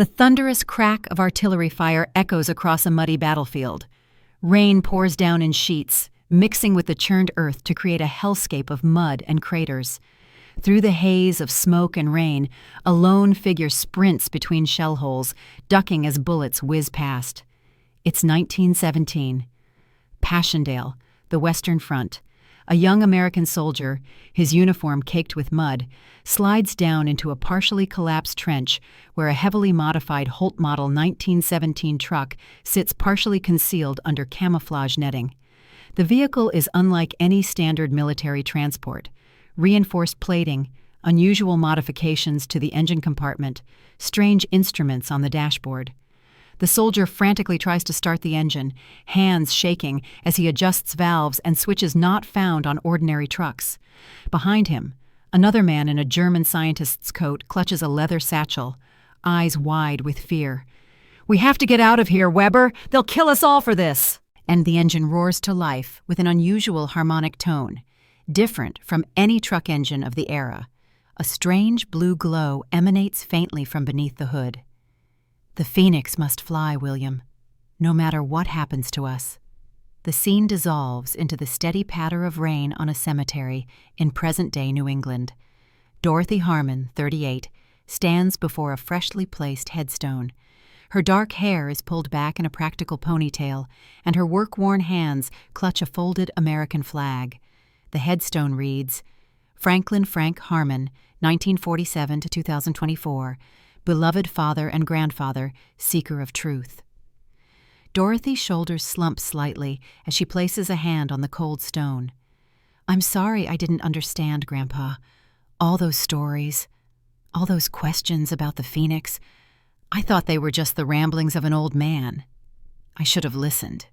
The thunderous crack of artillery fire echoes across a muddy battlefield. Rain pours down in sheets, mixing with the churned earth to create a hellscape of mud and craters. Through the haze of smoke and rain, a lone figure sprints between shell holes, ducking as bullets whiz past. It's 1917. Passchendaele, the Western Front. A young American soldier, his uniform caked with mud, slides down into a partially collapsed trench where a heavily modified Holt Model 1917 truck sits partially concealed under camouflage netting. The vehicle is unlike any standard military transport. Reinforced plating, unusual modifications to the engine compartment, strange instruments on the dashboard. The soldier frantically tries to start the engine, hands shaking as he adjusts valves and switches not found on ordinary trucks. Behind him, another man in a German scientist's coat clutches a leather satchel, eyes wide with fear. "We have to get out of here, Weber! They'll kill us all for this!" And the engine roars to life with an unusual harmonic tone, different from any truck engine of the era. A strange blue glow emanates faintly from beneath the hood. "The Phoenix must fly, William, no matter what happens to us." The scene dissolves into the steady patter of rain on a cemetery in present-day New England. Dorothy Harmon, 38, stands before a freshly placed headstone. Her dark hair is pulled back in a practical ponytail, and her work-worn hands clutch a folded American flag. The headstone reads, Franklin Frank Harmon, 1947 to 2024, beloved father and grandfather, seeker of truth. Dorothy's shoulders slump slightly as she places a hand on the cold stone. "I'm sorry I didn't understand, Grandpa. All those stories, all those questions about the Phoenix, I thought they were just the ramblings of an old man. I should have listened."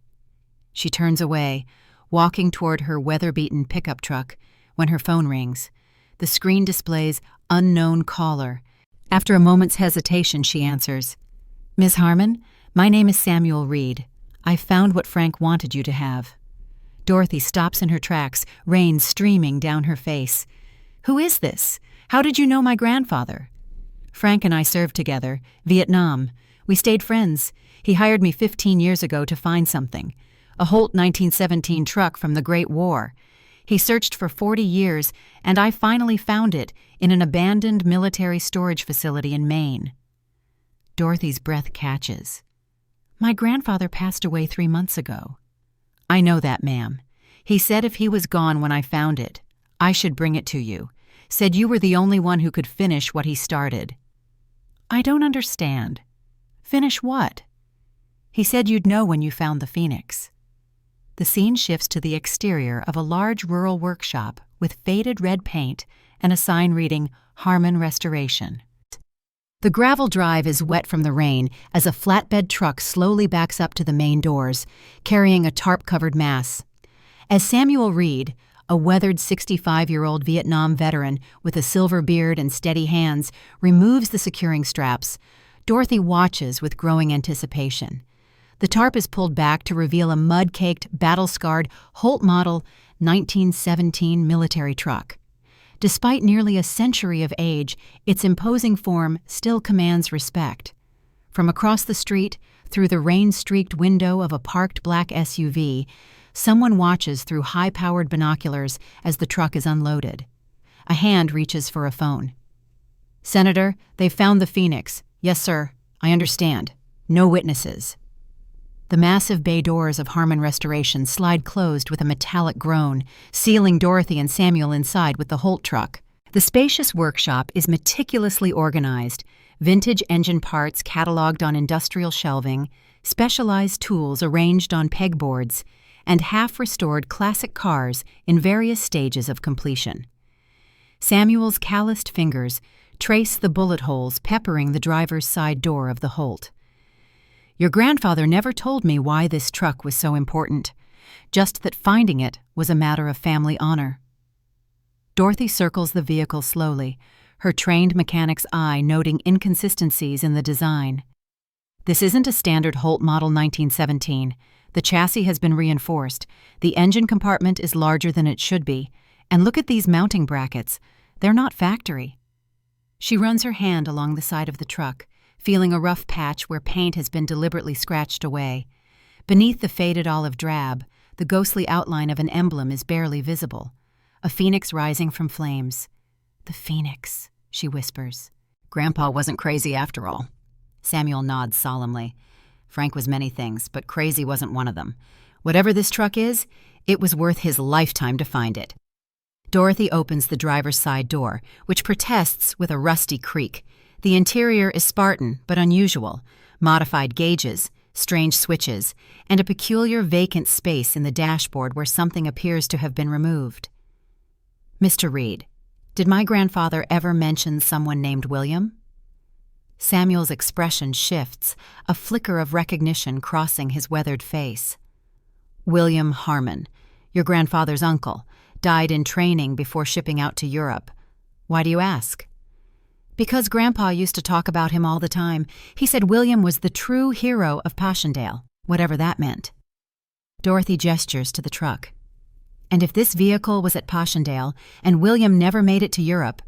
She turns away, walking toward her weather-beaten pickup truck, when her phone rings. The screen displays unknown caller. After a moment's hesitation, she answers. "Ms. Harmon, my name is Samuel Reed. I found what Frank wanted you to have." Dorothy stops in her tracks, rain streaming down her face. "Who is this? How did you know my grandfather?" "Frank and I served together, Vietnam. We stayed friends. He hired me 15 years ago to find something. A Holt 1917 truck from the Great War. He searched for 40 years, and I finally found it in an abandoned military storage facility in Maine." Dorothy's breath catches. "My grandfather passed away 3 months ago." "I know that, ma'am. He said if he was gone when I found it, I should bring it to you. Said you were the only one who could finish what he started." "I don't understand. Finish what?" "He said you'd know when you found the Phoenix." The scene shifts to the exterior of a large rural workshop with faded red paint and a sign reading, Harmon Restoration. The gravel drive is wet from the rain as a flatbed truck slowly backs up to the main doors, carrying a tarp-covered mass. As Samuel Reed, a weathered 65-year-old Vietnam veteran with a silver beard and steady hands, removes the securing straps, Dorothy watches with growing anticipation. The tarp is pulled back to reveal a mud-caked, battle-scarred Holt Model 1917 military truck. Despite nearly a century of age, its imposing form still commands respect. From across the street, through the rain-streaked window of a parked black SUV, someone watches through high-powered binoculars as the truck is unloaded. A hand reaches for a phone. "Senator, they've found the Phoenix. Yes, sir. I understand. No witnesses." The massive bay doors of Harmon Restoration slide closed with a metallic groan, sealing Dorothy and Samuel inside with the Holt truck. The spacious workshop is meticulously organized, vintage engine parts cataloged on industrial shelving, specialized tools arranged on pegboards, and half-restored classic cars in various stages of completion. Samuel's calloused fingers trace the bullet holes peppering the driver's side door of the Holt. "Your grandfather never told me why this truck was so important, just that finding it was a matter of family honor." Dorothy circles the vehicle slowly, her trained mechanic's eye noting inconsistencies in the design. This isn't a standard Holt Model 1917. The chassis has been reinforced, the engine compartment is larger than it should be, and look at these mounting brackets. They're not factory. She runs her hand along the side of the truck, feeling a rough patch where paint has been deliberately scratched away. Beneath the faded olive drab, the ghostly outline of an emblem is barely visible. A phoenix rising from flames. "The phoenix," she whispers. "Grandpa wasn't crazy after all." Samuel nods solemnly. Frank was many things, but crazy wasn't one of them. Whatever this truck is, it was worth his lifetime to find it. Dorothy opens the driver's side door, which protests with a rusty creak. The interior is Spartan, but unusual. Modified gauges, strange switches, and a peculiar vacant space in the dashboard where something appears to have been removed. "Mr. Reed, did my grandfather ever mention someone named William?" Samuel's expression shifts, a flicker of recognition crossing his weathered face. "William Harmon, your grandfather's uncle, died in training before shipping out to Europe. Why do you ask?" "Because Grandpa used to talk about him all the time. He said William was the true hero of Passchendaele, whatever that meant." Dorothy gestures to the truck. "And if this vehicle was at Passchendaele and William never made it to Europe,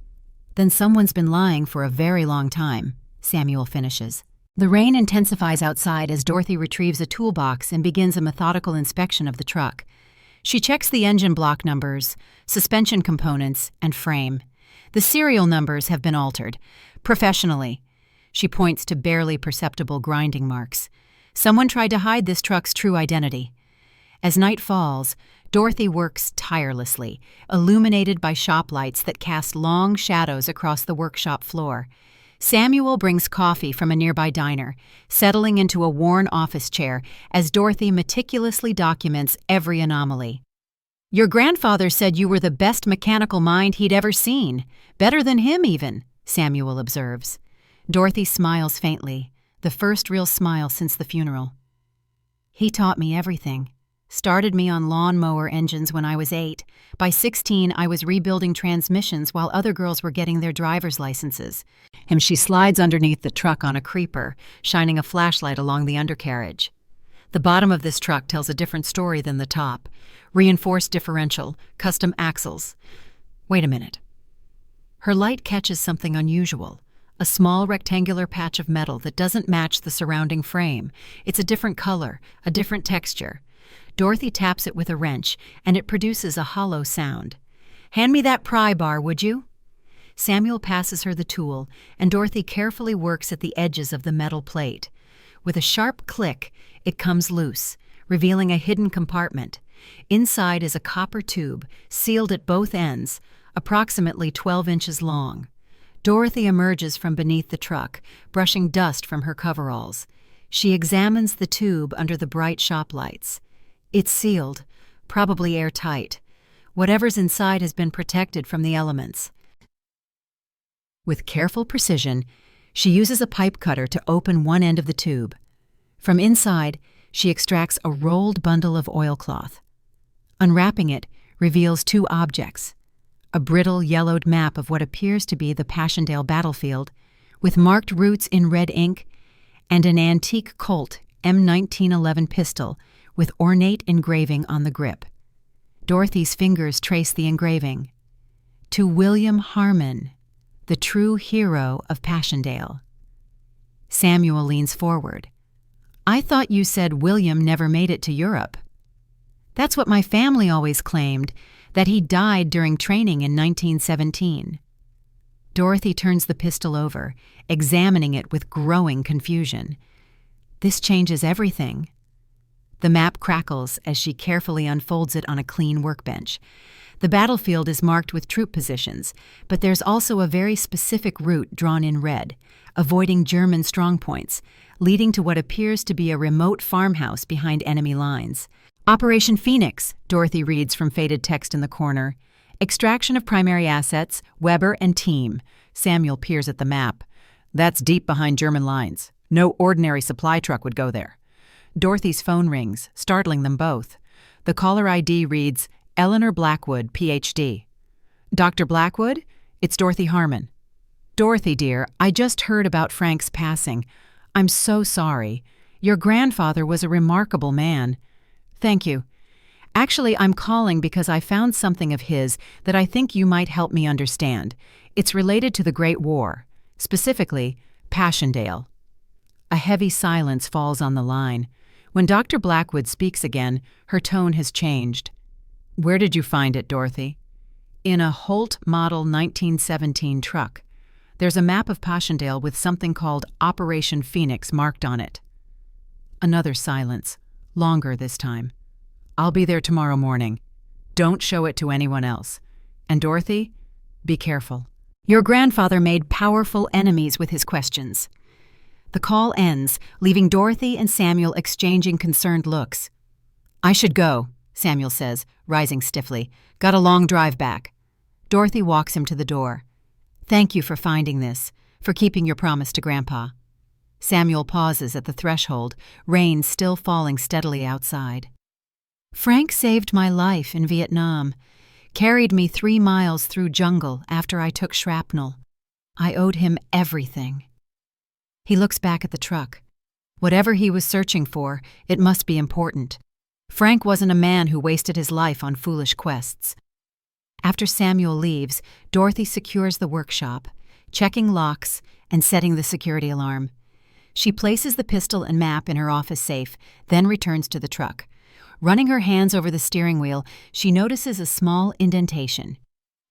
then someone's been lying for a very long time," Samuel finishes. The rain intensifies outside as Dorothy retrieves a toolbox and begins a methodical inspection of the truck. She checks the engine block numbers, suspension components, and frame. The serial numbers have been altered. Professionally. She points to barely perceptible grinding marks. Someone tried to hide this truck's true identity. As night falls, Dorothy works tirelessly, illuminated by shop lights that cast long shadows across the workshop floor. Samuel brings coffee from a nearby diner, settling into a worn office chair as Dorothy meticulously documents every anomaly. "Your grandfather said you were the best mechanical mind he'd ever seen. Better than him, even," Samuel observes. Dorothy smiles faintly, the first real smile since the funeral. "He taught me everything. Started me on lawnmower engines when I was 8. By 16, I was rebuilding transmissions while other girls were getting their driver's licenses." And she slides underneath the truck on a creeper, shining a flashlight along the undercarriage. The bottom of this truck tells a different story than the top. Reinforced differential, custom axles. Wait a minute. Her light catches something unusual. A small rectangular patch of metal that doesn't match the surrounding frame. It's a different color, a different texture. Dorothy taps it with a wrench, and it produces a hollow sound. "Hand me that pry bar, would you?" Samuel passes her the tool, and Dorothy carefully works at the edges of the metal plate. With a sharp click, it comes loose, revealing a hidden compartment. Inside is a copper tube, sealed at both ends, approximately 12 inches long. Dorothy emerges from beneath the truck, brushing dust from her coveralls. She examines the tube under the bright shop lights. It's sealed, probably airtight. Whatever's inside has been protected from the elements. With careful precision, she uses a pipe cutter to open one end of the tube. From inside, she extracts a rolled bundle of oilcloth. Unwrapping it reveals two objects: a brittle yellowed map of what appears to be the Passchendaele battlefield, with marked routes in red ink, and an antique Colt M1911 pistol with ornate engraving on the grip. Dorothy's fingers trace the engraving. "To William Harmon, the true hero of Passchendaele." Samuel leans forward. "I thought you said William never made it to Europe." "That's what my family always claimed, that he died during training in 1917. Dorothy turns the pistol over, examining it with growing confusion. This changes everything. The map crackles as she carefully unfolds it on a clean workbench. The battlefield is marked with troop positions, but there's also a very specific route drawn in red, avoiding German strongpoints, leading to what appears to be a remote farmhouse behind enemy lines. "Operation Phoenix," Dorothy reads from faded text in the corner. "Extraction of primary assets, Weber and team." Samuel peers at the map. "That's deep behind German lines. No ordinary supply truck would go there." Dorothy's phone rings, startling them both. The caller ID reads, "Eleanor Blackwood, Ph.D. "Dr. Blackwood? It's Dorothy Harmon." "Dorothy, dear, I just heard about Frank's passing. I'm so sorry. Your grandfather was a remarkable man." "Thank you. Actually, I'm calling because I found something of his that I think you might help me understand. It's related to the Great War, specifically Passchendaele." A heavy silence falls on the line. When Dr. Blackwood speaks again, her tone has changed. "Where did you find it, Dorothy?" "In a Holt Model 1917 truck. There's a map of Passchendaele with something called Operation Phoenix marked on it." Another silence, longer this time. "I'll be there tomorrow morning. Don't show it to anyone else. And Dorothy, be careful." Your grandfather made powerful enemies with his questions. The call ends, leaving Dorothy and Samuel exchanging concerned looks. "I should go," Samuel says, rising stiffly. "Got a long drive back." Dorothy walks him to the door. "Thank you for finding this, for keeping your promise to Grandpa." Samuel pauses at the threshold, rain still falling steadily outside. "Frank saved my life in Vietnam, carried me 3 miles through jungle after I took shrapnel. I owed him everything." He looks back at the truck. Whatever he was searching for, it must be important. Frank wasn't a man who wasted his life on foolish quests. After Samuel leaves, Dorothy secures the workshop, checking locks and setting the security alarm. She places the pistol and map in her office safe, then returns to the truck. Running her hands over the steering wheel, she notices a small indentation.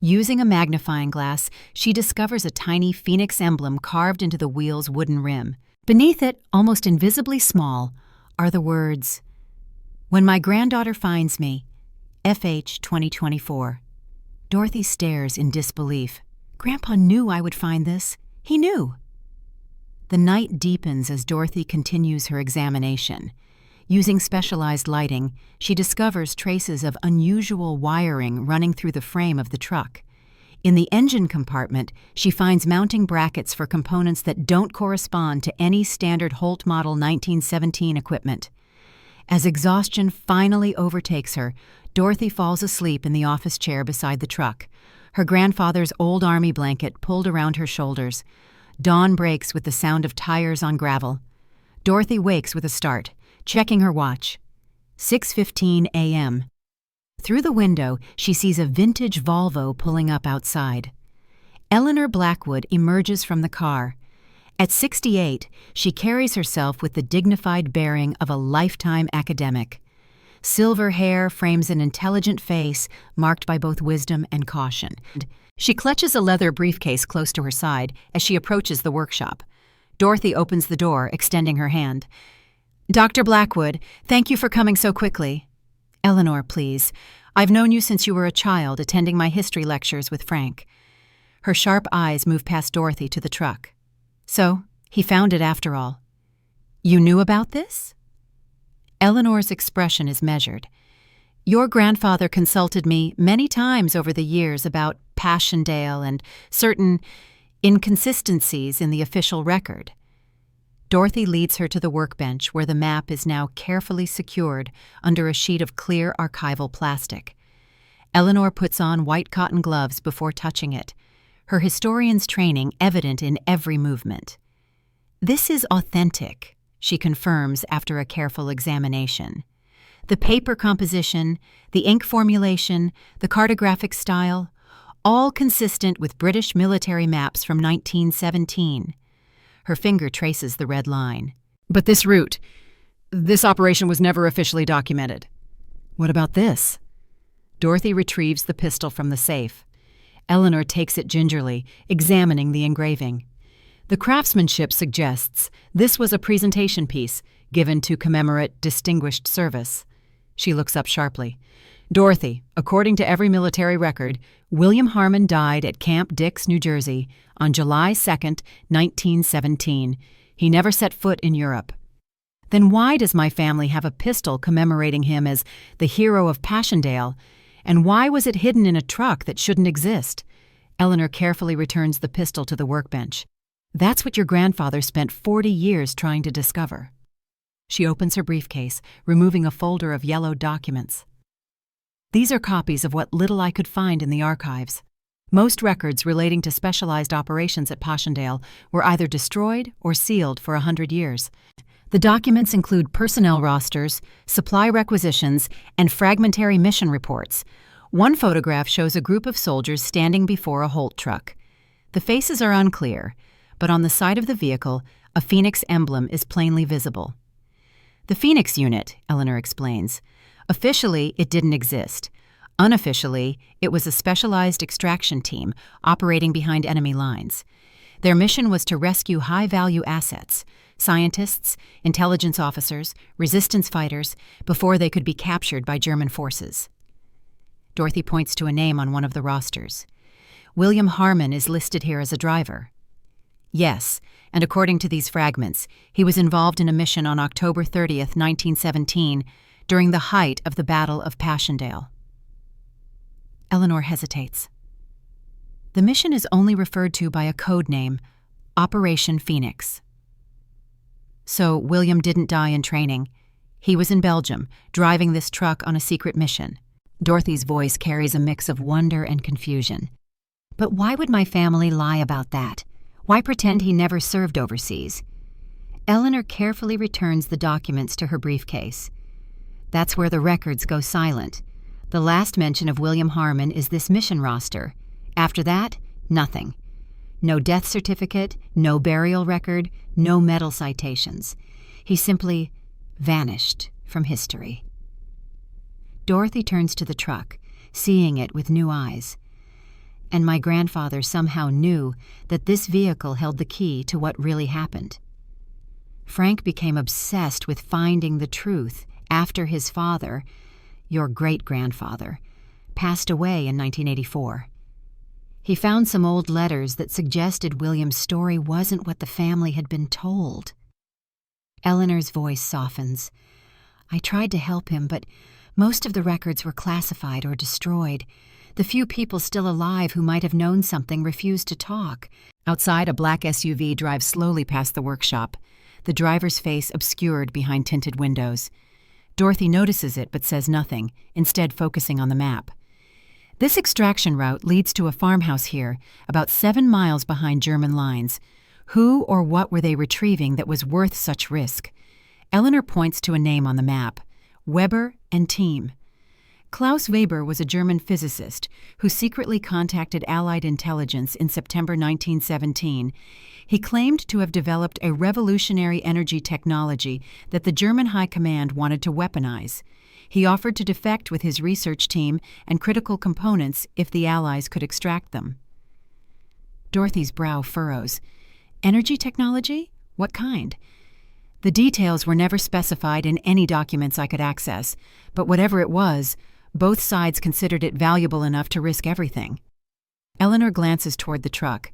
Using a magnifying glass, she discovers a tiny phoenix emblem carved into the wheel's wooden rim. Beneath it, almost invisibly small, are the words, "When my granddaughter finds me, FH 2024. Dorothy stares in disbelief. Grandpa knew I would find this. He knew. The night deepens as Dorothy continues her examination. Using specialized lighting, she discovers traces of unusual wiring running through the frame of the truck. In the engine compartment, she finds mounting brackets for components that don't correspond to any standard Holt Model 1917 equipment. As exhaustion finally overtakes her, Dorothy falls asleep in the office chair beside the truck, her grandfather's old army blanket pulled around her shoulders. Dawn breaks with the sound of tires on gravel. Dorothy wakes with a start, checking her watch. 6:15 a.m. Through the window, she sees a vintage Volvo pulling up outside. Eleanor Blackwood emerges from the car. At 68, she carries herself with the dignified bearing of a lifetime academic. Silver hair frames an intelligent face marked by both wisdom and caution. She clutches a leather briefcase close to her side as she approaches the workshop. Dorothy opens the door, extending her hand. "Dr. Blackwood, thank you for coming so quickly." "Eleanor, please. I've known you since you were a child attending my history lectures with Frank." Her sharp eyes move past Dorothy to the truck. "So, he found it after all. You knew about this?" Eleanor's expression is measured. "Your grandfather consulted me many times over the years about Passchendaele and certain inconsistencies in the official record." Dorothy leads her to the workbench where the map is now carefully secured under a sheet of clear archival plastic. Eleanor puts on white cotton gloves before touching it, her historian's training evident in every movement. "This is authentic," she confirms after a careful examination. The paper composition, the ink formulation, the cartographic style, all consistent with British military maps from 1917. Her finger traces the red line. "But this route, this operation was never officially documented." "What about this?" Dorothy retrieves the pistol from the safe. Eleanor takes it gingerly, examining the engraving. The craftsmanship suggests this was a presentation piece given to commemorate distinguished service. She looks up sharply. "Dorothy, according to every military record, William Harmon died at Camp Dix, New Jersey, on July 2nd, 1917. He never set foot in Europe. Then why does my family have a pistol commemorating him as the hero of Passchendaele, and why was it hidden in a truck that shouldn't exist?" Eleanor carefully returns the pistol to the workbench. "That's what your grandfather spent 40 years trying to discover." She opens her briefcase, removing a folder of yellow documents. "These are copies of what little I could find in the archives. Most records relating to specialized operations at Passchendaele were either destroyed or sealed for 100 years. The documents include personnel rosters, supply requisitions, and fragmentary mission reports. One photograph shows a group of soldiers standing before a Holt truck. The faces are unclear, but on the side of the vehicle, A phoenix emblem is plainly visible. The Phoenix Unit, Eleanor explains. Officially, it didn't exist. Unofficially, it was a specialized extraction team operating behind enemy lines. Their mission was to rescue high-value assets, scientists, intelligence officers, resistance fighters, before they could be captured by German forces. Dorothy points to a name on one of the rosters. William Harmon is listed here as a driver. Yes, and according to these fragments, he was involved in a mission on October 30th, 1917, during the height of the Battle of Passchendaele. Eleanor hesitates. The mission is only referred to by a code name, Operation Phoenix. So William didn't die in training. He was in Belgium, driving this truck on a secret mission. Dorothy's voice carries a mix of wonder and confusion. But why would my family lie about that? Why pretend he never served overseas? Eleanor carefully returns the documents to her briefcase. That's where the records go silent. The last mention of William Harmon is this mission roster. After that, nothing. No death certificate, no burial record, no medal citations. He simply vanished from history. Dorothy turns to the truck, seeing it with new eyes. And my grandfather somehow knew that this vehicle held the key to what really happened. Frank became obsessed with finding the truth after his father, your great-grandfather, passed away in 1984. He found some old letters that suggested William's story wasn't what the family had been told. Eleanor's voice softens. I tried to help him, but most of the records were classified or destroyed. The few people still alive who might have known something refused to talk. Outside, a black SUV drives slowly past the workshop, the driver's face obscured behind tinted windows. Dorothy notices it but says nothing, instead focusing on the map. This extraction route leads to a farmhouse here, about 7 miles behind German lines. Who or what were they retrieving that was worth such risk? Eleanor points to a name on the map, Weber and team. Klaus Weber was a German physicist who secretly contacted Allied intelligence in September 1917. He claimed to have developed a revolutionary energy technology that the German High Command wanted to weaponize. He offered to defect with his research team and critical components if the Allies could extract them. Dorothy's brow furrows. Energy technology? What kind? The details were never specified in any documents I could access, but whatever it was, both sides considered it valuable enough to risk everything. Eleanor glances toward the truck,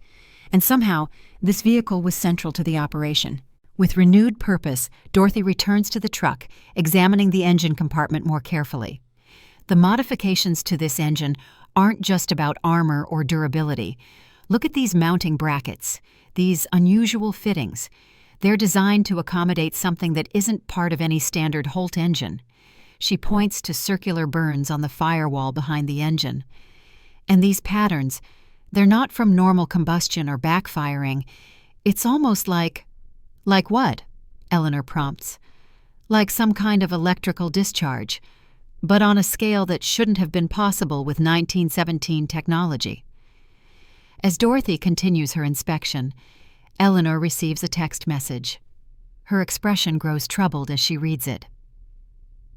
and somehow this vehicle was central to the operation. With renewed purpose, Dorothy returns to the truck, examining the engine compartment more carefully. The modifications to this engine aren't just about armor or durability. Look at these mounting brackets, these unusual fittings. They're designed to accommodate something that isn't part of any standard Holt engine. She points to circular burns on the firewall behind the engine. And these patterns, they're not from normal combustion or backfiring. It's almost like... Like what? Eleanor prompts. Like some kind of electrical discharge, but on a scale that shouldn't have been possible with 1917 technology. As Dorothy continues her inspection, Eleanor receives a text message. Her expression grows troubled as she reads it.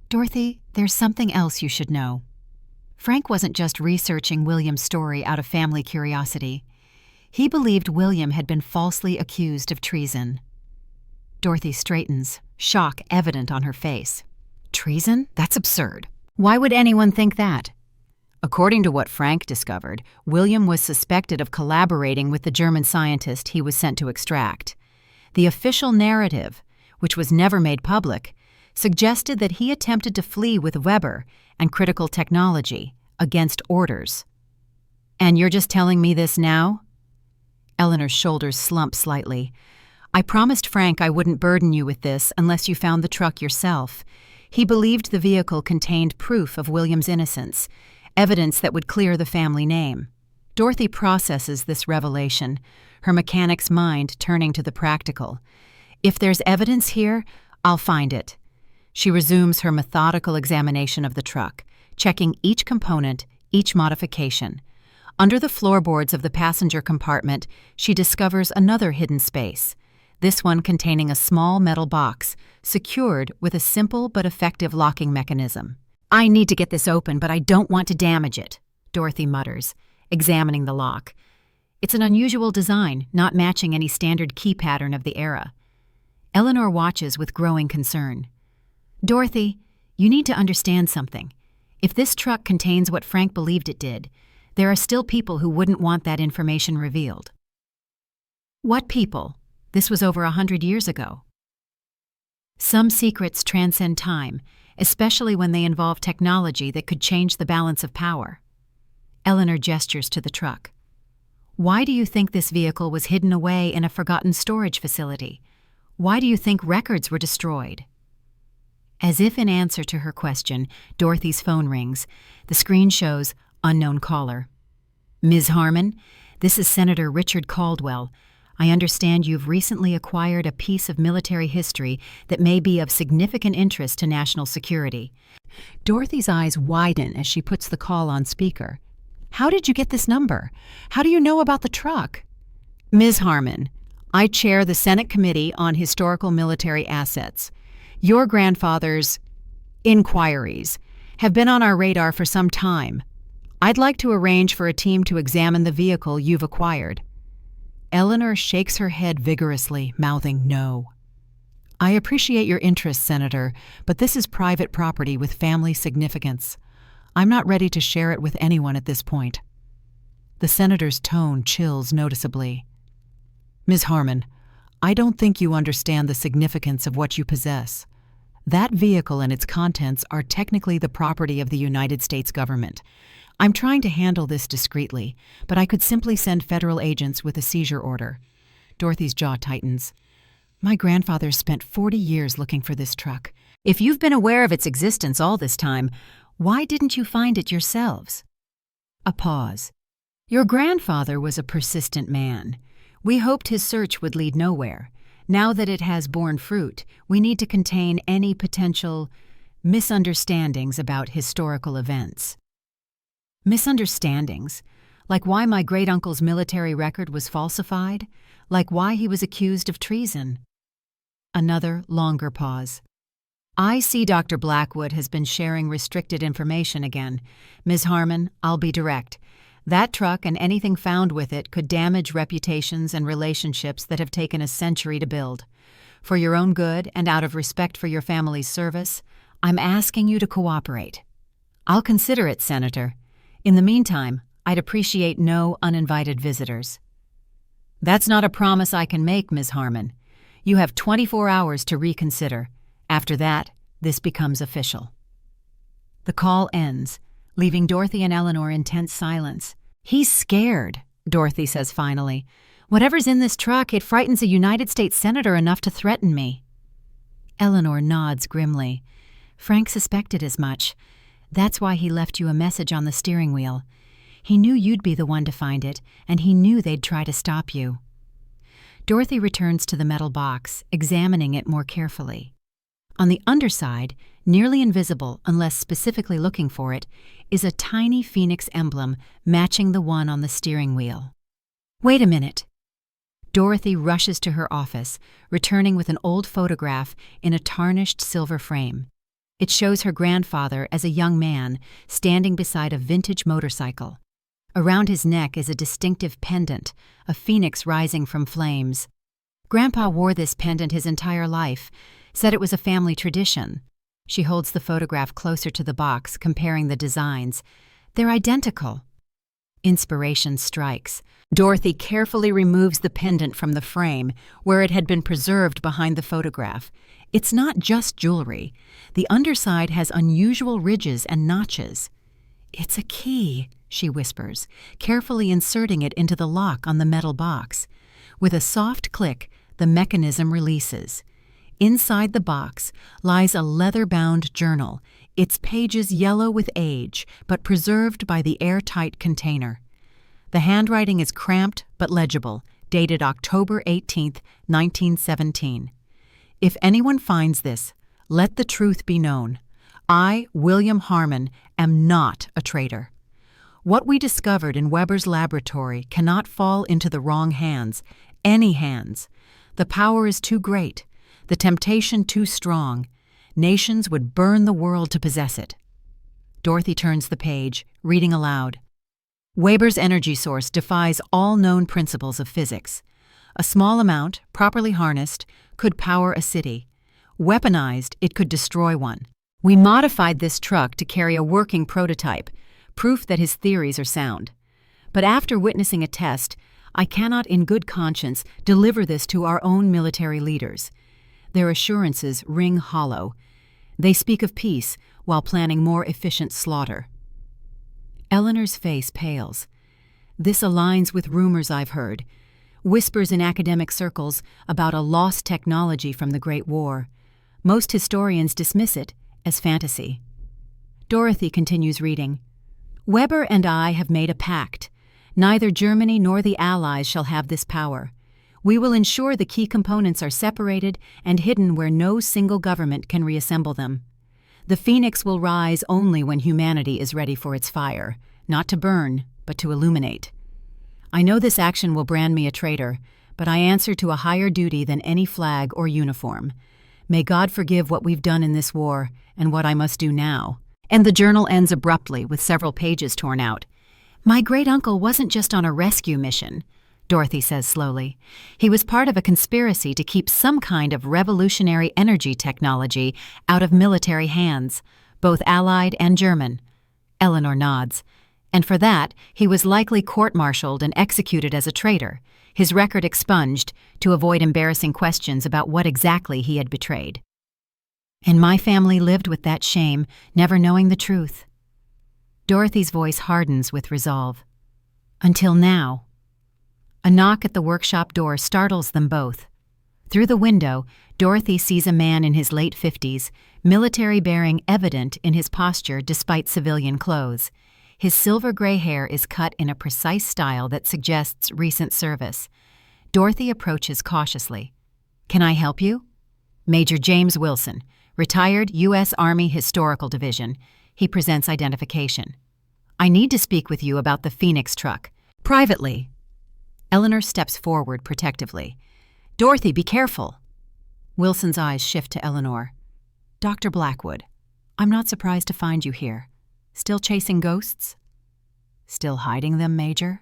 Dorothy, there's something else you should know. Frank wasn't just researching William's story out of family curiosity. He believed William had been falsely accused of treason. Dorothy straightens, shock evident on her face. Treason? That's absurd. Why would anyone think that? According to what Frank discovered, William was suspected of collaborating with the German scientist he was sent to extract. The official narrative, which was never made public, suggested that he attempted to flee with Weber and critical technology against orders. And you're just telling me this now? Eleanor's shoulders slump slightly. I promised Frank I wouldn't burden you with this unless you found the truck yourself. He believed the vehicle contained proof of William's innocence, evidence that would clear the family name. Dorothy processes this revelation, her mechanic's mind turning to the practical. If there's evidence here, I'll find it. She resumes her methodical examination of the truck, checking each component, each modification. Under the floorboards of the passenger compartment, she discovers another hidden space. this one containing a small metal box, secured with a simple but effective locking mechanism. "I need to get this open, but I don't want to damage it," Dorothy mutters, examining the lock. It's an unusual design, not matching any standard key pattern of the era. Eleanor watches with growing concern. "Dorothy, you need to understand something. If this truck contains what Frank believed it did, there are still people who wouldn't want that information revealed." "What people? This was over 100 years ago." "Some secrets transcend time, especially when they involve technology that could change the balance of power." Eleanor gestures to the truck. "Why do you think this vehicle was hidden away in a forgotten storage facility? Why do you think records were destroyed?" As if in answer to her question, Dorothy's phone rings. The screen shows unknown caller. "Ms. Harmon, this is Senator Richard Caldwell. I understand you've recently acquired a piece of military history that may be of significant interest to national security." Dorothy's eyes widen as she puts the call on speaker. "How did you get this number? How do you know about the truck?" "Ms. Harmon, I chair the Senate Committee on Historical Military Assets. Your grandfather's inquiries have been on our radar for some time. I'd like to arrange for a team to examine the vehicle you've acquired." Eleanor shakes her head vigorously, mouthing no. "I appreciate your interest, Senator, but this is private property with family significance. I'm not ready to share it with anyone at this point." The senator's tone chills noticeably. "Ms. Harmon, I don't think you understand the significance of what you possess. That vehicle and its contents are technically the property of the United States government. I'm trying to handle this discreetly, but I could simply send federal agents with a seizure order." Dorothy's jaw tightens. "My grandfather spent 40 years looking for this truck. If you've been aware of its existence all this time, why didn't you find it yourselves?" A pause. "Your grandfather was a persistent man. We hoped his search would lead nowhere. Now that it has borne fruit, we need to contain any potential misunderstandings about historical events." "Misunderstandings? Like why my great-uncle's military record was falsified? Like why he was accused of treason?" Another, longer pause. "I see Dr. Blackwood has been sharing restricted information again. Ms. Harmon, I'll be direct. That truck and anything found with it could damage reputations and relationships that have taken a century to build. For your own good and out of respect for your family's service, I'm asking you to cooperate." "I'll consider it, Senator. In the meantime, I'd appreciate no uninvited visitors." "That's not a promise I can make, Ms. Harmon. You have 24 hours to reconsider. After that, this becomes official." The call ends, leaving Dorothy and Eleanor in tense silence. "He's scared," Dorothy says finally. "Whatever's in this truck, it frightens a United States Senator enough to threaten me." Eleanor nods grimly. "Frank suspected as much. That's why he left you a message on the steering wheel. He knew you'd be the one to find it, and he knew they'd try to stop you." Dorothy returns to the metal box, examining it more carefully. On the underside, nearly invisible unless specifically looking for it, is a tiny phoenix emblem matching the one on the steering wheel. "Wait a minute." Dorothy rushes to her office, returning with an old photograph in a tarnished silver frame. It shows her grandfather as a young man standing beside a vintage motorcycle. Around his neck is a distinctive pendant, a phoenix rising from flames. Grandpa wore this pendant his entire life, said it was a family tradition. She holds the photograph closer to the box, comparing the designs. They're identical. Inspiration strikes. Dorothy carefully removes the pendant from the frame, where it had been preserved behind the photograph. It's not just jewelry. The underside has unusual ridges and notches. "It's a key," she whispers, carefully inserting it into the lock on the metal box. With a soft click, the mechanism releases. Inside the box lies a leather-bound journal, its pages yellow with age, but preserved by the airtight container. The handwriting is cramped but legible, dated October 18, 1917. "If anyone finds this, let the truth be known. I, William Harmon, am not a traitor. What we discovered in Weber's laboratory cannot fall into the wrong hands, any hands. The power is too great, the temptation too strong. Nations would burn the world to possess it. Dorothy turns the page, reading aloud. Weber's energy source defies all known principles of physics. A small amount, properly harnessed, could power a city. Weaponized, it could destroy one. We modified this truck to carry a working prototype, proof that his theories are sound. But after witnessing a test, I cannot in good conscience deliver this to our own military leaders. Their assurances ring hollow. They speak of peace while planning more efficient slaughter. Eleanor's face pales. This aligns with rumors I've heard, whispers in academic circles about a lost technology from the Great War. Most historians dismiss it as fantasy. Dorothy continues reading. Weber and I have made a pact. Neither Germany nor the Allies shall have this power. We will ensure the key components are separated and hidden where no single government can reassemble them. The phoenix will rise only when humanity is ready for its fire, not to burn, but to illuminate. I know this action will brand me a traitor, but I answer to a higher duty than any flag or uniform. May God forgive what we've done in this war and what I must do now. And the journal ends abruptly with several pages torn out. My great-uncle wasn't just on a rescue mission, Dorothy says slowly. He was part of a conspiracy to keep some kind of revolutionary energy technology out of military hands, both Allied and German. Eleanor nods. And for that, he was likely court-martialed and executed as a traitor, his record expunged to avoid embarrassing questions about what exactly he had betrayed. And my family lived with that shame, never knowing the truth. Dorothy's voice hardens with resolve. Until now. A knock at the workshop door startles them both. Through the window, Dorothy sees a man in his late 50s, military bearing evident in his posture despite civilian clothes. His silver-gray hair is cut in a precise style that suggests recent service. Dorothy approaches cautiously. Can I help you? Major James Wilson, retired U.S. Army Historical Division. He presents identification. I need to speak with you about the Phoenix truck. Privately. Eleanor steps forward protectively. Dorothy, be careful. Wilson's eyes shift to Eleanor. Dr. Blackwood, I'm not surprised to find you here. Still chasing ghosts? Still hiding them, Major?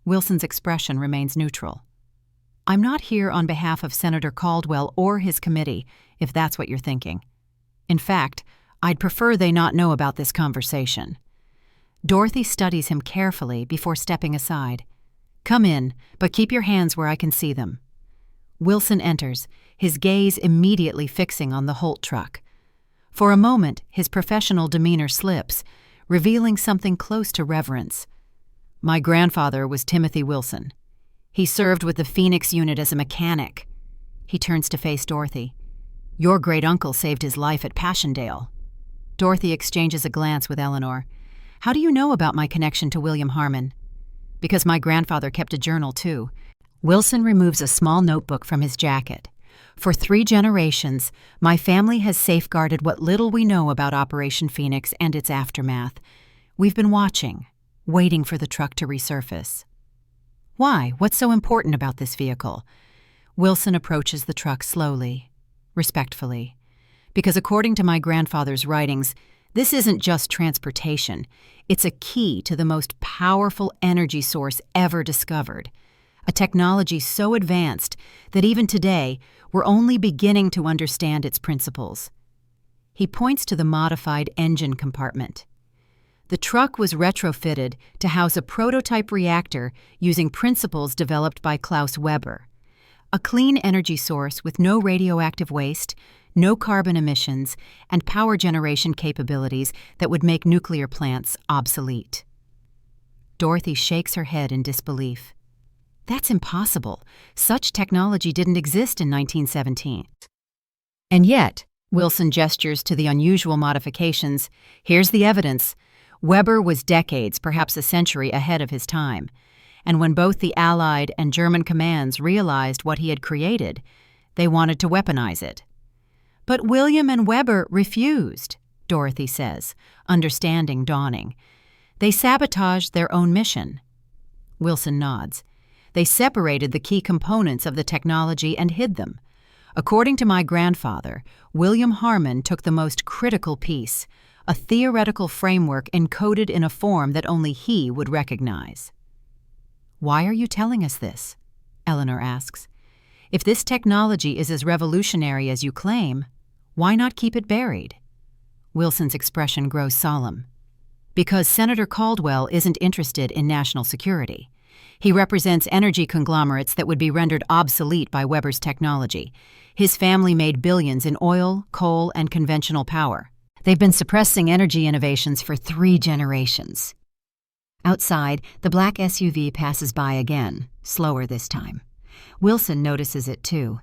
Wilson's expression remains neutral. I'm not here on behalf of Senator Caldwell or his committee, if that's what you're thinking. In fact, I'd prefer they not know about this conversation. Dorothy studies him carefully before stepping aside. Come in, but keep your hands where I can see them. Wilson enters, his gaze immediately fixing on the Holt truck. For a moment, his professional demeanor slips, revealing something close to reverence. My grandfather was Timothy Wilson. He served with the Phoenix unit as a mechanic. He turns to face Dorothy. Your great-uncle saved his life at Passchendaele. Dorothy exchanges a glance with Eleanor. How do you know about my connection to William Harmon? Because my grandfather kept a journal, too. Wilson removes a small notebook from his jacket. For 3 generations, my family has safeguarded what little we know about Operation Phoenix and its aftermath. We've been watching, waiting for the truck to resurface. Why? What's so important about this vehicle? Wilson approaches the truck slowly, respectfully. Because according to my grandfather's writings, this isn't just transportation. It's a key to the most powerful energy source ever discovered. A technology so advanced that even today, we're only beginning to understand its principles. He points to the modified engine compartment. The truck was retrofitted to house a prototype reactor using principles developed by Klaus Weber. A clean energy source with no radioactive waste, no carbon emissions, and power generation capabilities that would make nuclear plants obsolete. Dorothy shakes her head in disbelief. That's impossible. Such technology didn't exist in 1917. And yet, Wilson gestures to the unusual modifications. Here's the evidence. Weber was decades, perhaps a century ahead of his time. And when both the Allied and German commands realized what he had created, they wanted to weaponize it. But William and Weber refused, Dorothy says, understanding dawning. They sabotaged their own mission. Wilson nods. They separated the key components of the technology and hid them. According to my grandfather, William Harmon took the most critical piece, a theoretical framework encoded in a form that only he would recognize. "Why are you telling us this?" Eleanor asks. "If this technology is as revolutionary as you claim, why not keep it buried?" Wilson's expression grows solemn. "Because Senator Caldwell isn't interested in national security. He represents energy conglomerates that would be rendered obsolete by Weber's technology. His family made billions in oil, coal, and conventional power. They've been suppressing energy innovations for 3 generations. Outside, the black SUV passes by again, slower this time. Wilson notices it too.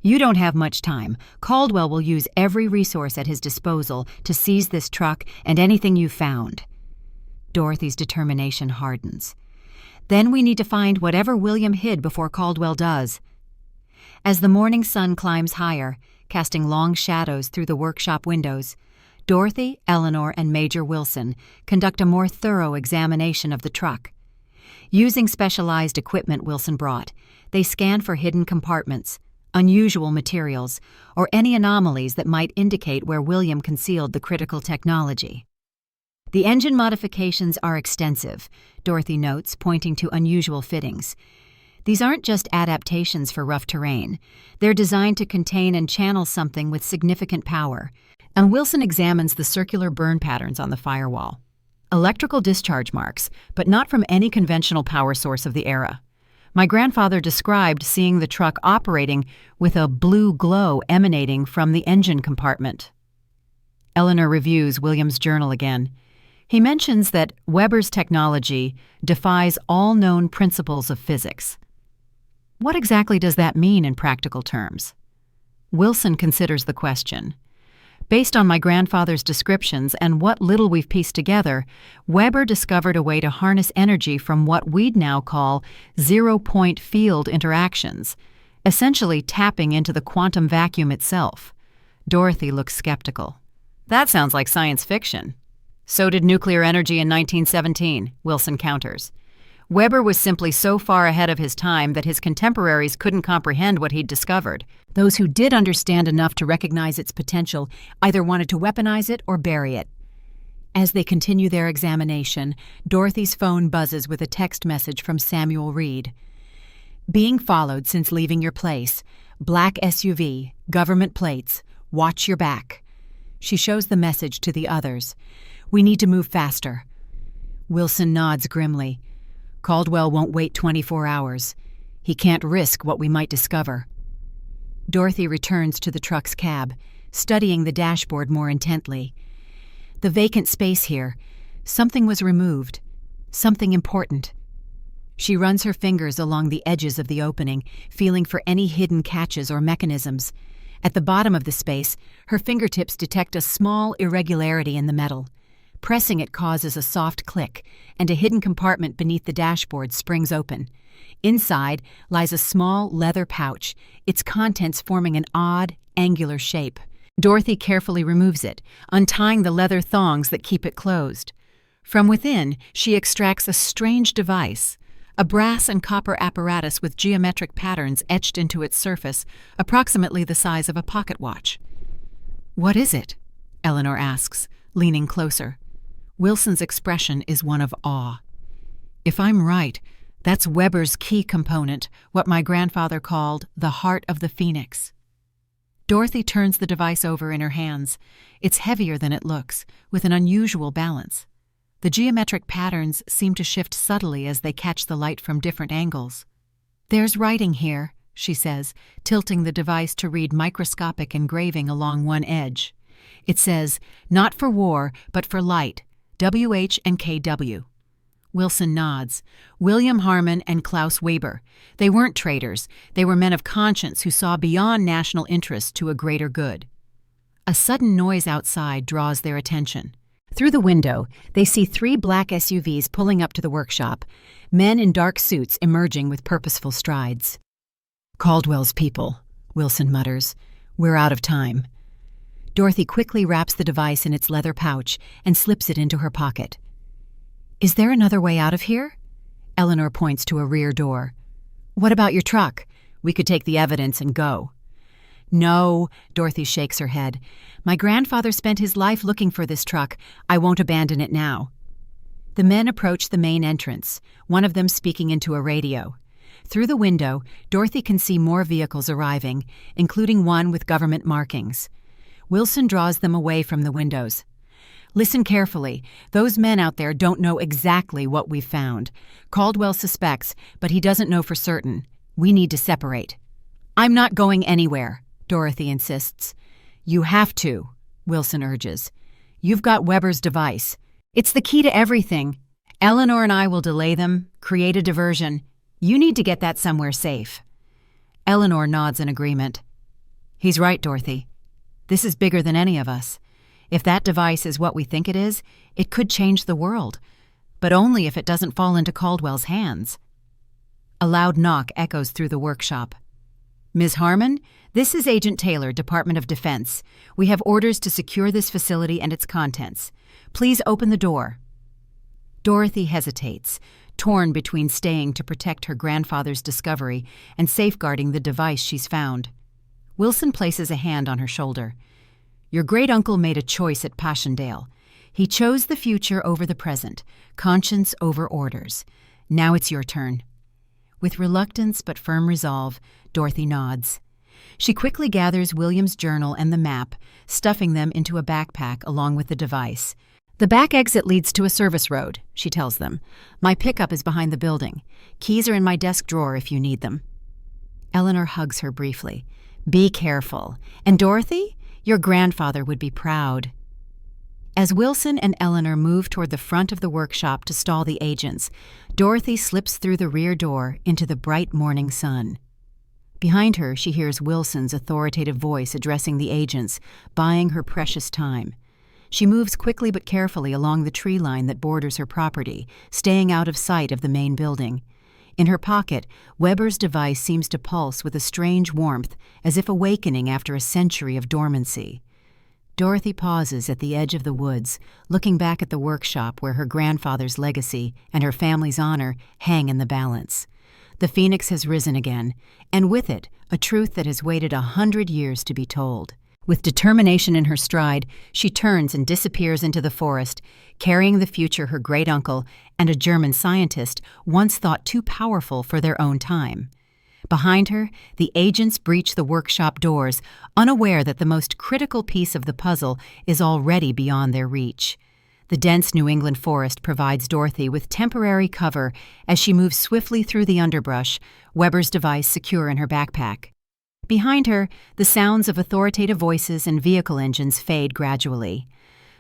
"You don't have much time. Caldwell will use every resource at his disposal to seize this truck and anything you found." Dorothy's determination hardens. "Then we need to find whatever William hid before Caldwell does." As the morning sun climbs higher, casting long shadows through the workshop windows, Dorothy, Eleanor, and Major Wilson conduct a more thorough examination of the truck. Using specialized equipment Wilson brought, they scan for hidden compartments, unusual materials, or any anomalies that might indicate where William concealed the critical technology. The engine modifications are extensive, Dorothy notes, pointing to unusual fittings. These aren't just adaptations for rough terrain. They're designed to contain and channel something with significant power. And Wilson examines the circular burn patterns on the firewall. Electrical discharge marks, but not from any conventional power source of the era. My grandfather described seeing the truck operating with a blue glow emanating from the engine compartment. Eleanor reviews William's journal again. He mentions that Weber's technology defies all known principles of physics. What exactly does that mean in practical terms? Wilson considers the question. Based on my grandfather's descriptions and what little we've pieced together, Weber discovered a way to harness energy from what we'd now call zero-point field interactions, essentially tapping into the quantum vacuum itself. Dorothy looks skeptical. "That sounds like science fiction." "So did nuclear energy in 1917, Wilson counters. Weber was simply so far ahead of his time that his contemporaries couldn't comprehend what he'd discovered. Those who did understand enough to recognize its potential either wanted to weaponize it or bury it. As they continue their examination, Dorothy's phone buzzes with a text message from Samuel Reed. "Being followed since leaving your place. Black SUV, government plates. Watch your back." She shows the message to the others. "We need to move faster." Wilson nods grimly. "Caldwell won't wait 24 hours. He can't risk what we might discover." Dorothy returns to the truck's cab, studying the dashboard more intently. The vacant space here. Something was removed. Something important. She runs her fingers along the edges of the opening, feeling for any hidden catches or mechanisms. At the bottom of the space, her fingertips detect a small irregularity in the metal. Pressing it causes a soft click, and a hidden compartment beneath the dashboard springs open. Inside lies a small leather pouch, its contents forming an odd, angular shape. Dorothy carefully removes it, untying the leather thongs that keep it closed. From within, she extracts a strange device, a brass and copper apparatus with geometric patterns etched into its surface, approximately the size of a pocket watch. "What is it?" Eleanor asks, leaning closer. Wilson's expression is one of awe. "If I'm right, that's Weber's key component, what my grandfather called the heart of the phoenix." Dorothy turns the device over in her hands. It's heavier than it looks, with an unusual balance. The geometric patterns seem to shift subtly as they catch the light from different angles. "There's writing here," she says, tilting the device to read microscopic engraving along one edge. It says, "Not for war, but for light, WH and KW." Wilson nods. William Harmon and Klaus Weber. They weren't traitors. They were men of conscience who saw beyond national interest to a greater good. A sudden noise outside draws their attention. Through the window, they see 3 black SUVs pulling up to the workshop, men in dark suits emerging with purposeful strides. "Caldwell's people," Wilson mutters. "We're out of time." Dorothy quickly wraps the device in its leather pouch and slips it into her pocket. "Is there another way out of here?" Eleanor points to a rear door. What about your truck? We could take the evidence and go. No, Dorothy shakes her head. My grandfather spent his life looking for this truck. I won't abandon it now. The men approach the main entrance, one of them speaking into a radio. Through the window, Dorothy can see more vehicles arriving, including one with government markings. Wilson draws them away from the windows. Listen carefully. Those men out there don't know exactly what we've found. Caldwell suspects, but he doesn't know for certain. We need to separate. I'm not going anywhere, Dorothy insists. You have to, Wilson urges. You've got Weber's device. It's the key to everything. Eleanor and I will delay them, create a diversion. You need to get that somewhere safe. Eleanor nods in agreement. He's right, Dorothy. This is bigger than any of us. If that device is what we think it is, it could change the world, but only if it doesn't fall into Caldwell's hands. A loud knock echoes through the workshop. Ms. Harmon, this is Agent Taylor, Department of Defense. We have orders to secure this facility and its contents. Please open the door. Dorothy hesitates, torn between staying to protect her grandfather's discovery and safeguarding the device she's found. Wilson places a hand on her shoulder. Your great-uncle made a choice at Passchendaele. He chose the future over the present, conscience over orders. Now it's your turn. With reluctance but firm resolve, Dorothy nods. She quickly gathers William's journal and the map, stuffing them into a backpack along with the device. The back exit leads to a service road, she tells them. My pickup is behind the building. Keys are in my desk drawer if you need them. Eleanor hugs her briefly. Be careful. And Dorothy? Your grandfather would be proud. As Wilson and Eleanor move toward the front of the workshop to stall the agents, Dorothy slips through the rear door into the bright morning sun. Behind her, she hears Wilson's authoritative voice addressing the agents, buying her precious time. She moves quickly but carefully along the tree line that borders her property, staying out of sight of the main building. In her pocket, Weber's device seems to pulse with a strange warmth, as if awakening after a century of dormancy. Dorothy pauses at the edge of the woods, looking back at the workshop where her grandfather's legacy and her family's honor hang in the balance. The phoenix has risen again, and with it, a truth that has waited 100 years to be told. With determination in her stride, she turns and disappears into the forest, carrying the future her great-uncle and a German scientist once thought too powerful for their own time. Behind her, the agents breach the workshop doors, unaware that the most critical piece of the puzzle is already beyond their reach. The dense New England forest provides Dorothy with temporary cover as she moves swiftly through the underbrush, Weber's device secure in her backpack. Behind her, the sounds of authoritative voices and vehicle engines fade gradually.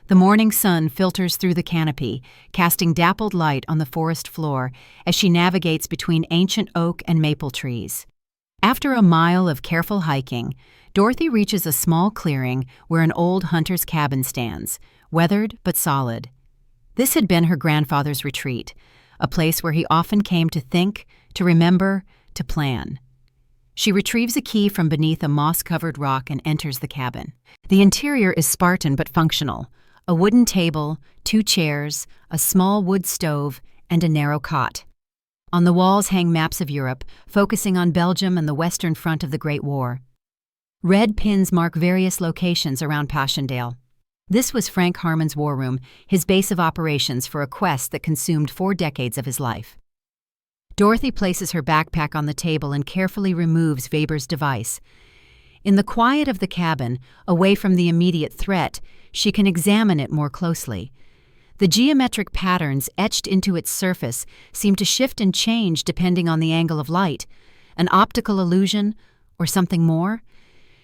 The morning sun filters through the canopy, casting dappled light on the forest floor as she navigates between ancient oak and maple trees. After a mile of careful hiking, Dorothy reaches a small clearing where an old hunter's cabin stands, weathered but solid. This had been her grandfather's retreat, a place where he often came to think, to remember, to plan. She retrieves a key from beneath a moss-covered rock and enters the cabin. The interior is Spartan but functional. A wooden table, 2 chairs, a small wood stove, and a narrow cot. On the walls hang maps of Europe, focusing on Belgium and the western front of the Great War. Red pins mark various locations around Passchendaele. This was Frank Harmon's war room, his base of operations for a quest that consumed 4 decades of his life. Dorothy places her backpack on the table and carefully removes Weber's device. In the quiet of the cabin, away from the immediate threat, she can examine it more closely. The geometric patterns etched into its surface seem to shift and change depending on the angle of light, an optical illusion or something more.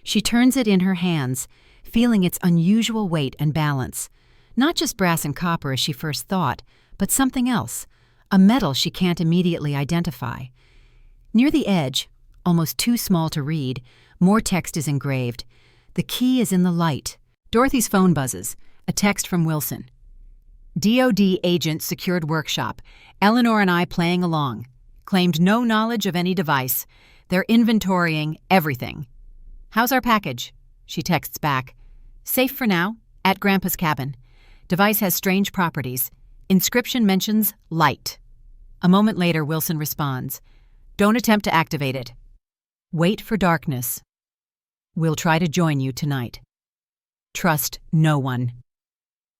She turns it in her hands, feeling its unusual weight and balance. Not just brass and copper as she first thought, but something else, a metal she can't immediately identify. Near the edge, almost too small to read, more text is engraved. The key is in the light. Dorothy's phone buzzes, a text from Wilson. DOD agent secured workshop. Eleanor and I playing along. Claimed no knowledge of any device. They're inventorying everything. How's our package? She texts back. Safe for now, at Grandpa's cabin. Device has strange properties. Inscription mentions light. A moment later, Wilson responds. Don't attempt to activate it. Wait for darkness. We'll try to join you tonight. Trust no one.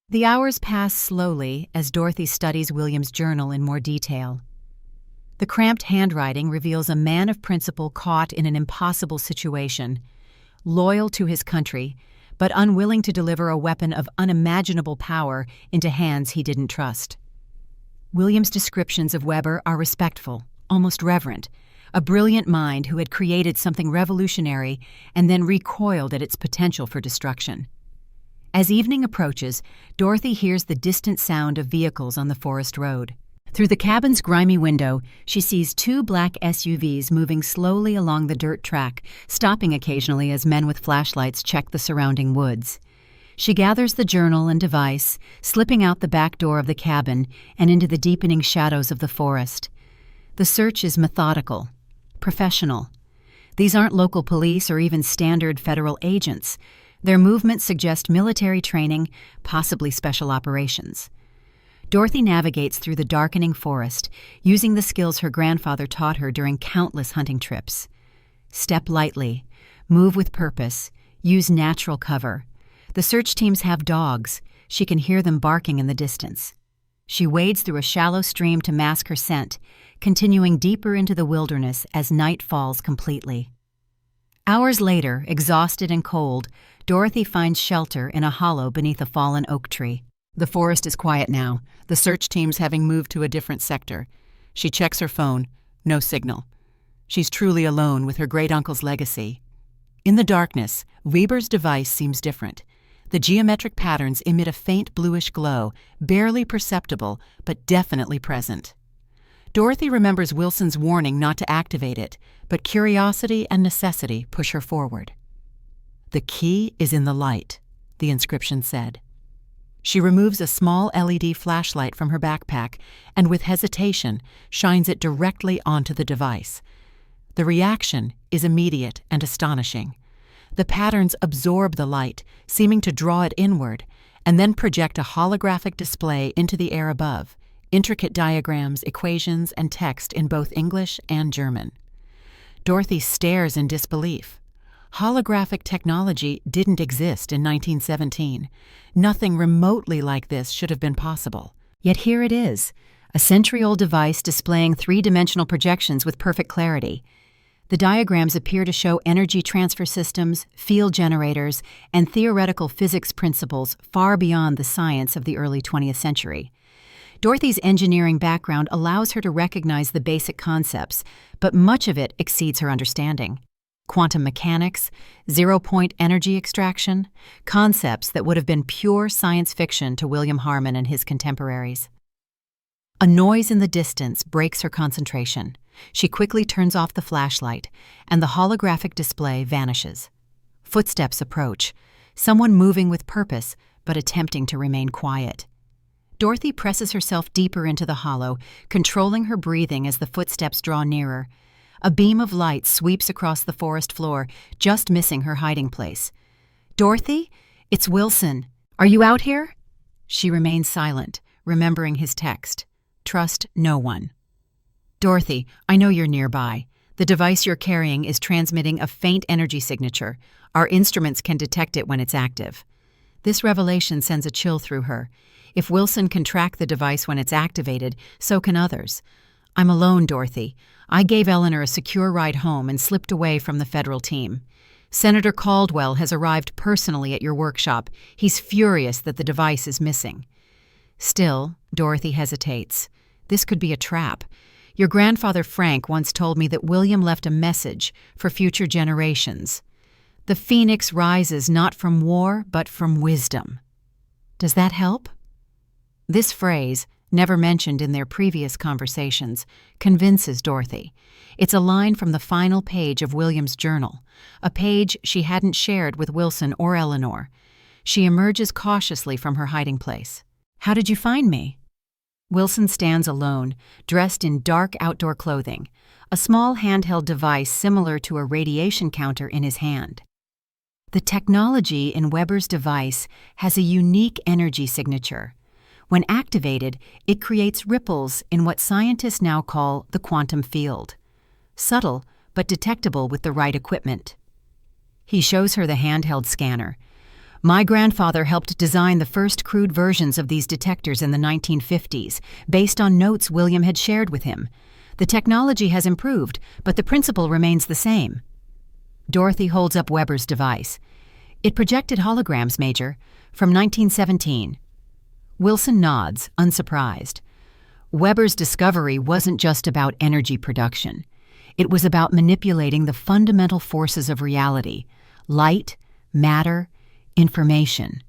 The hours pass slowly as Dorothy studies William's journal in more detail. The cramped handwriting reveals a man of principle caught in an impossible situation, loyal to his country, but unwilling to deliver a weapon of unimaginable power into hands he didn't trust. William's descriptions of Weber are respectful, almost reverent, a brilliant mind who had created something revolutionary and then recoiled at its potential for destruction. As evening approaches, Dorothy hears the distant sound of vehicles on the forest road. Through the cabin's grimy window, she sees two black SUVs moving slowly along the dirt track, stopping occasionally as men with flashlights check the surrounding woods. She gathers the journal and device, slipping out the back door of the cabin and into the deepening shadows of the forest. The search is methodical, professional. These aren't local police or even standard federal agents. Their movements suggest military training, possibly special operations. Dorothy navigates through the darkening forest, using the skills her grandfather taught her during countless hunting trips. Step lightly, move with purpose, use natural cover. The search teams have dogs. She can hear them barking in the distance. She wades through a shallow stream to mask her scent, continuing deeper into the wilderness as night falls completely. Hours later, exhausted and cold, Dorothy finds shelter in a hollow beneath a fallen oak tree. The forest is quiet now, the search teams having moved to a different sector. She checks her phone. No signal. She's truly alone with her great-uncle's legacy. In the darkness, Weber's device seems different. The geometric patterns emit a faint bluish glow, barely perceptible, but definitely present. Dorothy remembers Wilson's warning not to activate it, but curiosity and necessity push her forward. "The key is in the light," the inscription said. She removes a small LED flashlight from her backpack and, with hesitation, shines it directly onto the device. The reaction is immediate and astonishing. The patterns absorb the light, seeming to draw it inward, and then project a holographic display into the air above, intricate diagrams, equations, and text in both English and German. Dorothy stares in disbelief. Holographic technology didn't exist in 1917. Nothing remotely like this should have been possible. Yet here it is, a century-old device displaying three-dimensional projections with perfect clarity. The diagrams appear to show energy transfer systems, field generators, and theoretical physics principles far beyond the science of the early 20th century. Dorothy's engineering background allows her to recognize the basic concepts, but much of it exceeds her understanding. Quantum mechanics, zero-point energy extraction, concepts that would have been pure science fiction to William Harmon and his contemporaries. A noise in the distance breaks her concentration. She quickly turns off the flashlight, and the holographic display vanishes. Footsteps approach, someone moving with purpose, but attempting to remain quiet. Dorothy presses herself deeper into the hollow, controlling her breathing as the footsteps draw nearer. A beam of light sweeps across the forest floor, just missing her hiding place. "Dorothy? It's Wilson. Are you out here?" She remains silent, remembering his text. "Trust no one." "Dorothy, I know you're nearby. The device you're carrying is transmitting a faint energy signature. Our instruments can detect it when it's active." This revelation sends a chill through her. If Wilson can track the device when it's activated, so can others. "I'm alone, Dorothy. I gave Eleanor a secure ride home and slipped away from the federal team. Senator Caldwell has arrived personally at your workshop. He's furious that the device is missing." Still, Dorothy hesitates. This could be a trap. Your grandfather Frank once told me that William left a message for future generations. The phoenix rises not from war, but from wisdom. Does that help? This phrase, never mentioned in their previous conversations, convinces Dorothy. It's a line from the final page of William's journal, a page she hadn't shared with Wilson or Eleanor. She emerges cautiously from her hiding place. "How did you find me?" Wilson stands alone, dressed in dark outdoor clothing, a small handheld device similar to a radiation counter in his hand. The technology in Weber's device has a unique energy signature. When activated, it creates ripples in what scientists now call the quantum field. subtle but detectable with the right equipment. He shows her the handheld scanner. My grandfather helped design the first crude versions of these detectors in the 1950s, based on notes William had shared with him. The technology has improved, but the principle remains the same. Dorothy holds up Weber's device. It projected holograms, Major, from 1917. Wilson nods, unsurprised. Weber's discovery wasn't just about energy production. It was about manipulating the fundamental forces of reality: light, matter, information.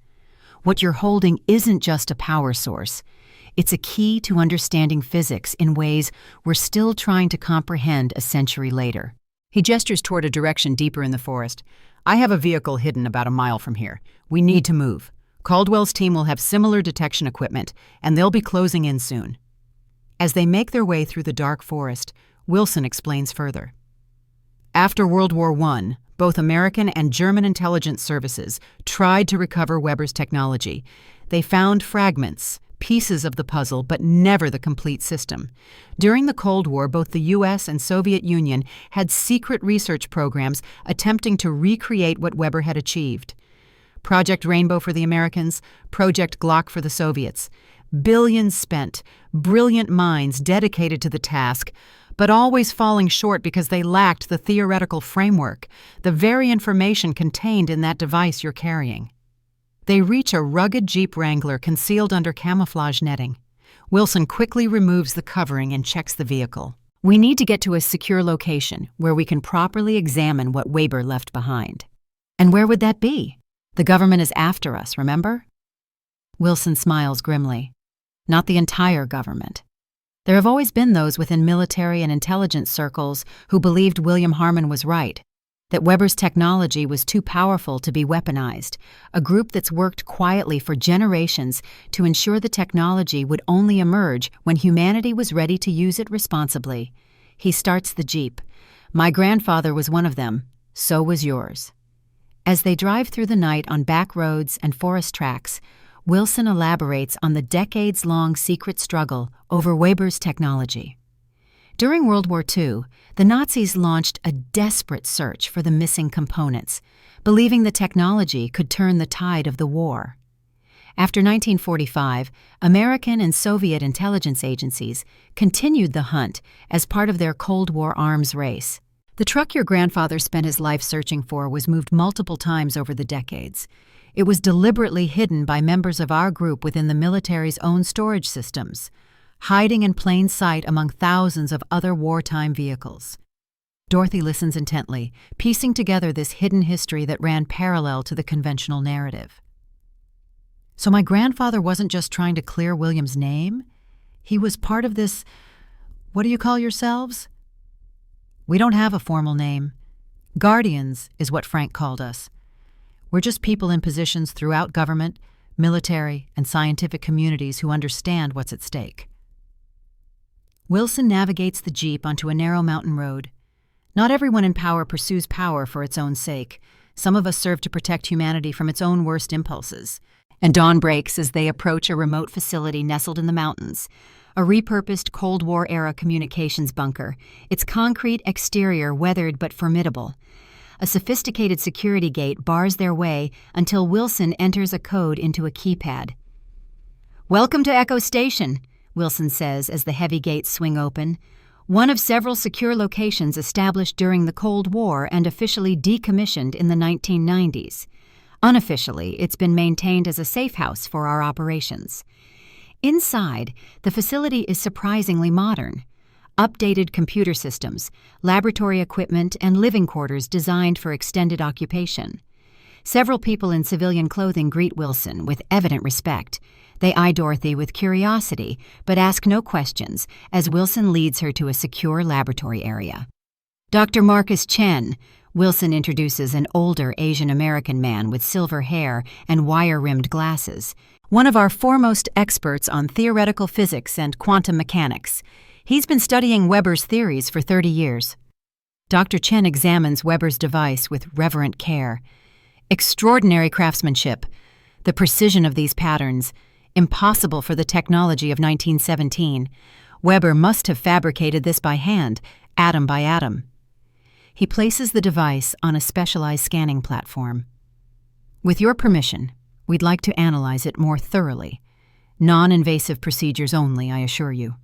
What you're holding isn't just a power source. It's a key to understanding physics in ways we're still trying to comprehend a century later. He gestures toward a direction deeper in the forest. I have a vehicle hidden about a mile from here. We need to move. Caldwell's team will have similar detection equipment, and they'll be closing in soon. As they make their way through the dark forest, Wilson explains further. After World War I, both American and German intelligence services tried to recover Weber's technology. They found fragments, pieces of the puzzle, but never the complete system. During the Cold War, both the U.S. and Soviet Union had secret research programs attempting to recreate what Weber had achieved. Project Rainbow for the Americans, Project Glock for the Soviets. Billions spent, brilliant minds dedicated to the task, but always falling short because they lacked the theoretical framework, the very information contained in that device you're carrying. They reach a rugged Jeep Wrangler concealed under camouflage netting. Wilson quickly removes the covering and checks the vehicle. We need to get to a secure location where we can properly examine what Weber left behind. And where would that be? The government is after us, remember? Wilson smiles grimly. Not the entire government. There have always been those within military and intelligence circles who believed William Harmon was right, that Weber's technology was too powerful to be weaponized, a group that's worked quietly for generations to ensure the technology would only emerge when humanity was ready to use it responsibly. He starts the Jeep. My grandfather was one of them. So was yours. As they drive through the night on back roads and forest tracks, Wilson elaborates on the decades-long secret struggle over Weber's technology. During World War II, the Nazis launched a desperate search for the missing components, believing the technology could turn the tide of the war. After 1945, American and Soviet intelligence agencies continued the hunt as part of their Cold War arms race. The truck your grandfather spent his life searching for was moved multiple times over the decades. It was deliberately hidden by members of our group within the military's own storage systems, hiding in plain sight among thousands of other wartime vehicles. Dorothy listens intently, piecing together this hidden history that ran parallel to the conventional narrative. So my grandfather wasn't just trying to clear William's name. He was part of this, what do you call yourselves? We don't have a formal name. Guardians is what Frank called us. We're just people in positions throughout government, military, and scientific communities who understand what's at stake. Wilson navigates the Jeep onto a narrow mountain road. Not everyone in power pursues power for its own sake. Some of us serve to protect humanity from its own worst impulses. And dawn breaks as they approach a remote facility nestled in the mountains, a repurposed Cold War-era communications bunker, its concrete exterior weathered but formidable. A sophisticated security gate bars their way until Wilson enters a code into a keypad. "Welcome to Echo Station," Wilson says as the heavy gates swing open, one of several secure locations established during the Cold War and officially decommissioned in the 1990s. Unofficially, it's been maintained as a safe house for our operations. Inside, the facility is surprisingly modern. Updated computer systems, laboratory equipment, and living quarters designed for extended occupation. Several people in civilian clothing greet Wilson with evident respect. They eye Dorothy with curiosity, but ask no questions as Wilson leads her to a secure laboratory area. Dr. Marcus Chen, Wilson introduces an older Asian American man with silver hair and wire-rimmed glasses, one of our foremost experts on theoretical physics and quantum mechanics. He's been studying Weber's theories for 30 years. Dr. Chen examines Weber's device with reverent care. Extraordinary craftsmanship. The precision of these patterns, impossible for the technology of 1917. Weber must have fabricated this by hand, atom by atom. He places the device on a specialized scanning platform. With your permission, we'd like to analyze it more thoroughly. Non-invasive procedures only, I assure you.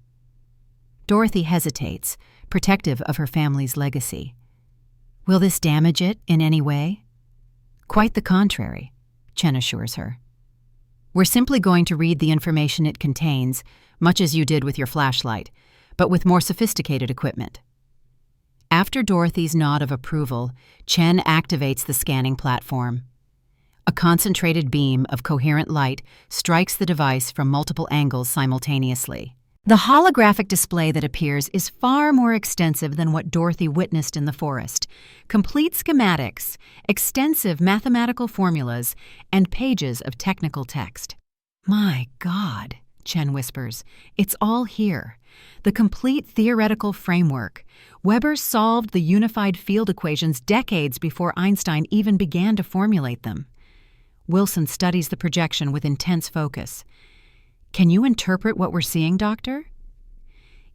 Dorothy hesitates, protective of her family's legacy. Will this damage it in any way? Quite the contrary, Chen assures her. We're simply going to read the information it contains, much as you did with your flashlight, but with more sophisticated equipment. After Dorothy's nod of approval, Chen activates the scanning platform. A concentrated beam of coherent light strikes the device from multiple angles simultaneously. The holographic display that appears is far more extensive than what Dorothy witnessed in the forest. Complete schematics, extensive mathematical formulas, and pages of technical text. My God, Chen whispers, it's all here. The complete theoretical framework. Weber solved the unified field equations decades before Einstein even began to formulate them. Wilson studies the projection with intense focus. Can you interpret what we're seeing, Doctor?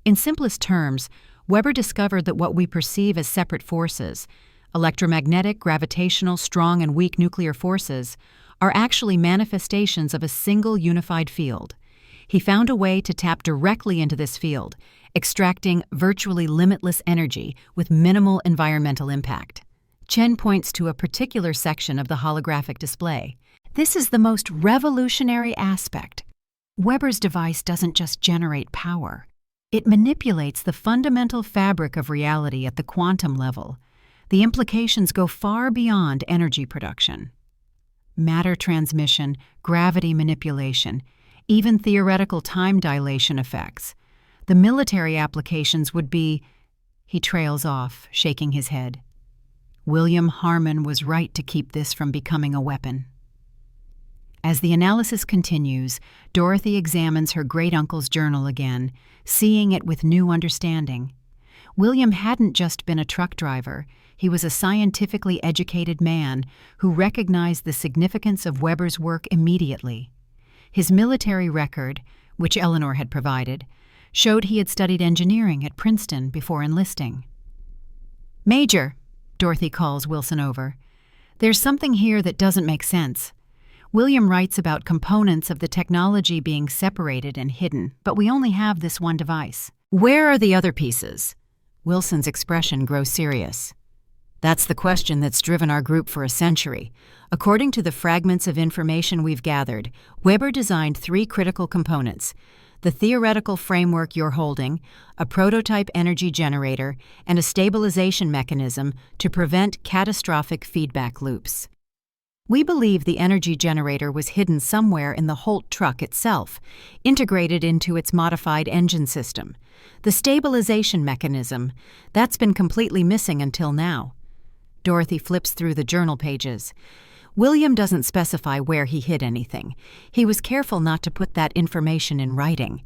In simplest terms, Weber discovered that what we perceive as separate forces, electromagnetic, gravitational, strong, and weak nuclear forces, are actually manifestations of a single unified field. He found a way to tap directly into this field, extracting virtually limitless energy with minimal environmental impact. Chen points to a particular section of the holographic display. This is the most revolutionary aspect. Weber's device doesn't just generate power. It manipulates the fundamental fabric of reality at the quantum level. The implications go far beyond energy production. Matter transmission, gravity manipulation, even theoretical time dilation effects. The military applications would be... He trails off, shaking his head. William Harmon was right to keep this from becoming a weapon. As the analysis continues, Dorothy examines her great-uncle's journal again, seeing it with new understanding. William hadn't just been a truck driver. He was a scientifically educated man who recognized the significance of Weber's work immediately. His military record, which Eleanor had provided, showed he had studied engineering at Princeton before enlisting. "Major," Dorothy calls Wilson over, "there's something here that doesn't make sense. William writes about components of the technology being separated and hidden, but we only have this one device. Where are the other pieces?" Wilson's expression grows serious. "That's the question that's driven our group for a century. According to the fragments of information we've gathered, Weber designed 3 critical components: the theoretical framework you're holding, a prototype energy generator, and a stabilization mechanism to prevent catastrophic feedback loops. We believe the energy generator was hidden somewhere in the Holt truck itself, integrated into its modified engine system. The stabilization mechanism, that's been completely missing until now." Dorothy flips through the journal pages. William doesn't specify where he hid anything. He was careful not to put that information in writing.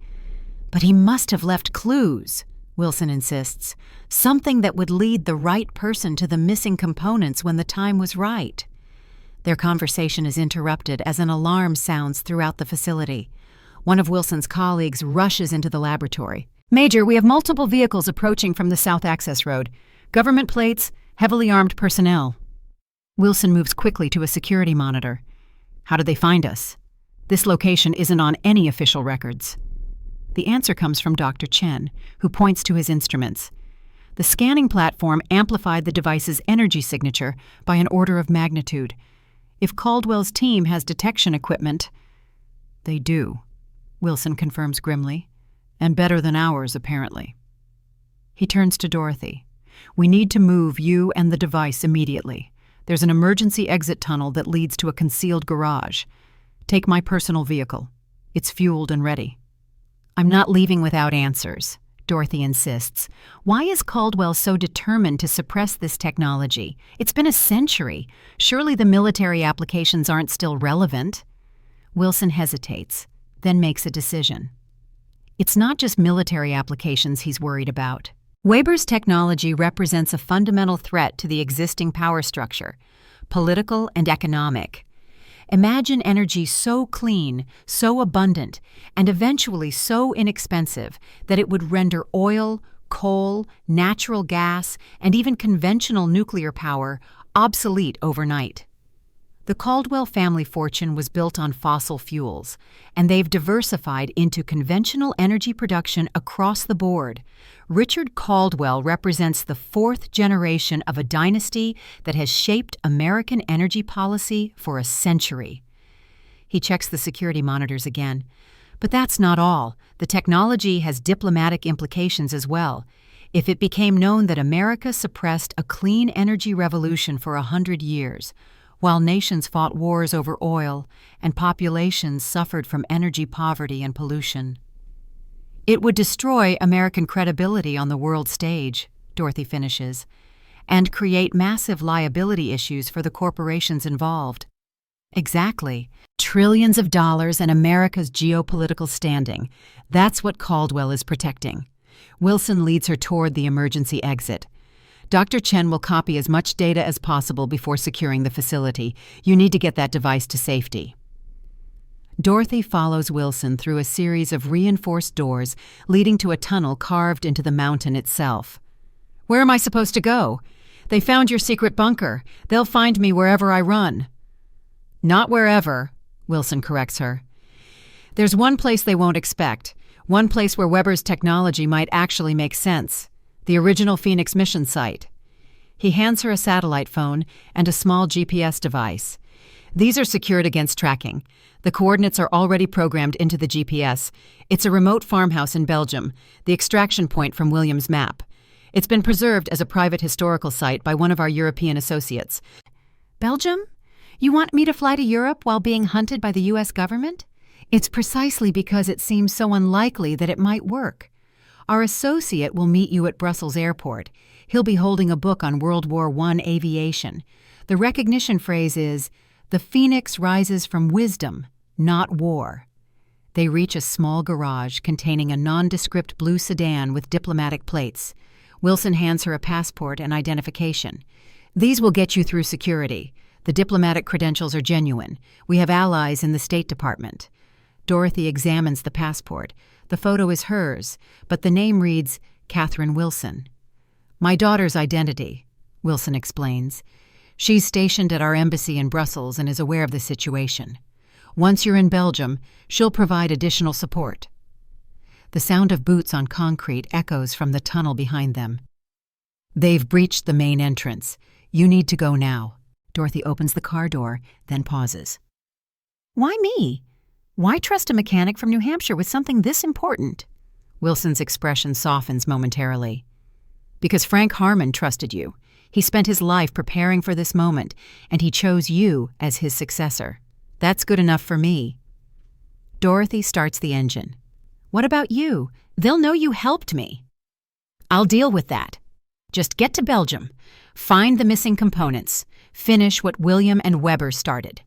"But he must have left clues," Wilson insists. "Something that would lead the right person to the missing components when the time was right." Their conversation is interrupted as an alarm sounds throughout the facility. One of Wilson's colleagues rushes into the laboratory. "Major, we have multiple vehicles approaching from the South Access Road. Government plates, heavily armed personnel." Wilson moves quickly to a security monitor. "How did they find us? This location isn't on any official records." The answer comes from Dr. Chen, who points to his instruments. The scanning platform amplified the device's energy signature by an order of magnitude. If Caldwell's team has detection equipment... "They do," Wilson confirms grimly. "And better than ours, apparently." He turns to Dorothy. "We need to move you and the device immediately. There's an emergency exit tunnel that leads to a concealed garage. Take my personal vehicle. It's fueled and ready." "I'm not leaving without answers," Dorothy insists. "Why is Caldwell so determined to suppress this technology? It's been a century. Surely the military applications aren't still relevant." Wilson hesitates, then makes a decision. It's not just military applications he's worried about. Weber's technology represents a fundamental threat to the existing power structure, political and economic. Imagine energy so clean, so abundant, and eventually so inexpensive that it would render oil, coal, natural gas, and even conventional nuclear power obsolete overnight. The Caldwell family fortune was built on fossil fuels, and they've diversified into conventional energy production across the board. Richard Caldwell represents the fourth generation of a dynasty that has shaped American energy policy for a century. He checks the security monitors again. But that's not all. The technology has diplomatic implications as well. If it became known that America suppressed a clean energy revolution for 100 years, while nations fought wars over oil and populations suffered from energy poverty and pollution, it would destroy American credibility on the world stage, Dorothy finishes, and create massive liability issues for the corporations involved. Exactly. Trillions of dollars and America's geopolitical standing. That's what Caldwell is protecting. Wilson leads her toward the emergency exit. Dr. Chen will copy as much data as possible before securing the facility. You need to get that device to safety. Dorothy follows Wilson through a series of reinforced doors leading to a tunnel carved into the mountain itself. Where am I supposed to go? They found your secret bunker. They'll find me wherever I run. Not wherever, Wilson corrects her. There's one place they won't expect, one place where Weber's technology might actually make sense, the original Phoenix mission site. He hands her a satellite phone and a small GPS device. These are secured against tracking. The coordinates are already programmed into the GPS. It's a remote farmhouse in Belgium, the extraction point from William's map. It's been preserved as a private historical site by one of our European associates. Belgium? You want me to fly to Europe while being hunted by the U.S. government? It's precisely because it seems so unlikely that it might work. Our associate will meet you at Brussels Airport. He'll be holding a book on World War I aviation. The recognition phrase is, "The Phoenix rises from wisdom, not war." They reach a small garage containing a nondescript blue sedan with diplomatic plates. Wilson hands her a passport and identification. These will get you through security. The diplomatic credentials are genuine. We have allies in the State Department. Dorothy examines the passport. The photo is hers, but the name reads Catherine Wilson. My daughter's identity, Wilson explains. She's stationed at our embassy in Brussels and is aware of the situation. Once you're in Belgium, she'll provide additional support. The sound of boots on concrete echoes from the tunnel behind them. They've breached the main entrance. You need to go now. Dorothy opens the car door, then pauses. Why me? Why trust a mechanic from New Hampshire with something this important? Wilson's expression softens momentarily. Because Frank Harmon trusted you. He spent his life preparing for this moment, and he chose you as his successor. That's good enough for me. Dorothy starts the engine. What about you? They'll know you helped me. I'll deal with that. Just get to Belgium. Find the missing components. Finish what William and Weber started.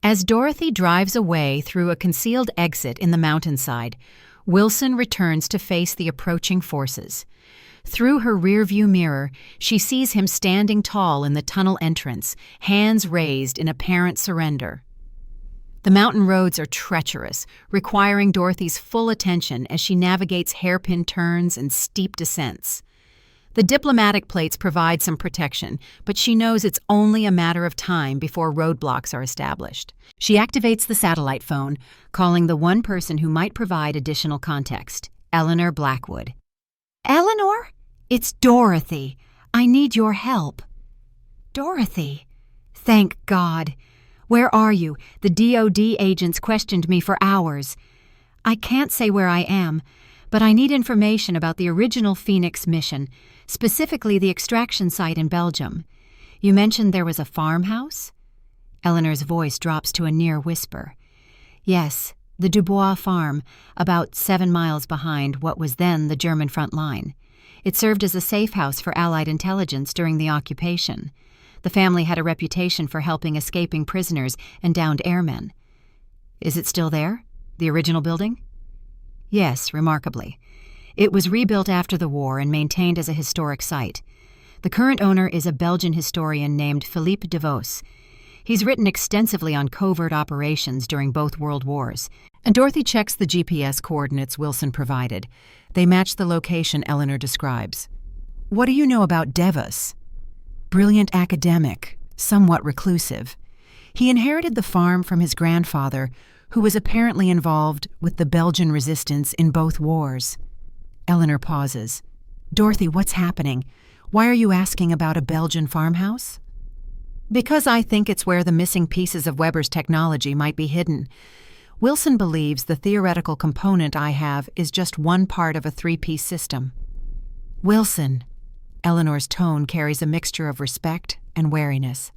As Dorothy drives away through a concealed exit in the mountainside, Wilson returns to face the approaching forces. Through her rearview mirror, she sees him standing tall in the tunnel entrance, hands raised in apparent surrender. The mountain roads are treacherous, requiring Dorothy's full attention as she navigates hairpin turns and steep descents. The diplomatic plates provide some protection, but she knows it's only a matter of time before roadblocks are established. She activates the satellite phone, calling the one person who might provide additional context, Eleanor Blackwood. Eleanor? It's Dorothy. I need your help. Dorothy. Thank God. Where are you? The DOD agents questioned me for hours. I can't say where I am, but I need information about the original Phoenix mission, specifically the extraction site in Belgium. You mentioned there was a farmhouse? Eleanor's voice drops to a near whisper. Yes, the Dubois farm, about 7 miles behind what was then the German front line. It served as a safe house for Allied intelligence during the occupation. The family had a reputation for helping escaping prisoners and downed airmen. Is it still there, the original building? Yes, remarkably. It was rebuilt after the war and maintained as a historic site. The current owner is a Belgian historian named Philippe de Vos. He's written extensively on covert operations during both World Wars. And Dorothy checks the GPS coordinates Wilson provided. They match the location Eleanor describes. What do you know about Devas? Brilliant academic, somewhat reclusive. He inherited the farm from his grandfather, who was apparently involved with the Belgian resistance in both wars. Eleanor pauses. Dorothy, what's happening? Why are you asking about a Belgian farmhouse? Because I think it's where the missing pieces of Weber's technology might be hidden. Wilson believes the theoretical component I have is just one part of a three-piece system. Wilson. Eleanor's tone carries a mixture of respect and wariness.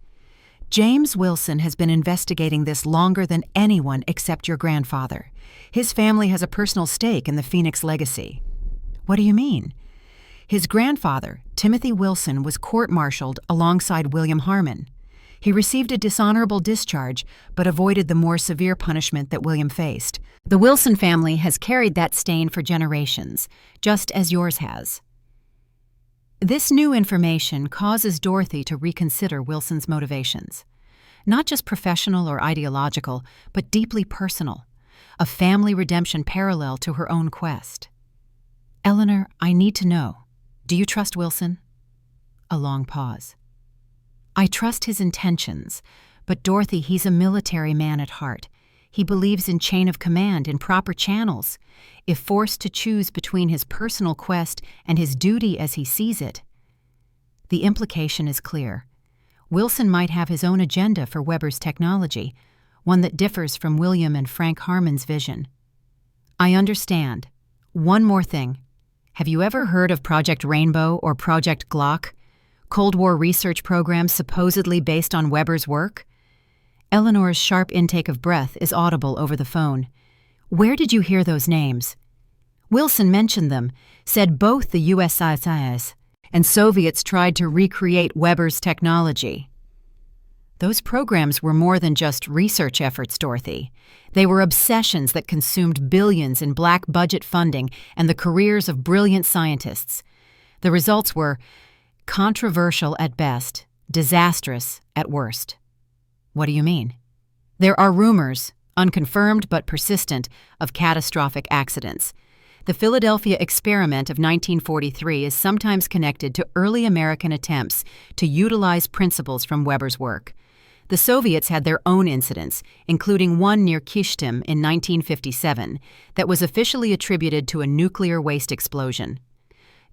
James Wilson has been investigating this longer than anyone except your grandfather. His family has a personal stake in the Phoenix legacy. What do you mean? His grandfather, Timothy Wilson, was court-martialed alongside William Harmon. He received a dishonorable discharge, but avoided the more severe punishment that William faced. The Wilson family has carried that stain for generations, just as yours has. This new information causes Dorothy to reconsider Wilson's motivations. Not just professional or ideological, but deeply personal. A family redemption parallel to her own quest. Eleanor, I need to know. Do you trust Wilson? A long pause. I trust his intentions, but Dorothy, he's a military man at heart. He believes in chain of command, in proper channels. If forced to choose between his personal quest and his duty as he sees it, the implication is clear. Wilson might have his own agenda for Weber's technology, one that differs from William and Frank Harmon's vision. I understand. One more thing. Have you ever heard of Project Rainbow or Project Glock? Cold War research programs supposedly based on Weber's work? Eleanor's sharp intake of breath is audible over the phone. Where did you hear those names? Wilson mentioned them, said both the USSR and Soviets tried to recreate Weber's technology. Those programs were more than just research efforts, Dorothy. They were obsessions that consumed billions in black budget funding and the careers of brilliant scientists. The results were controversial at best, disastrous at worst. What do you mean? There are rumors, unconfirmed but persistent, of catastrophic accidents. The Philadelphia experiment of 1943 is sometimes connected to early American attempts to utilize principles from Weber's work. The Soviets had their own incidents, including one near Kishtim in 1957 that was officially attributed to a nuclear waste explosion.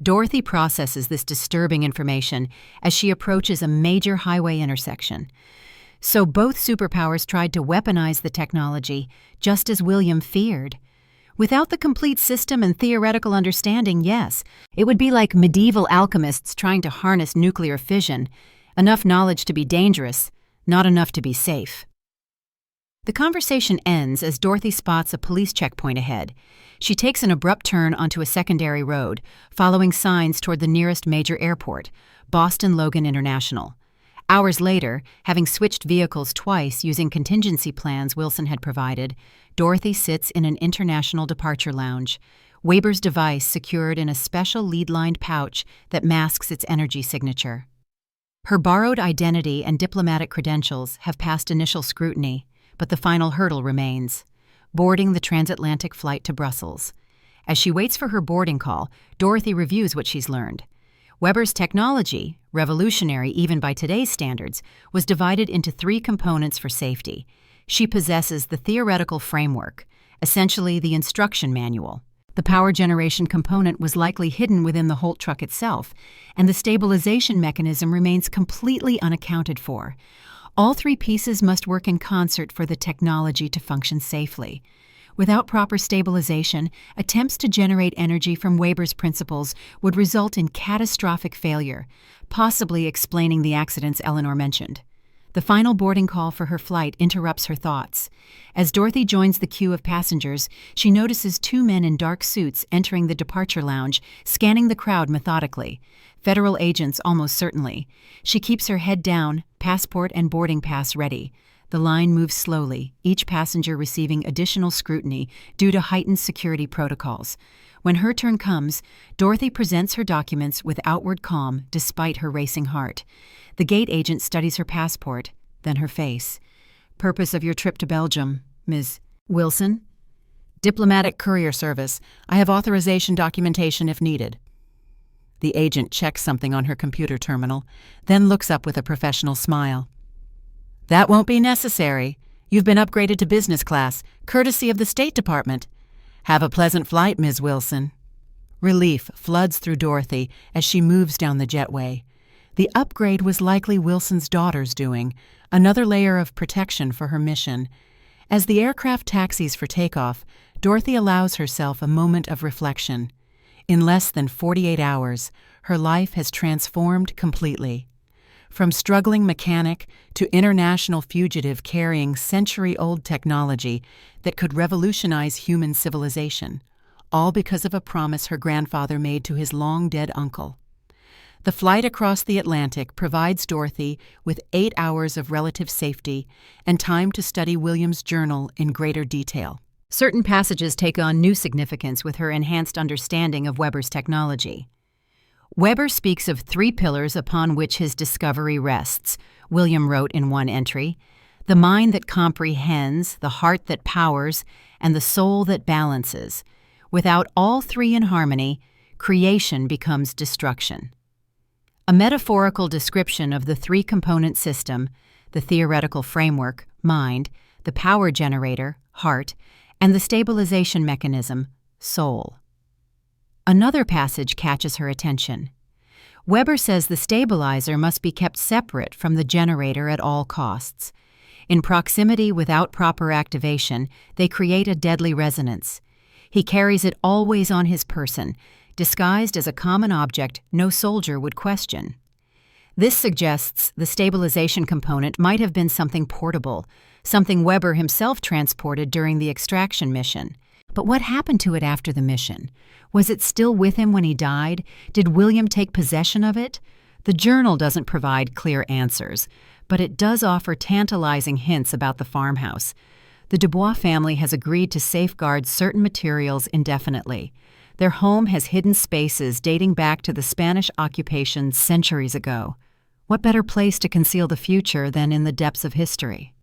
Dorothy processes this disturbing information as she approaches a major highway intersection. So both superpowers tried to weaponize the technology, just as William feared. Without the complete system and theoretical understanding, yes, it would be like medieval alchemists trying to harness nuclear fission. Enough knowledge to be dangerous, not enough to be safe. The conversation ends as Dorothy spots a police checkpoint ahead. She takes an abrupt turn onto a secondary road, following signs toward the nearest major airport, Boston Logan International. Hours later, having switched vehicles twice using contingency plans Wilson had provided, Dorothy sits in an international departure lounge, Weber's device secured in a special lead-lined pouch that masks its energy signature. Her borrowed identity and diplomatic credentials have passed initial scrutiny, but the final hurdle remains: boarding the transatlantic flight to Brussels. As she waits for her boarding call, Dorothy reviews what she's learned. Weber's technology, revolutionary even by today's standards, was divided into three components for safety. She possesses the theoretical framework, essentially the instruction manual. The power generation component was likely hidden within the Holt truck itself, and the stabilization mechanism remains completely unaccounted for. All three pieces must work in concert for the technology to function safely. Without proper stabilization, attempts to generate energy from Weber's principles would result in catastrophic failure, possibly explaining the accidents Eleanor mentioned. The final boarding call for her flight interrupts her thoughts. As Dorothy joins the queue of passengers, she notices two men in dark suits entering the departure lounge, scanning the crowd methodically. Federal agents almost certainly. She keeps her head down, passport and boarding pass ready. The line moves slowly, each passenger receiving additional scrutiny due to heightened security protocols. When her turn comes, Dorothy presents her documents with outward calm despite her racing heart. The gate agent studies her passport, then her face. Purpose of your trip to Belgium, Ms. Wilson? Diplomatic courier service. I have authorization documentation if needed. The agent checks something on her computer terminal, then looks up with a professional smile. That won't be necessary. You've been upgraded to business class, courtesy of the State Department. Have a pleasant flight, Ms. Wilson. Relief floods through Dorothy as she moves down the jetway. The upgrade was likely Wilson's daughter's doing, another layer of protection for her mission. As the aircraft taxis for takeoff, Dorothy allows herself a moment of reflection. In less than 48 hours, her life has transformed completely. From struggling mechanic to international fugitive carrying century-old technology that could revolutionize human civilization, all because of a promise her grandfather made to his long-dead uncle. The flight across the Atlantic provides Dorothy with 8 hours of relative safety and time to study William's journal in greater detail. Certain passages take on new significance with her enhanced understanding of Weber's technology. Weber speaks of 3 pillars upon which his discovery rests, William wrote in one entry: the mind that comprehends, the heart that powers, and the soul that balances. Without all 3 in harmony, creation becomes destruction. A metaphorical description of the 3-component system, the theoretical framework, mind, the power generator, heart, and the stabilization mechanism, soul. Another passage catches her attention. Weber says the stabilizer must be kept separate from the generator at all costs. In proximity without proper activation, they create a deadly resonance. He carries it always on his person, disguised as a common object no soldier would question. This suggests the stabilization component might have been something portable, something Weber himself transported during the extraction mission. But what happened to it after the mission? Was it still with him when he died? Did William take possession of it? The journal doesn't provide clear answers, but it does offer tantalizing hints about the farmhouse. The Dubois family has agreed to safeguard certain materials indefinitely. Their home has hidden spaces dating back to the Spanish occupation centuries ago. What better place to conceal the future than in the depths of history?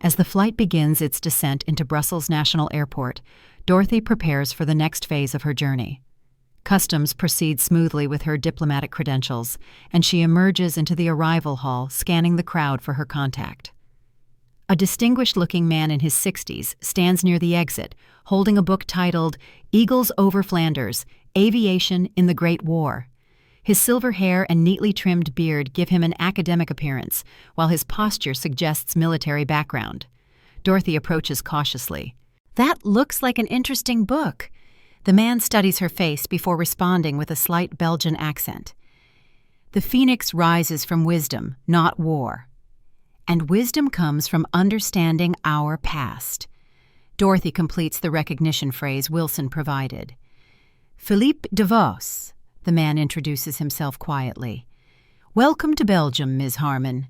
As the flight begins its descent into Brussels National Airport, Dorothy prepares for the next phase of her journey. Customs proceeds smoothly with her diplomatic credentials, and she emerges into the arrival hall, scanning the crowd for her contact. A distinguished-looking man in his 60s stands near the exit, holding a book titled Eagles Over Flanders, Aviation in the Great War. His silver hair and neatly trimmed beard give him an academic appearance, while his posture suggests military background. Dorothy approaches cautiously. "That looks like an interesting book." The man studies her face before responding with a slight Belgian accent. "The phoenix rises from wisdom, not war. And wisdom comes from understanding our past." Dorothy completes the recognition phrase Wilson provided. "Philippe de Vos," the man introduces himself quietly. "Welcome to Belgium, Ms. Harmon.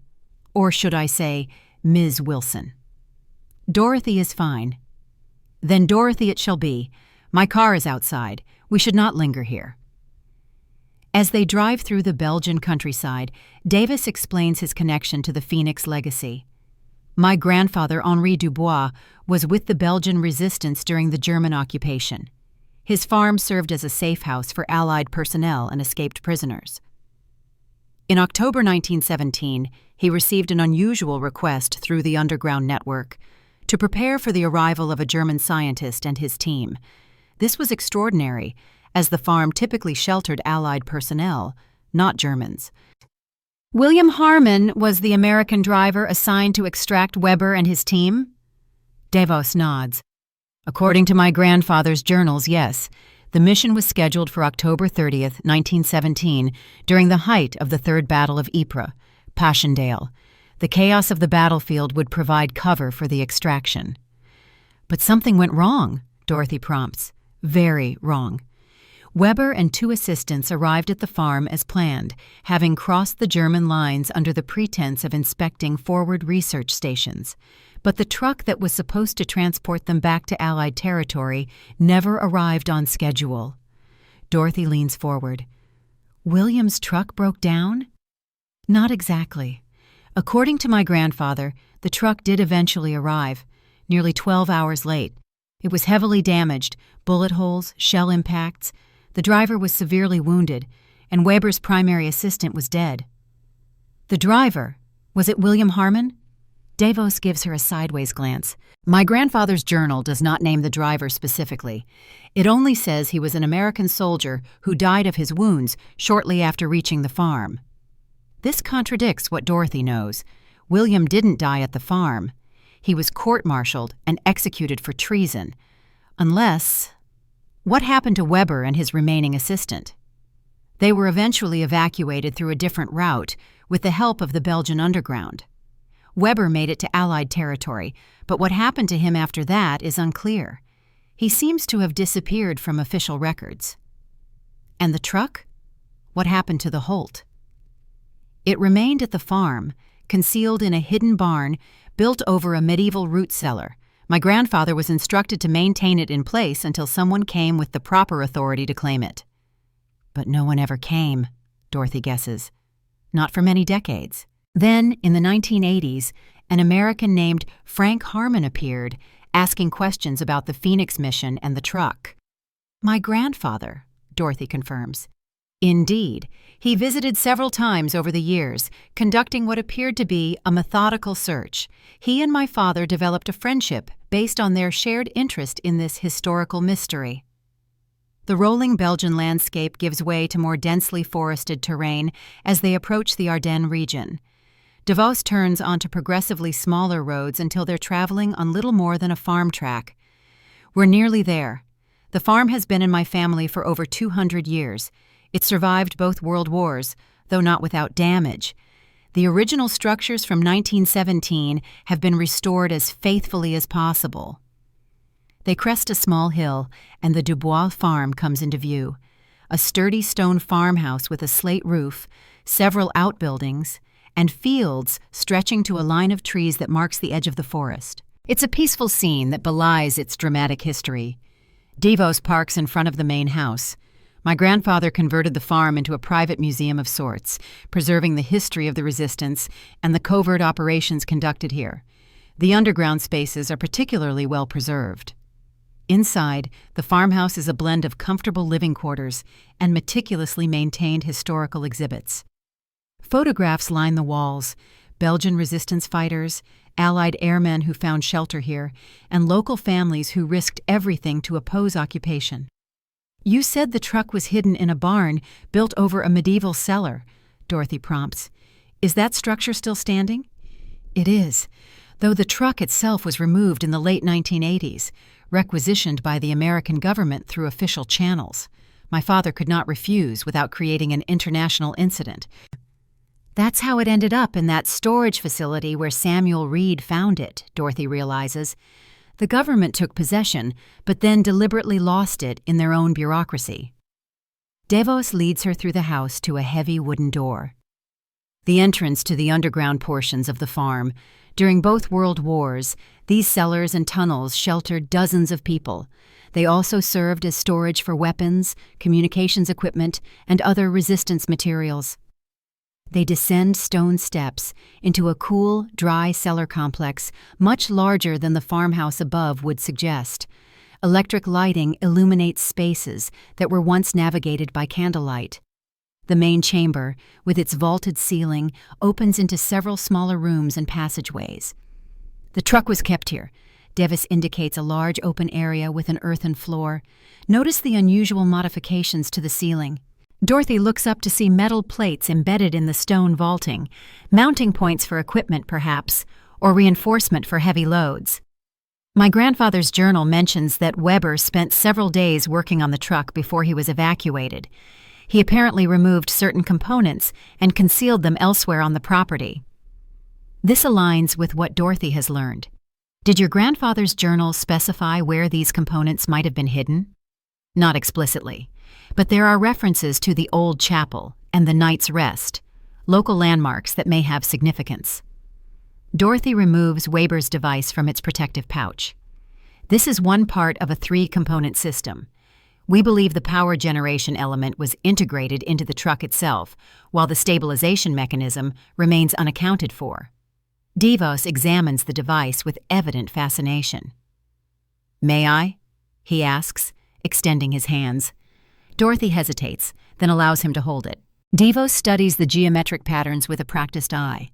Or should I say, Ms. Wilson." Dorothy is fine. "Then Dorothy it shall be. My car is outside. We should not linger here." As they drive through the Belgian countryside, Davis explains his connection to the Phoenix legacy. "My grandfather, Henri Dubois, was with the Belgian resistance during the German occupation. His farm served as a safe house for Allied personnel and escaped prisoners. In October 1917, he received an unusual request through the underground network to prepare for the arrival of a German scientist and his team. This was extraordinary, as the farm typically sheltered Allied personnel, not Germans. William Harmon was the American driver assigned to extract Weber and his team? Davos nods. According to my grandfather's journals, yes. The mission was scheduled for October 30th, 1917, during the height of the Third Battle of Ypres, Passchendaele. The chaos of the battlefield would provide cover for the extraction. But something went wrong, Dorothy prompts. Very wrong. Weber and 2 assistants arrived at the farm as planned, having crossed the German lines under the pretense of inspecting forward research stations. But the truck that was supposed to transport them back to Allied territory never arrived on schedule. Dorothy leans forward. William's truck broke down? Not exactly. According to my grandfather, the truck did eventually arrive, nearly 12 hours late. It was heavily damaged, bullet holes, shell impacts. The driver was severely wounded, and Weber's primary assistant was dead. The driver? Was it William Harmon? Davos gives her a sideways glance. My grandfather's journal does not name the driver specifically. It only says he was an American soldier who died of his wounds shortly after reaching the farm. This contradicts what Dorothy knows. William didn't die at the farm. He was court-martialed and executed for treason. Unless... What happened to Weber and his remaining assistant? They were eventually evacuated through a different route with the help of the Belgian underground. Weber made it to Allied territory, but what happened to him after that is unclear. He seems to have disappeared from official records. And the truck? What happened to the Holt? It remained at the farm, concealed in a hidden barn built over a medieval root cellar. My grandfather was instructed to maintain it in place until someone came with the proper authority to claim it. But no one ever came, Dorothy guesses. Not for many decades. Then, in the 1980s, an American named Frank Harmon appeared, asking questions about the Phoenix mission and the truck. My grandfather, Dorothy confirms. Indeed, he visited several times over the years, conducting what appeared to be a methodical search. He and my father developed a friendship based on their shared interest in this historical mystery. The rolling Belgian landscape gives way to more densely forested terrain as they approach the Ardennes region. Davos turns onto progressively smaller roads until they're traveling on little more than a farm track. We're nearly there. The farm has been in my family for over 200 years. It survived both world wars, though not without damage. The original structures from 1917 have been restored as faithfully as possible. They crest a small hill, and the Dubois farm comes into view. A sturdy stone farmhouse with a slate roof, several outbuildings, and fields stretching to a line of trees that marks the edge of the forest. It's a peaceful scene that belies its dramatic history. Davos parks in front of the main house. My grandfather converted the farm into a private museum of sorts, preserving the history of the resistance and the covert operations conducted here. The underground spaces are particularly well preserved. Inside, the farmhouse is a blend of comfortable living quarters and meticulously maintained historical exhibits. Photographs line the walls: Belgian resistance fighters, Allied airmen who found shelter here, and local families who risked everything to oppose occupation. You said the truck was hidden in a barn built over a medieval cellar, Dorothy prompts. Is that structure still standing? It is, though the truck itself was removed in the late 1980s, requisitioned by the American government through official channels. My father could not refuse without creating an international incident. That's how it ended up in that storage facility where Samuel Reed found it, Dorothy realizes. The government took possession, but then deliberately lost it in their own bureaucracy. Davos leads her through the house to a heavy wooden door. The entrance to the underground portions of the farm. During both world wars, these cellars and tunnels sheltered dozens of people. They also served as storage for weapons, communications equipment, and other resistance materials. They descend stone steps into a cool, dry cellar complex much larger than the farmhouse above would suggest. Electric lighting illuminates spaces that were once navigated by candlelight. The main chamber, with its vaulted ceiling, opens into several smaller rooms and passageways. The truck was kept here. Davos indicates a large open area with an earthen floor. Notice the unusual modifications to the ceiling. Dorothy looks up to see metal plates embedded in the stone vaulting, mounting points for equipment perhaps, or reinforcement for heavy loads. My grandfather's journal mentions that Weber spent several days working on the truck before he was evacuated. He apparently removed certain components and concealed them elsewhere on the property. This aligns with what Dorothy has learned. Did your grandfather's journal specify where these components might have been hidden? Not explicitly. But there are references to the Old Chapel and the Knight's Rest, local landmarks that may have significance. Dorothy removes Weber's device from its protective pouch. This is one part of a 3-component system. We believe the power generation element was integrated into the truck itself, while the stabilization mechanism remains unaccounted for. Davos examines the device with evident fascination. "May I?" he asks, extending his hands. Dorothy hesitates, then allows him to hold it. Devos studies the geometric patterns with a practiced eye.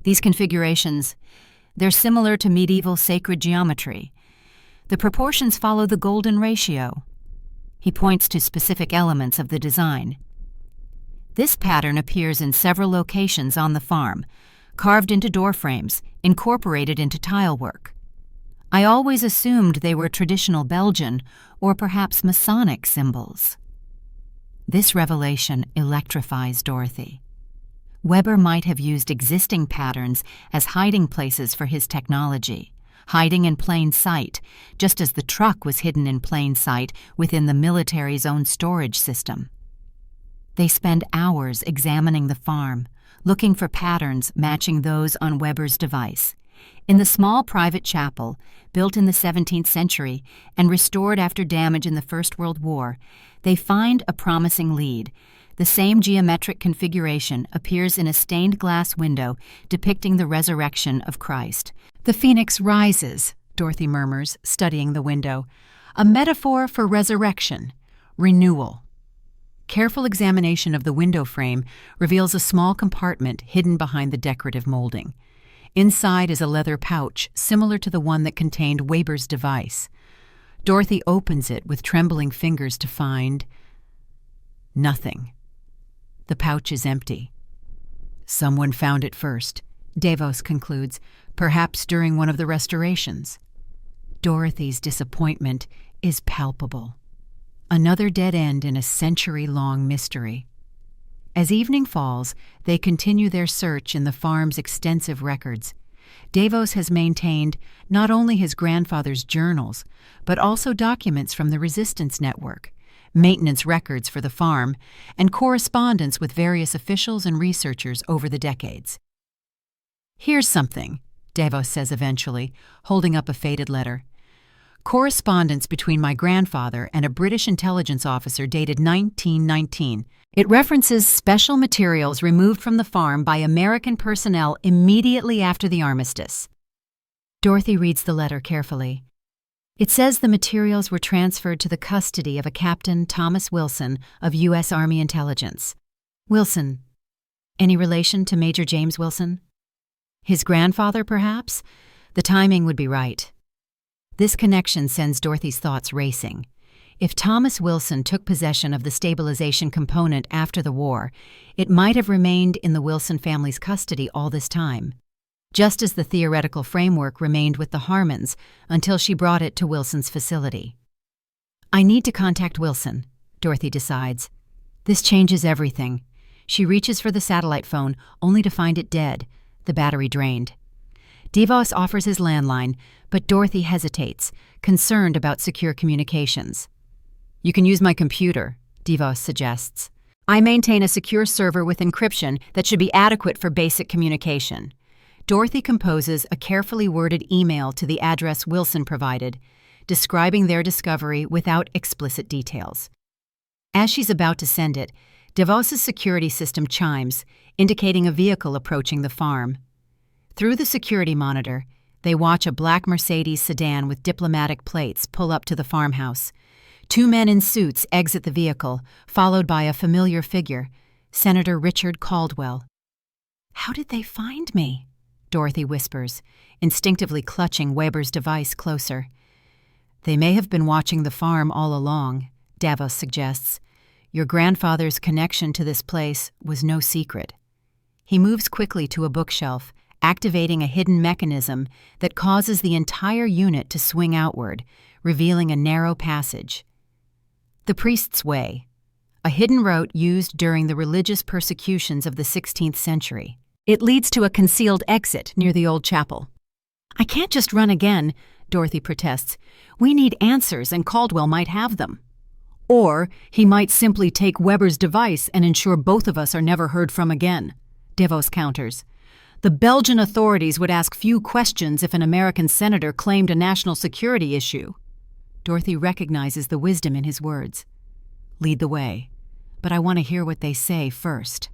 These configurations, they're similar to medieval sacred geometry. The proportions follow the golden ratio. He points to specific elements of the design. This pattern appears in several locations on the farm, carved into door frames, incorporated into tile work. I always assumed they were traditional Belgian or perhaps Masonic symbols. This revelation electrifies Dorothy. Weber might have used existing patterns as hiding places for his technology, hiding in plain sight, just as the truck was hidden in plain sight within the military's own storage system. They spend hours examining the farm, looking for patterns matching those on Weber's device. In the small private chapel, built in the 17th century and restored after damage in the First World War, they find a promising lead. The same geometric configuration appears in a stained glass window depicting the resurrection of Christ. "The phoenix rises," Dorothy murmurs, studying the window. "A metaphor for resurrection, renewal." Careful examination of the window frame reveals a small compartment hidden behind the decorative molding. Inside is a leather pouch similar to the one that contained Weber's device. Dorothy opens it with trembling fingers to find nothing. The pouch is empty. "Someone found it first," Devos concludes, "perhaps during one of the restorations." Dorothy's disappointment is palpable. Another dead end in a century-long mystery. As evening falls, they continue their search in the farm's extensive records. Devos has maintained not only his grandfather's journals, but also documents from the Resistance Network, maintenance records for the farm, and correspondence with various officials and researchers over the decades. "Here's something," Devos says eventually, holding up a faded letter. "Correspondence between my grandfather and a British intelligence officer dated 1919. It references special materials removed from the farm by American personnel immediately after the armistice." Dorothy reads the letter carefully. It says the materials were transferred to the custody of a Captain Thomas Wilson of U.S. Army Intelligence. Wilson, any relation to Major James Wilson? His grandfather, perhaps? The timing would be right. This connection sends Dorothy's thoughts racing. If Thomas Wilson took possession of the stabilization component after the war, it might have remained in the Wilson family's custody all this time, just as the theoretical framework remained with the Harmons until she brought it to Wilson's facility. "I need to contact Wilson," Dorothy decides. This changes everything. She reaches for the satellite phone, only to find it dead, the battery drained. Devos offers his landline, but Dorothy hesitates, concerned about secure communications. "You can use my computer," Devos suggests. "I maintain a secure server with encryption that should be adequate for basic communication." Dorothy composes a carefully worded email to the address Wilson provided, describing their discovery without explicit details. As she's about to send it, Devos' security system chimes, indicating a vehicle approaching the farm. Through the security monitor, they watch a black Mercedes sedan with diplomatic plates pull up to the farmhouse. Two men in suits exit the vehicle, followed by a familiar figure, Senator Richard Caldwell. "How did they find me?" Dorothy whispers, instinctively clutching Weber's device closer. "They may have been watching the farm all along," Devos suggests. "Your grandfather's connection to this place was no secret." He moves quickly to a bookshelf, activating a hidden mechanism that causes the entire unit to swing outward, revealing a narrow passage. The Priest's Way, a hidden route used during the religious persecutions of the 16th century. It leads to a concealed exit near the old chapel. "I can't just run again," Dorothy protests. "We need answers, and Caldwell might have them." "Or he might simply take Weber's device and ensure both of us are never heard from again," Devos counters. "The Belgian authorities would ask few questions if an American senator claimed a national security issue." Dorothy recognizes the wisdom in his words. "Lead the way, but I want to hear what they say first."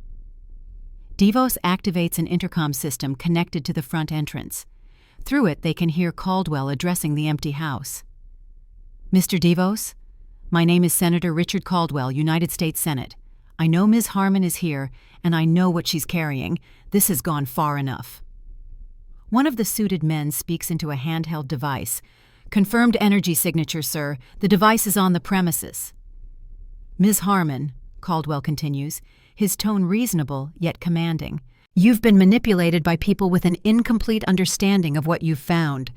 Devos activates an intercom system connected to the front entrance. Through it, they can hear Caldwell addressing the empty house. Mr. DeVos? My name is Senator Richard Caldwell, United States Senate. I know Ms. Harmon is here, and I know what she's carrying. This has gone far enough. One of the suited men speaks into a handheld device. Confirmed energy signature, sir. The device is on the premises. Ms. Harmon, Caldwell continues, his tone reasonable yet commanding. You've been manipulated by people with an incomplete understanding of what you've found.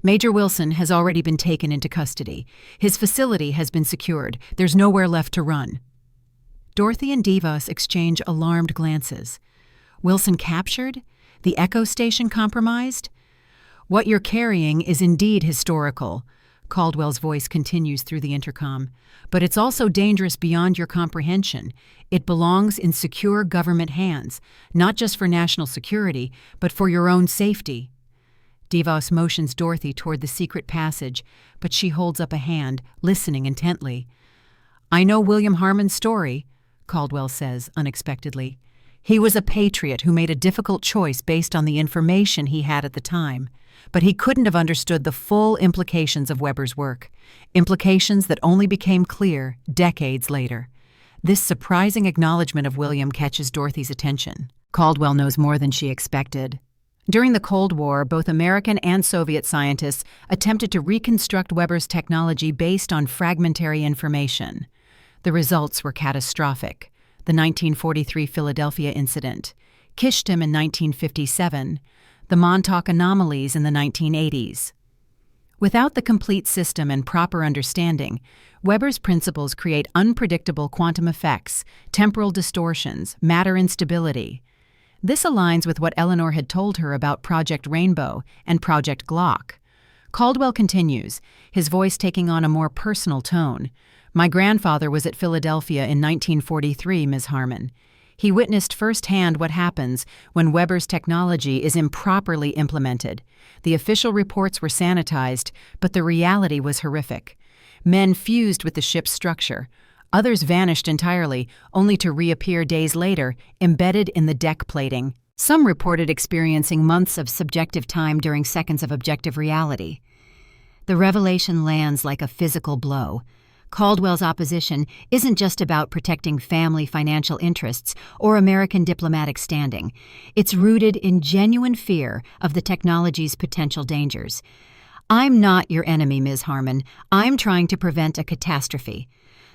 Major Wilson has already been taken into custody. His facility has been secured. There's nowhere left to run. Dorothy and DeVos exchange alarmed glances. Wilson captured? The Echo station compromised? What you're carrying is indeed historical, Caldwell's voice continues through the intercom, but it's also dangerous beyond your comprehension. It belongs in secure government hands, not just for national security, but for your own safety. DeVos motions Dorothy toward the secret passage, but she holds up a hand, listening intently. I know William Harmon's story, Caldwell says unexpectedly. He was a patriot who made a difficult choice based on the information he had at the time. But he couldn't have understood the full implications of Weber's work, implications that only became clear decades later. This surprising acknowledgement of William catches Dorothy's attention. Caldwell knows more than she expected. During the Cold War, both American and Soviet scientists attempted to reconstruct Weber's technology based on fragmentary information. The results were catastrophic. The 1943 Philadelphia incident, Kishtim in 1957, the Montauk anomalies in the 1980s. Without the complete system and proper understanding, Weber's principles create unpredictable quantum effects, temporal distortions, matter instability. This aligns with what Eleanor had told her about Project Rainbow and Project Glock. Caldwell continues, his voice taking on a more personal tone. My grandfather was at Philadelphia in 1943, Ms. Harmon. He witnessed firsthand what happens when Weber's technology is improperly implemented. The official reports were sanitized, but the reality was horrific. Men fused with the ship's structure. Others vanished entirely, only to reappear days later, embedded in the deck plating. Some reported experiencing months of subjective time during seconds of objective reality. The revelation lands like a physical blow. Caldwell's opposition isn't just about protecting family financial interests or American diplomatic standing. It's rooted in genuine fear of the technology's potential dangers. I'm not your enemy, Ms. Harmon. I'm trying to prevent a catastrophe.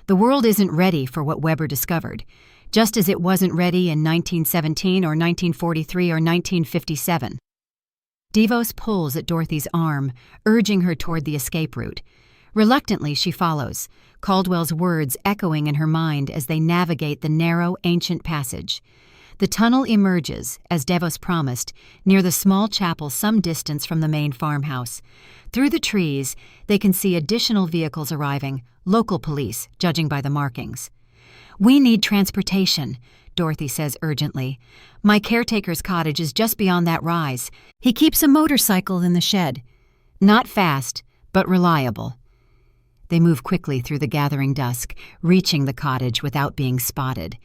The world isn't ready for what Weber discovered, just as it wasn't ready in 1917 or 1943 or 1957. DeVos pulls at Dorothy's arm, urging her toward the escape route. Reluctantly, she follows, Caldwell's words echoing in her mind as they navigate the narrow, ancient passage. The tunnel emerges, as DeVos promised, near the small chapel some distance from the main farmhouse. Through the trees, they can see additional vehicles arriving, local police, judging by the markings. We need transportation, Dorothy says urgently. My caretaker's cottage is just beyond that rise. He keeps a motorcycle in the shed. Not fast, but reliable. They move quickly through the gathering dusk, reaching the cottage without being spotted.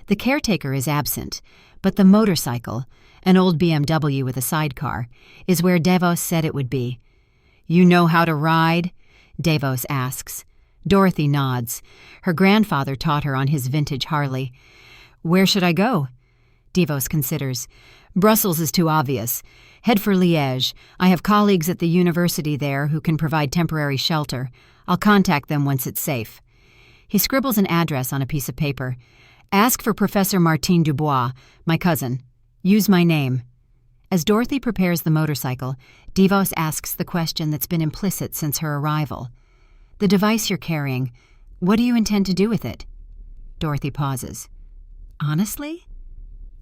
The caretaker is absent, but the motorcycle, an old BMW with a sidecar, is where DeVos said it would be. You know how to ride? DeVos asks. Dorothy nods. Her grandfather taught her on his vintage Harley. Where should I go? DeVos considers. Brussels is too obvious. Head for Liège. I have colleagues at the university there who can provide temporary shelter. I'll contact them once it's safe. He scribbles an address on a piece of paper. Ask for Professor Martine Dubois, my cousin. Use my name. As Dorothy prepares the motorcycle, DeVos asks the question that's been implicit since her arrival. The device you're carrying, what do you intend to do with it? Dorothy pauses. Honestly?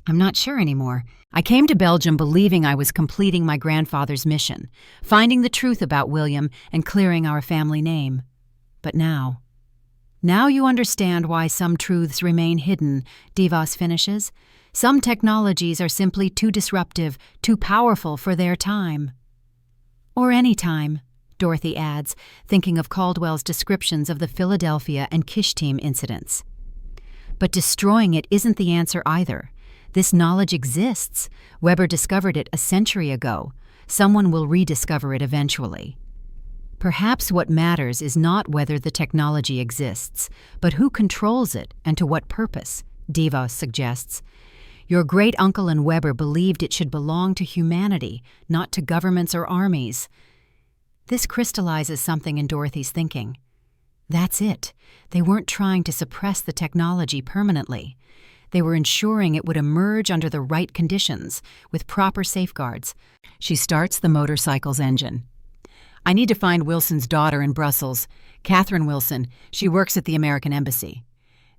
I'm not sure anymore. I came to Belgium believing I was completing my grandfather's mission, finding the truth about William and clearing our family name. But now you understand why some truths remain hidden, DeVos finishes. Some technologies are simply too disruptive, too powerful for their time. Or any time, Dorothy adds, thinking of Caldwell's descriptions of the Philadelphia and Kishtim incidents. But destroying it isn't the answer either. This knowledge exists. Weber discovered it a century ago. Someone will rediscover it eventually. Perhaps what matters is not whether the technology exists, but who controls it and to what purpose, DeVos suggests. Your great-uncle and Weber believed it should belong to humanity, not to governments or armies. This crystallizes something in Dorothy's thinking. That's it. They weren't trying to suppress the technology permanently. They were ensuring it would emerge under the right conditions, with proper safeguards. She starts the motorcycle's engine. I need to find Wilson's daughter in Brussels, Catherine Wilson. She works at the American Embassy.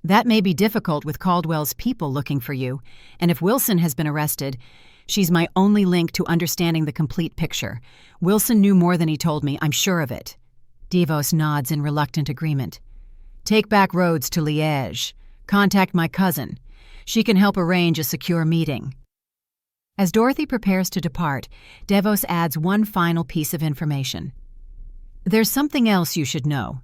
That may be difficult with Caldwell's people looking for you, and if Wilson has been arrested, she's my only link to understanding the complete picture. Wilson knew more than he told me, I'm sure of it. DeVos nods in reluctant agreement. Take back roads to Liège. Contact my cousin. She can help arrange a secure meeting. As Dorothy prepares to depart, DeVos adds one final piece of information. There's something else you should know.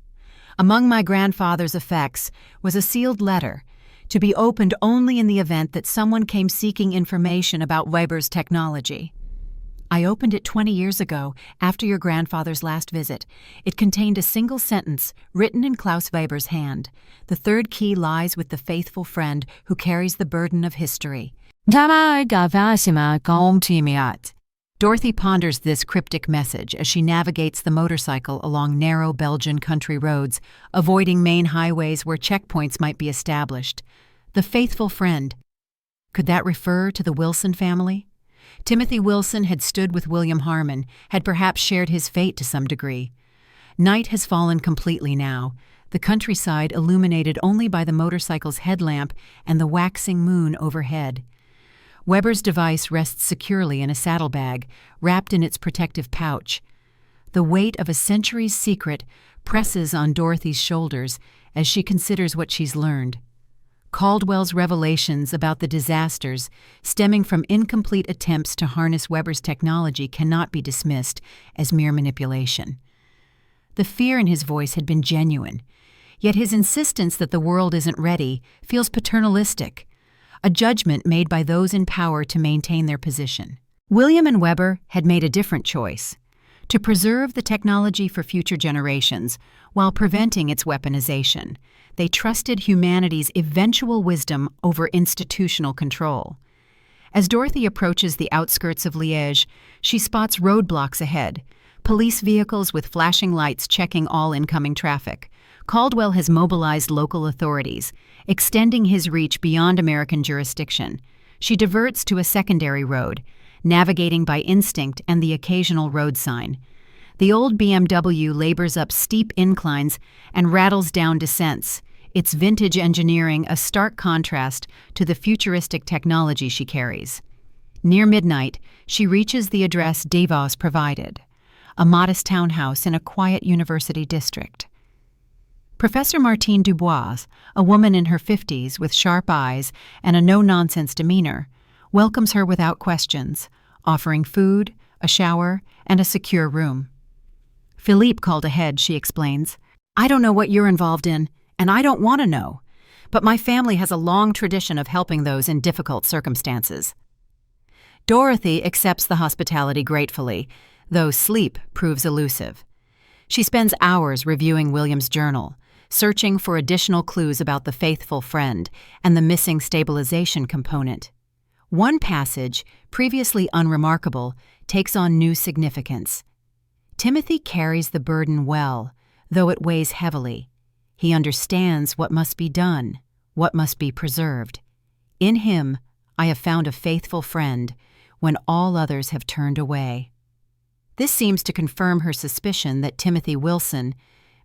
Among my grandfather's effects was a sealed letter, to be opened only in the event that someone came seeking information about Weber's technology. I opened it 20 years ago, after your grandfather's last visit. It contained a single sentence, written in Klaus Weber's hand. The third key lies with the faithful friend who carries the burden of history. Dorothy ponders this cryptic message as she navigates the motorcycle along narrow Belgian country roads, avoiding main highways where checkpoints might be established. The faithful friend. Could that refer to the Wilson family? Timothy Wilson had stood with William Harmon, had perhaps shared his fate to some degree. Night has fallen completely now, the countryside illuminated only by the motorcycle's headlamp and the waxing moon overhead. Weber's device rests securely in a saddlebag, wrapped in its protective pouch. The weight of a century's secret presses on Dorothy's shoulders as she considers what she's learned. Caldwell's revelations about the disasters stemming from incomplete attempts to harness Weber's technology cannot be dismissed as mere manipulation. The fear in his voice had been genuine, yet his insistence that the world isn't ready feels paternalistic, a judgment made by those in power to maintain their position. William and Weber had made a different choice, to preserve the technology for future generations while preventing its weaponization. They trusted humanity's eventual wisdom over institutional control. As Dorothy approaches the outskirts of Liège, she spots roadblocks ahead, police vehicles with flashing lights checking all incoming traffic. Caldwell has mobilized local authorities, extending his reach beyond American jurisdiction. She diverts to a secondary road, navigating by instinct and the occasional road sign. The old BMW labors up steep inclines and rattles down descents, its vintage engineering a stark contrast to the futuristic technology she carries. Near midnight, she reaches the address DeVos provided, a modest townhouse in a quiet university district. Professor Martine Dubois, a woman in her 50s with sharp eyes and a no-nonsense demeanor, welcomes her without questions, offering food, a shower, and a secure room. Philippe called ahead, she explains. I don't know what you're involved in, and I don't want to know, but my family has a long tradition of helping those in difficult circumstances. Dorothy accepts the hospitality gratefully, though sleep proves elusive. She spends hours reviewing William's journal, searching for additional clues about the faithful friend and the missing stabilization component. One passage, previously unremarkable, takes on new significance. Timothy carries the burden well, though it weighs heavily. He understands what must be done, what must be preserved. In him, I have found a faithful friend when all others have turned away. This seems to confirm her suspicion that Timothy Wilson,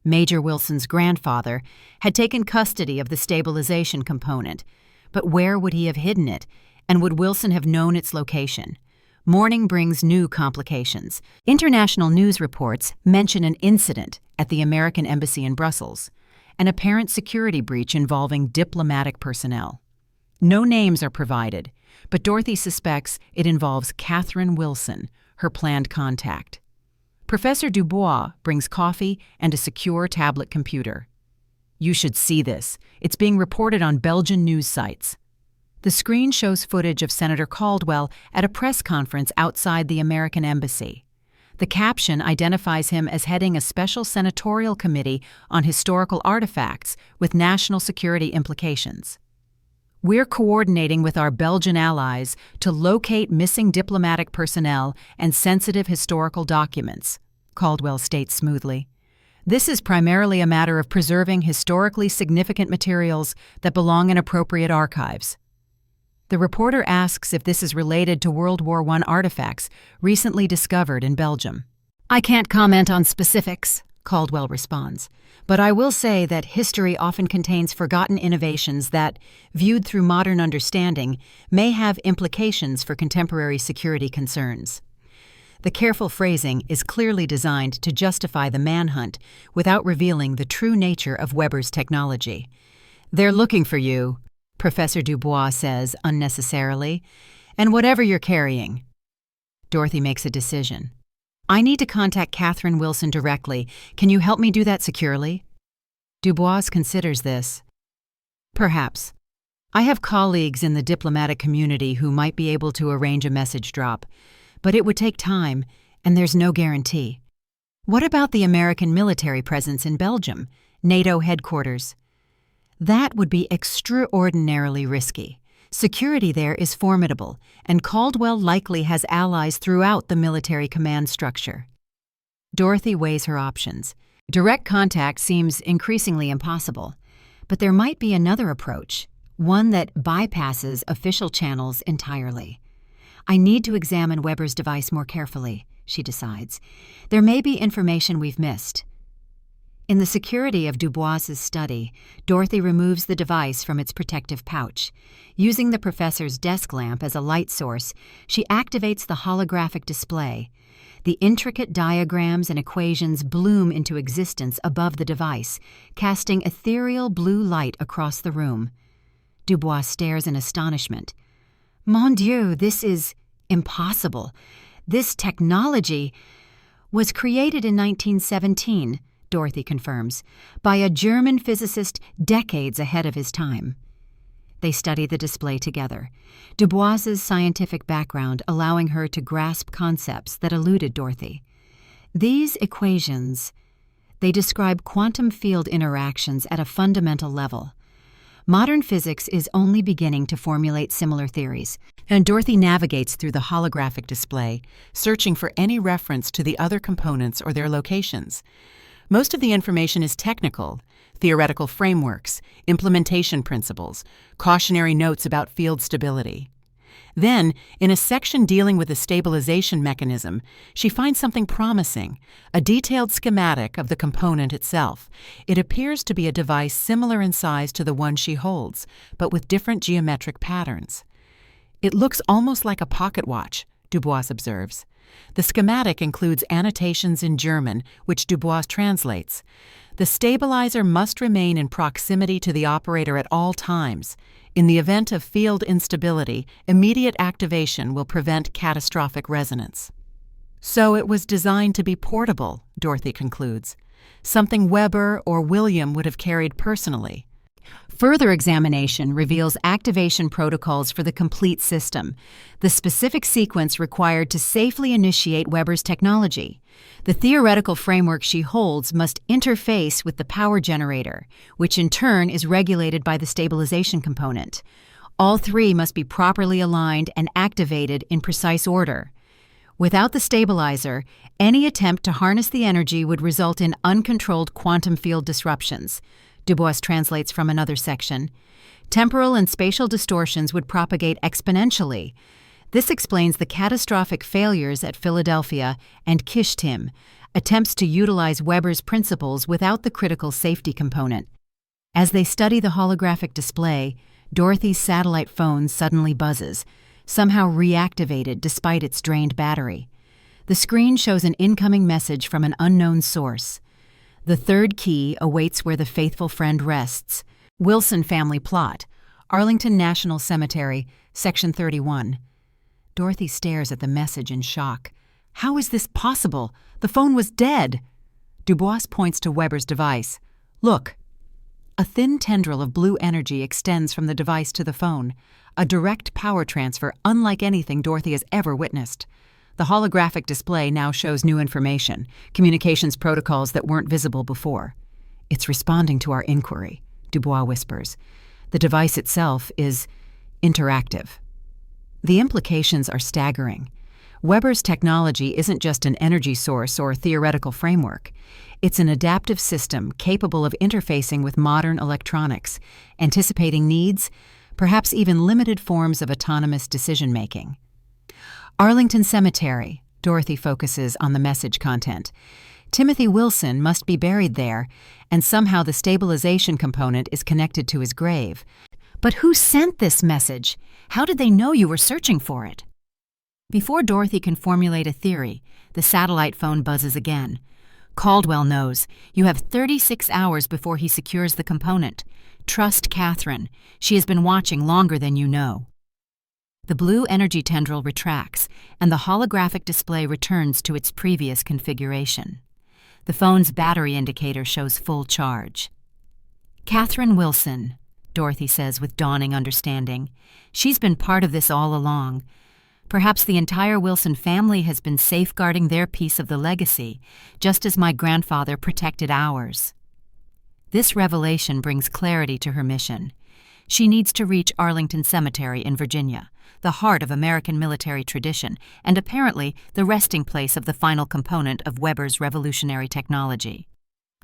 Major Wilson's grandfather, had taken custody of the stabilization component. But where would he have hidden it, and would Wilson have known its location? Morning brings new complications. International news reports mention an incident at the American Embassy in Brussels, an apparent security breach involving diplomatic personnel. No names are provided, but Dorothy suspects it involves Catherine Wilson, her planned contact. Professor Dubois brings coffee and a secure tablet computer. You should see this. It's being reported on Belgian news sites. The screen shows footage of Senator Caldwell at a press conference outside the American Embassy. The caption identifies him as heading a special senatorial committee on historical artifacts with national security implications. "We're coordinating with our Belgian allies to locate missing diplomatic personnel and sensitive historical documents," Caldwell states smoothly. "This is primarily a matter of preserving historically significant materials that belong in appropriate archives." The reporter asks if this is related to World War I artifacts recently discovered in Belgium. "I can't comment on specifics," Caldwell responds, "but I will say that history often contains forgotten innovations that, viewed through modern understanding, may have implications for contemporary security concerns." The careful phrasing is clearly designed to justify the manhunt without revealing the true nature of Weber's technology. "They're looking for you," Professor Dubois says unnecessarily, "and whatever you're carrying." Dorothy makes a decision. "I need to contact Catherine Wilson directly. Can you help me do that securely?" Dubois considers this. "Perhaps. I have colleagues in the diplomatic community who might be able to arrange a message drop, but it would take time, and there's no guarantee." "What about the American military presence in Belgium, NATO headquarters?" "That would be extraordinarily risky. Security there is formidable, and Caldwell likely has allies throughout the military command structure." Dorothy weighs her options. Direct contact seems increasingly impossible, but there might be another approach, one that bypasses official channels entirely. "I need to examine Weber's device more carefully," she decides. "There may be information we've missed." In the security of Dubois's study, Dorothy removes the device from its protective pouch. Using the professor's desk lamp as a light source, she activates the holographic display. The intricate diagrams and equations bloom into existence above the device, casting ethereal blue light across the room. Dubois stares in astonishment. "Mon Dieu, this is impossible. This technology was created in 1917, Dorothy confirms, by a German physicist decades ahead of his time. They study the display together, Dubois's scientific background allowing her to grasp concepts that eluded Dorothy. These equations, they describe quantum field interactions at a fundamental level. Modern physics is only beginning to formulate similar theories, and Dorothy navigates through the holographic display, searching for any reference to the other components or their locations. Most of the information is technical, theoretical frameworks, implementation principles, cautionary notes about field stability. Then, in a section dealing with the stabilization mechanism, she finds something promising, a detailed schematic of the component itself. It appears to be a device similar in size to the one she holds, but with different geometric patterns. "It looks almost like a pocket watch," Dubois observes. The schematic includes annotations in German, which Dubois translates. The stabilizer must remain in proximity to the operator at all times. In the event of field instability, immediate activation will prevent catastrophic resonance. "So it was designed to be portable," Dorothy concludes. "Something Weber or William would have carried personally." Further examination reveals activation protocols for the complete system, the specific sequence required to safely initiate Weber's technology. The theoretical framework she holds must interface with the power generator, which in turn is regulated by the stabilization component. All three must be properly aligned and activated in precise order. Without the stabilizer, any attempt to harness the energy would result in uncontrolled quantum field disruptions. Dubois translates from another section. Temporal and spatial distortions would propagate exponentially. This explains the catastrophic failures at Philadelphia and Kishtim, attempts to utilize Weber's principles without the critical safety component. As they study the holographic display, Dorothy's satellite phone suddenly buzzes, somehow reactivated despite its drained battery. The screen shows an incoming message from an unknown source. The third key awaits where the faithful friend rests. Wilson family plot, Arlington National Cemetery, Section 31. Dorothy stares at the message in shock. How is this possible? The phone was dead. Dubois points to Weber's device. Look. A thin tendril of blue energy extends from the device to the phone, a direct power transfer unlike anything Dorothy has ever witnessed. The holographic display now shows new information, communications protocols that weren't visible before. It's responding to our inquiry, Dubois whispers. The device itself is interactive. The implications are staggering. Weber's technology isn't just an energy source or theoretical framework. It's an adaptive system capable of interfacing with modern electronics, anticipating needs, perhaps even limited forms of autonomous decision-making. Arlington Cemetery, Dorothy focuses on the message content. Timothy Wilson must be buried there, and somehow the stabilization component is connected to his grave. But who sent this message? How did they know you were searching for it? Before Dorothy can formulate a theory, the satellite phone buzzes again. Caldwell knows. You have 36 hours before he secures the component. Trust Catherine. She has been watching longer than you know. The blue energy tendril retracts, and the holographic display returns to its previous configuration. The phone's battery indicator shows full charge. Catherine Wilson, Dorothy says with dawning understanding. She's been part of this all along. Perhaps the entire Wilson family has been safeguarding their piece of the legacy, just as my grandfather protected ours. This revelation brings clarity to her mission. She needs to reach Arlington Cemetery in Virginia, the heart of American military tradition, and apparently the resting place of the final component of Weber's revolutionary technology.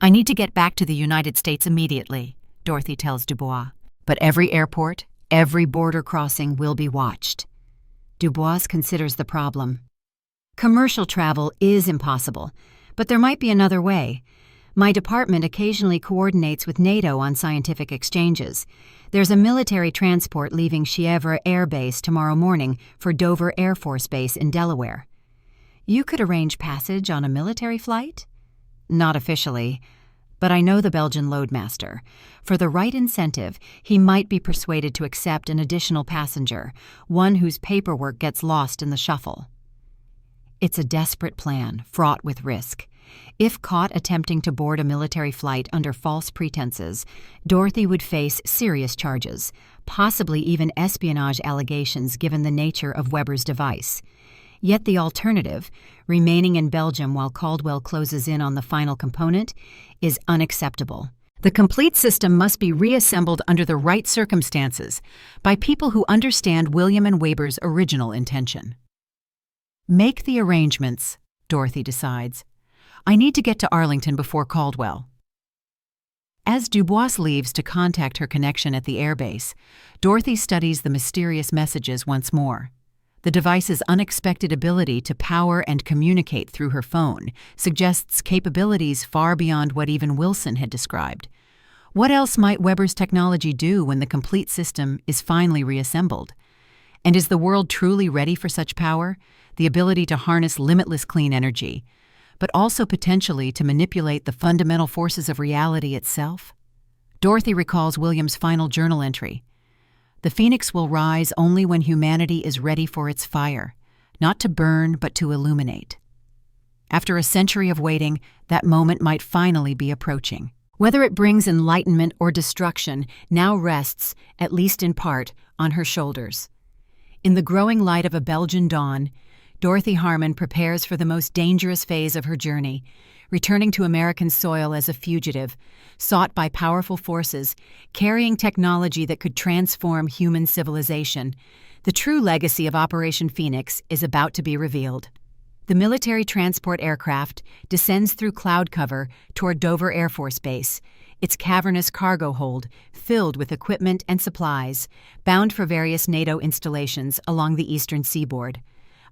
I need to get back to the United States immediately, Dorothy tells Dubois. But every airport, every border crossing will be watched. Dubois considers the problem. Commercial travel is impossible, but there might be another way. My department occasionally coordinates with NATO on scientific exchanges. There's a military transport leaving Chièvre Air Base tomorrow morning for Dover Air Force Base in Delaware. You could arrange passage on a military flight? Not officially, but I know the Belgian loadmaster. For the right incentive, he might be persuaded to accept an additional passenger, one whose paperwork gets lost in the shuffle. It's a desperate plan, fraught with risk. If caught attempting to board a military flight under false pretenses, Dorothy would face serious charges, possibly even espionage allegations given the nature of Weber's device. Yet the alternative, remaining in Belgium while Caldwell closes in on the final component, is unacceptable. The complete system must be reassembled under the right circumstances by people who understand William and Weber's original intention. Make the arrangements, Dorothy decides. I need to get to Arlington before Caldwell. As Dubois leaves to contact her connection at the airbase, Dorothy studies the mysterious messages once more. The device's unexpected ability to power and communicate through her phone suggests capabilities far beyond what even Wilson had described. What else might Weber's technology do when the complete system is finally reassembled? And is the world truly ready for such power? The ability to harness limitless clean energy, but also potentially to manipulate the fundamental forces of reality itself? Dorothy recalls William's final journal entry. The phoenix will rise only when humanity is ready for its fire, not to burn but to illuminate. After a century of waiting, that moment might finally be approaching. Whether it brings enlightenment or destruction now rests, at least in part, on her shoulders. In the growing light of a Belgian dawn, Dorothy Harmon prepares for the most dangerous phase of her journey, returning to American soil as a fugitive, sought by powerful forces, carrying technology that could transform human civilization. The true legacy of Operation Phoenix is about to be revealed. The military transport aircraft descends through cloud cover toward Dover Air Force Base, its cavernous cargo hold filled with equipment and supplies, bound for various NATO installations along the eastern seaboard.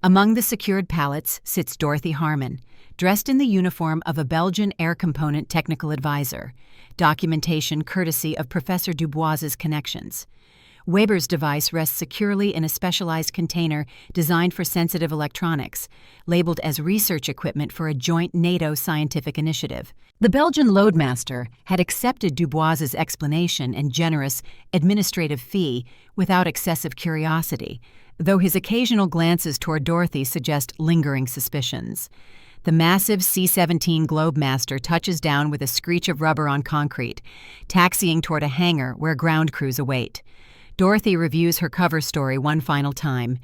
Among the secured pallets sits Dorothy Harmon, dressed in the uniform of a Belgian air component technical advisor, documentation courtesy of Professor Dubois's connections. Weber's device rests securely in a specialized container designed for sensitive electronics, labeled as research equipment for a joint NATO scientific initiative. The Belgian loadmaster had accepted Dubois's explanation and generous administrative fee without excessive curiosity, though his occasional glances toward Dorothy suggest lingering suspicions. The massive C-17 Globemaster touches down with a screech of rubber on concrete, taxiing toward a hangar where ground crews await. Dorothy reviews her cover story one final time.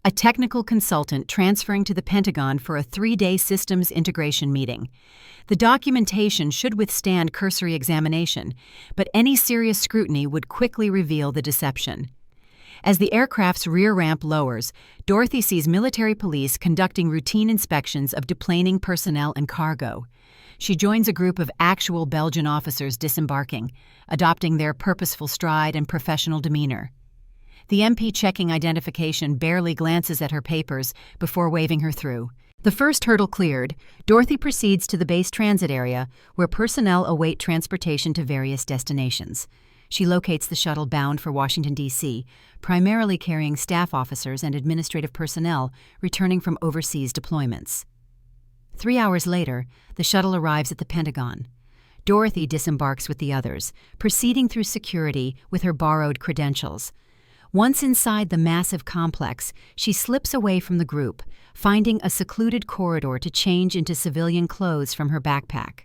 A technical consultant transferring to the Pentagon for a 3-day systems integration meeting. The documentation should withstand cursory examination, but any serious scrutiny would quickly reveal the deception. As the aircraft's rear ramp lowers, Dorothy sees military police conducting routine inspections of deplaning personnel and cargo. She joins a group of actual Belgian officers disembarking, adopting their purposeful stride and professional demeanor. The MP checking identification barely glances at her papers before waving her through. The first hurdle cleared, Dorothy proceeds to the base transit area where personnel await transportation to various destinations. She locates the shuttle bound for Washington, D.C., primarily carrying staff officers and administrative personnel returning from overseas deployments. 3 hours later, the shuttle arrives at the Pentagon. Dorothy disembarks with the others, proceeding through security with her borrowed credentials. Once inside the massive complex, she slips away from the group, finding a secluded corridor to change into civilian clothes from her backpack.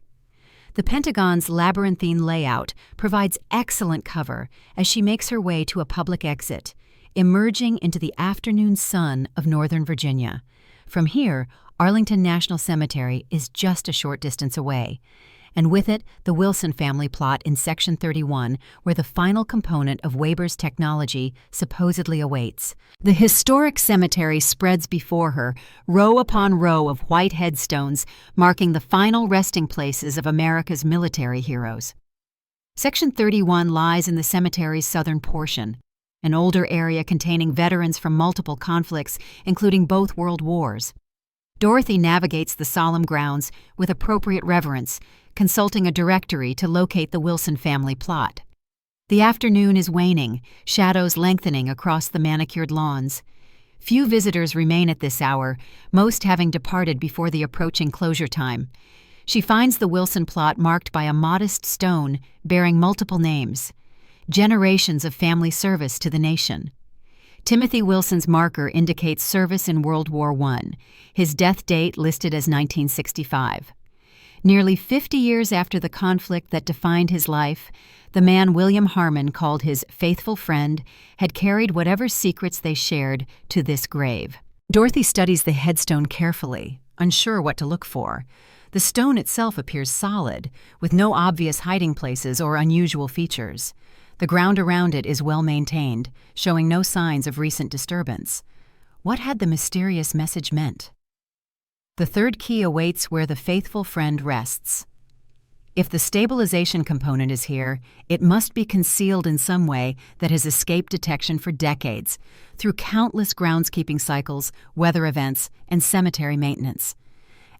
The Pentagon's labyrinthine layout provides excellent cover as she makes her way to a public exit, emerging into the afternoon sun of Northern Virginia. From here, Arlington National Cemetery is just a short distance away, and with it, the Wilson family plot in Section 31, where the final component of Weber's technology supposedly awaits. The historic cemetery spreads before her, row upon row of white headstones, marking the final resting places of America's military heroes. Section 31 lies in the cemetery's southern portion, an older area containing veterans from multiple conflicts, including both World Wars. Dorothy navigates the solemn grounds with appropriate reverence, consulting a directory to locate the Wilson family plot. The afternoon is waning, shadows lengthening across the manicured lawns. Few visitors remain at this hour, most having departed before the approaching closure time. She finds the Wilson plot marked by a modest stone bearing multiple names, generations of family service to the nation. Timothy Wilson's marker indicates service in World War I, his death date listed as 1965. Nearly 50 years after the conflict that defined his life, the man William Harmon called his faithful friend had carried whatever secrets they shared to this grave. Dorothy studies the headstone carefully, unsure what to look for. The stone itself appears solid, with no obvious hiding places or unusual features. The ground around it is well maintained, showing no signs of recent disturbance. What had the mysterious message meant? The third key awaits where the faithful friend rests. If the stabilization component is here, it must be concealed in some way that has escaped detection for decades, through countless groundskeeping cycles, weather events, and cemetery maintenance.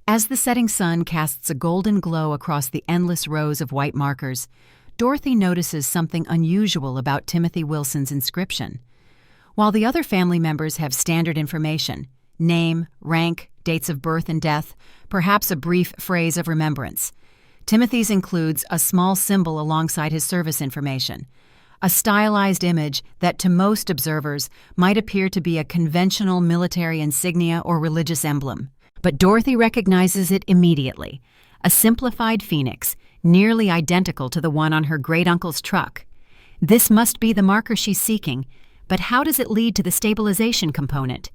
As the setting sun casts a golden glow across the endless rows of white markers, Dorothy notices something unusual about Timothy Wilson's inscription. While the other family members have standard information, name, rank, dates of birth and death, perhaps a brief phrase of remembrance, Timothy's includes a small symbol alongside his service information, a stylized image that to most observers might appear to be a conventional military insignia or religious emblem. But Dorothy recognizes it immediately, a simplified phoenix, nearly identical to the one on her great-uncle's truck. This must be the marker she's seeking, but how does it lead to the stabilization component?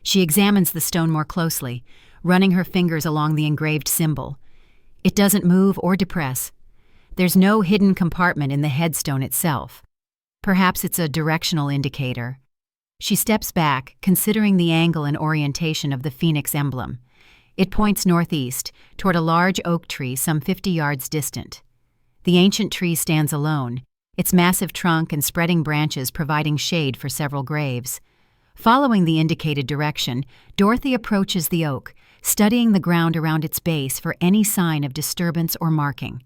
She examines the stone more closely, running her fingers along the engraved symbol. It doesn't move or depress. There's no hidden compartment in the headstone itself. Perhaps it's a directional indicator. She steps back, considering the angle and orientation of the phoenix emblem. It points northeast, toward a large oak tree some 50 yards distant. The ancient tree stands alone, its massive trunk and spreading branches providing shade for several graves. Following the indicated direction, Dorothy approaches the oak, studying the ground around its base for any sign of disturbance or marking.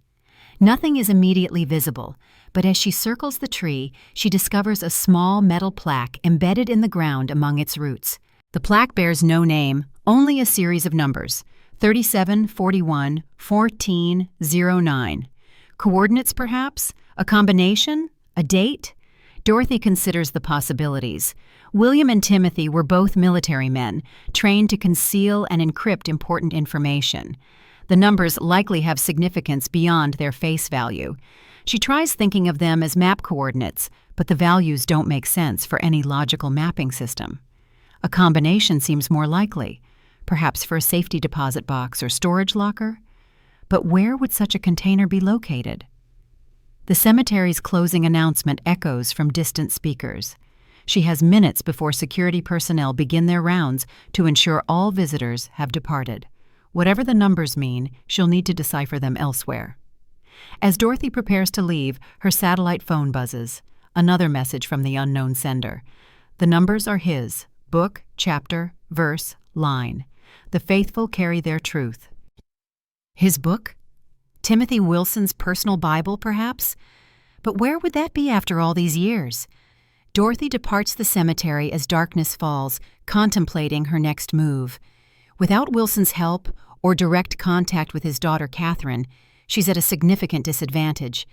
Nothing is immediately visible, but as she circles the tree, she discovers a small metal plaque embedded in the ground among its roots. The plaque bears no name, only a series of numbers, 37, 41, 14, 09. Coordinates, perhaps? A combination? A date? Dorothy considers the possibilities. William and Timothy were both military men, trained to conceal and encrypt important information. The numbers likely have significance beyond their face value. She tries thinking of them as map coordinates, but the values don't make sense for any logical mapping system. A combination seems more likely, perhaps for a safety deposit box or storage locker. But where would such a container be located? The cemetery's closing announcement echoes from distant speakers. She has minutes before security personnel begin their rounds to ensure all visitors have departed. Whatever the numbers mean, she'll need to decipher them elsewhere. As Dorothy prepares to leave, her satellite phone buzzes. Another message from the unknown sender. The numbers are his: book, chapter, verse, line. The faithful carry their truth. His book? Timothy Wilson's personal Bible, perhaps? But where would that be after all these years? Dorothy departs the cemetery as darkness falls, contemplating her next move. Without Wilson's help or direct contact with his daughter Catherine, she's at a significant disadvantage.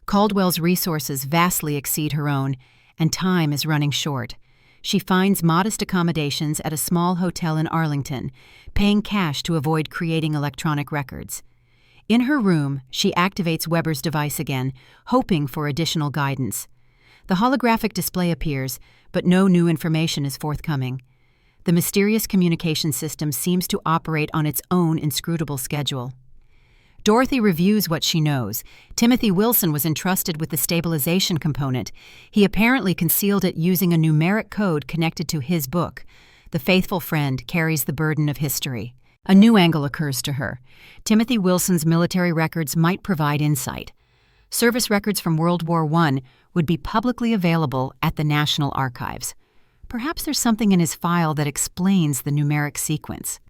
Caldwell's resources vastly exceed her own, and time is running short. She finds modest accommodations at a small hotel in Arlington, paying cash to avoid creating electronic records. In her room, she activates Weber's device again, hoping for additional guidance. The holographic display appears, but no new information is forthcoming. The mysterious communication system seems to operate on its own inscrutable schedule. Dorothy reviews what she knows. Timothy Wilson was entrusted with the stabilization component. He apparently concealed it using a numeric code connected to his book. The faithful friend carries the burden of history. A new angle occurs to her. Timothy Wilson's military records might provide insight. Service records from World War I would be publicly available at the National Archives. Perhaps there's something in his file that explains the numeric sequence.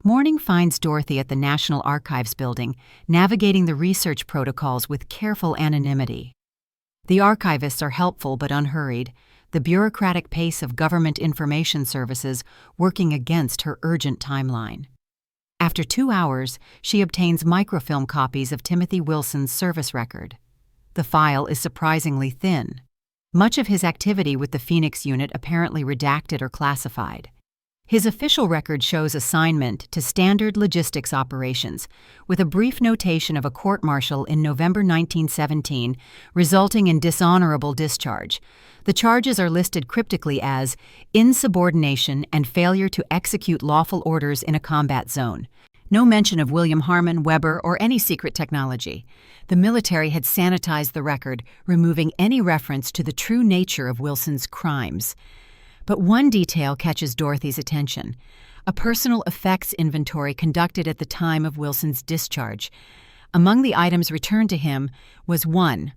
Morning finds Dorothy at the National Archives building, navigating the research protocols with careful anonymity. The archivists are helpful but unhurried, the bureaucratic pace of government information services working against her urgent timeline. After 2 hours, she obtains microfilm copies of Timothy Wilson's service record. The file is surprisingly thin. Much of his activity with the Phoenix unit apparently redacted or classified. His official record shows assignment to standard logistics operations, with a brief notation of a court-martial in November 1917, resulting in dishonorable discharge. The charges are listed cryptically as insubordination and failure to execute lawful orders in a combat zone. No mention of William Harmon, Weber, or any secret technology. The military had sanitized the record, removing any reference to the true nature of Wilson's crimes. But one detail catches Dorothy's attention: a personal effects inventory conducted at the time of Wilson's discharge. Among the items returned to him was one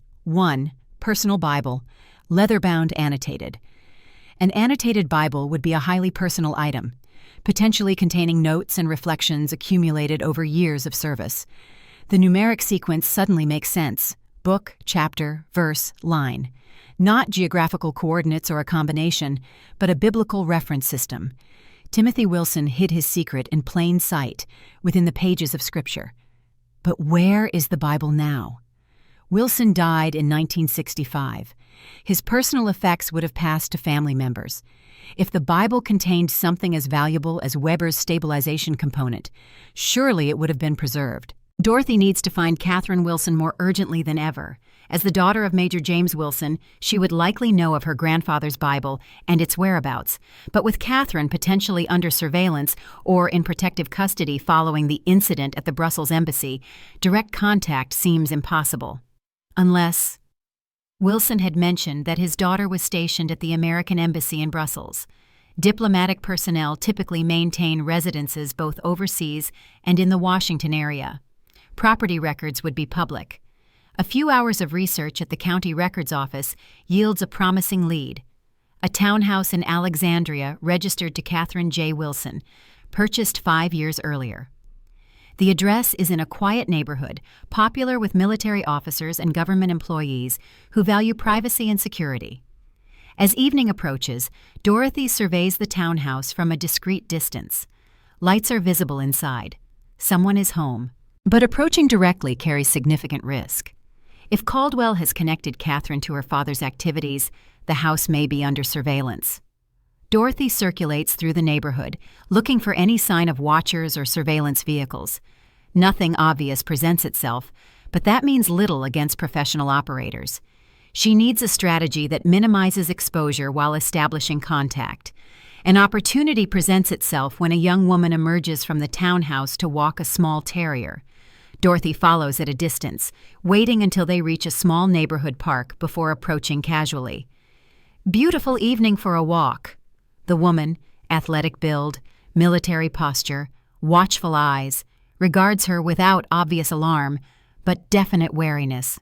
personal Bible, leather-bound annotated. An annotated Bible would be a highly personal item, potentially containing notes and reflections accumulated over years of service. The numeric sequence suddenly makes sense: book, chapter, verse, line. Not geographical coordinates or a combination, but a biblical reference system. Timothy Wilson hid his secret in plain sight, within the pages of Scripture. But where is the Bible now? Wilson died in 1965. His personal effects would have passed to family members. If the Bible contained something as valuable as Weber's stabilization component, surely it would have been preserved. Dorothy needs to find Catherine Wilson more urgently than ever. As the daughter of Major James Wilson, she would likely know of her grandfather's Bible and its whereabouts. But with Catherine potentially under surveillance or in protective custody following the incident at the Brussels embassy, direct contact seems impossible. Unless Wilson had mentioned that his daughter was stationed at the American embassy in Brussels. Diplomatic personnel typically maintain residences both overseas and in the Washington area. Property records would be public. A few hours of research at the county records office yields a promising lead. A townhouse in Alexandria registered to Catherine J. Wilson, purchased 5 years earlier. The address is in a quiet neighborhood, popular with military officers and government employees who value privacy and security. As evening approaches, Dorothy surveys the townhouse from a discreet distance. Lights are visible inside. Someone is home. But approaching directly carries significant risk. If Caldwell has connected Catherine to her father's activities, the house may be under surveillance. Dorothy circulates through the neighborhood, looking for any sign of watchers or surveillance vehicles. Nothing obvious presents itself, but that means little against professional operators. She needs a strategy that minimizes exposure while establishing contact. An opportunity presents itself when a young woman emerges from the townhouse to walk a small terrier. Dorothy follows at a distance, waiting until they reach a small neighborhood park before approaching casually. "Beautiful evening for a walk." The woman, athletic build, military posture, watchful eyes, regards her without obvious alarm, but definite wariness.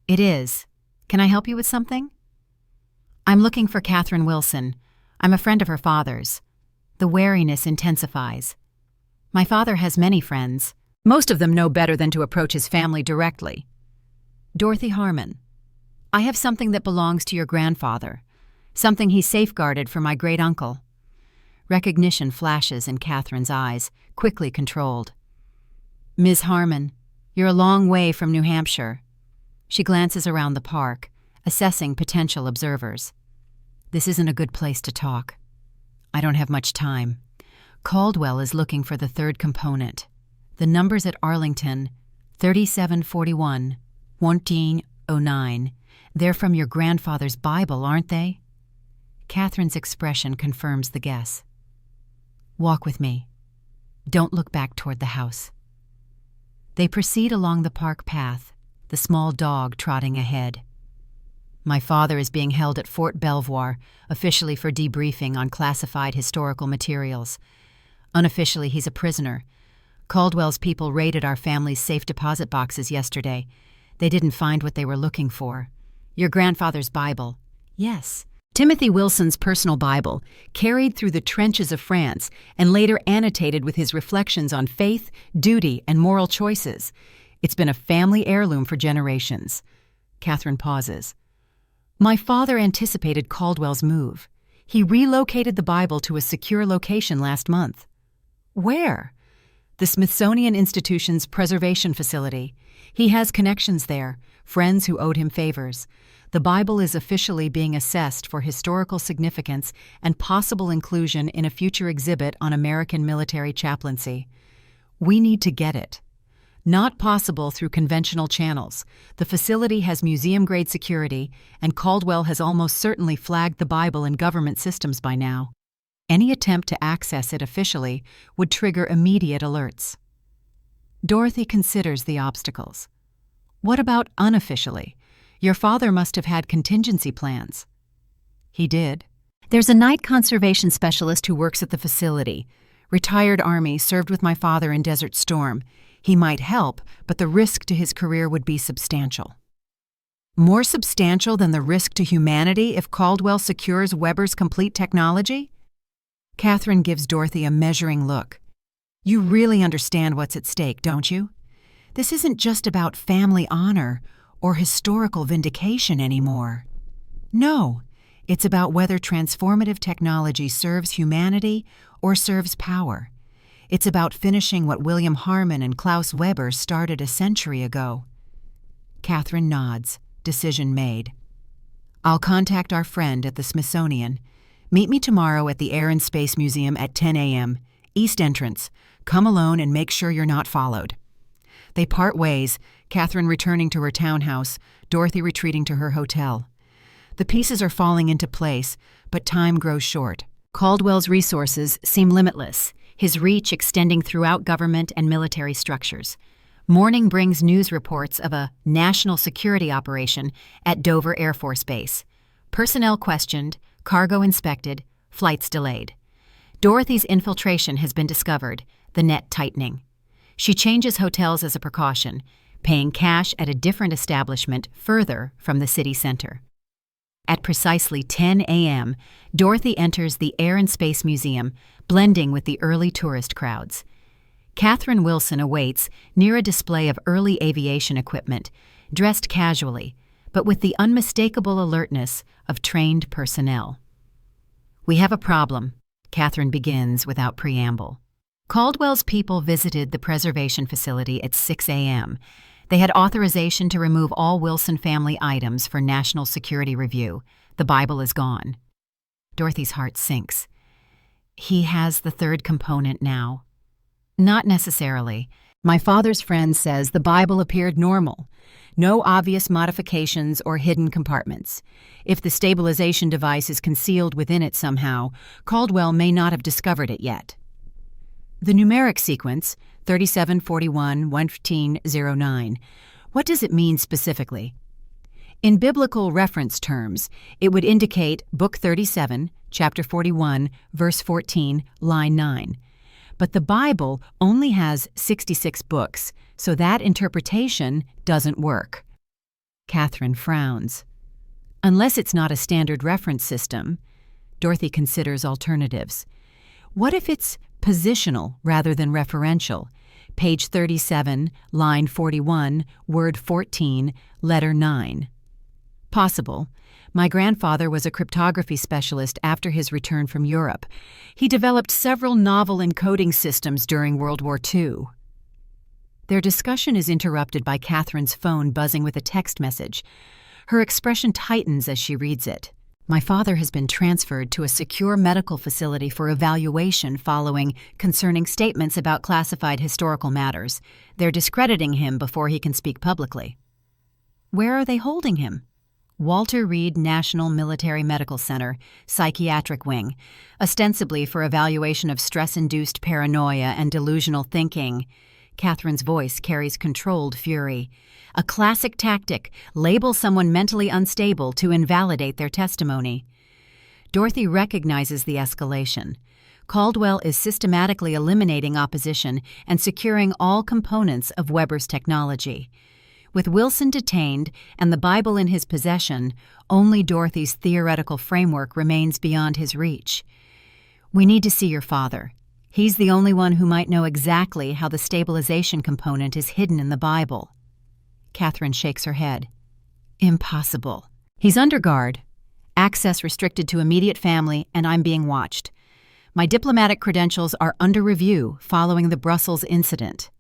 "It is. Can I help you with something?" "I'm looking for Catherine Wilson. I'm a friend of her father's." The wariness intensifies. "My father has many friends. Most of them know better than to approach his family directly." "Dorothy Harmon. I have something that belongs to your grandfather, something he safeguarded for my great-uncle." Recognition flashes in Catherine's eyes, quickly controlled. "Ms. Harmon, you're a long way from New Hampshire." She glances around the park, assessing potential observers. "This isn't a good place to talk. I don't have much time. Caldwell is looking for the third component. The numbers at Arlington, 3741, 1409. They're from your grandfather's Bible, aren't they?" Catherine's expression confirms the guess. "Walk with me. Don't look back toward the house." They proceed along the park path, the small dog trotting ahead. "My father is being held at Fort Belvoir, officially for debriefing on classified historical materials. Unofficially, he's a prisoner. Caldwell's people raided our family's safe deposit boxes yesterday. They didn't find what they were looking for. Your grandfather's Bible." "Yes. Timothy Wilson's personal Bible, carried through the trenches of France and later annotated with his reflections on faith, duty, and moral choices. It's been a family heirloom for generations." Catherine pauses. "My father anticipated Caldwell's move. He relocated the Bible to a secure location last month." "Where?" "The Smithsonian Institution's preservation facility. He has connections there, friends who owed him favors. The Bible is officially being assessed for historical significance and possible inclusion in a future exhibit on American military chaplaincy. We need to get it. Not possible through conventional channels. The facility has museum-grade security, and Caldwell has almost certainly flagged the Bible in government systems by now. Any attempt to access it officially would trigger immediate alerts." Dorothy considers the obstacles. "What about unofficially? Your father must have had contingency plans." "He did. There's a night conservation specialist who works at the facility. Retired Army, served with my father in Desert Storm. He might help, but the risk to his career would be substantial." "More substantial than the risk to humanity if Caldwell secures Weber's complete technology?" Catherine gives Dorothy a measuring look. "You really understand what's at stake, don't you? This isn't just about family honor or historical vindication anymore. No, it's about whether transformative technology serves humanity or serves power. It's about finishing what William Harmon and Klaus Weber started a century ago." Catherine nods, decision made. "I'll contact our friend at the Smithsonian. Meet me tomorrow at the Air and Space Museum at 10 a.m., East Entrance. Come alone and make sure you're not followed." They part ways, Catherine returning to her townhouse, Dorothy retreating to her hotel. The pieces are falling into place, but time grows short. Caldwell's resources seem limitless, his reach extending throughout government and military structures. Morning brings news reports of a national security operation at Dover Air Force Base. Personnel questioned, cargo inspected, flights delayed. Dorothy's infiltration has been discovered, the net tightening. She changes hotels as a precaution, paying cash at a different establishment further from the city center. At precisely 10 a.m., Dorothy enters the Air and Space Museum, blending with the early tourist crowds. Catherine Wilson awaits near a display of early aviation equipment, dressed casually, but with the unmistakable alertness of trained personnel. "We have a problem," Catherine begins without preamble. Caldwell's people visited the preservation facility at 6 a.m. They had authorization to remove all Wilson family items for national security review. The Bible is gone. Dorothy's heart sinks. "He has the third component now." "Not necessarily. My father's friend says the Bible appeared normal. No obvious modifications or hidden compartments. If the stabilization device is concealed within it somehow, Caldwell may not have discovered it yet. The numeric sequence, 3741-1509, what does it mean specifically? In biblical reference terms, it would indicate Book 37, Chapter 41, Verse 14, Line 9. But the Bible only has 66 books, so that interpretation doesn't work. Catherine frowns. Unless it's not a standard reference system, Dorothy considers alternatives. What if it's positional rather than referential? Page 37, line 41, word 14, letter 9. Possible. My grandfather was a cryptography specialist after his return from Europe. He developed several novel encoding systems during World War II. Their discussion is interrupted by Catherine's phone buzzing with a text message. Her expression tightens as she reads it. My father has been transferred to a secure medical facility for evaluation following concerning statements about classified historical matters. They're discrediting him before he can speak publicly. Where are they holding him? Walter Reed National Military Medical Center, Psychiatric Wing, ostensibly for evaluation of stress-induced paranoia and delusional thinking. Catherine's voice carries controlled fury. A classic tactic, label someone mentally unstable to invalidate their testimony. Dorothy recognizes the escalation. Caldwell is systematically eliminating opposition and securing all components of Weber's technology. With Wilson detained and the Bible in his possession, only Dorothy's theoretical framework remains beyond his reach. We need to see your father. He's the only one who might know exactly how the stabilization component is hidden in the Bible. Catherine shakes her head. Impossible. He's under guard. Access restricted to immediate family, and I'm being watched. My diplomatic credentials are under review following the Brussels incident.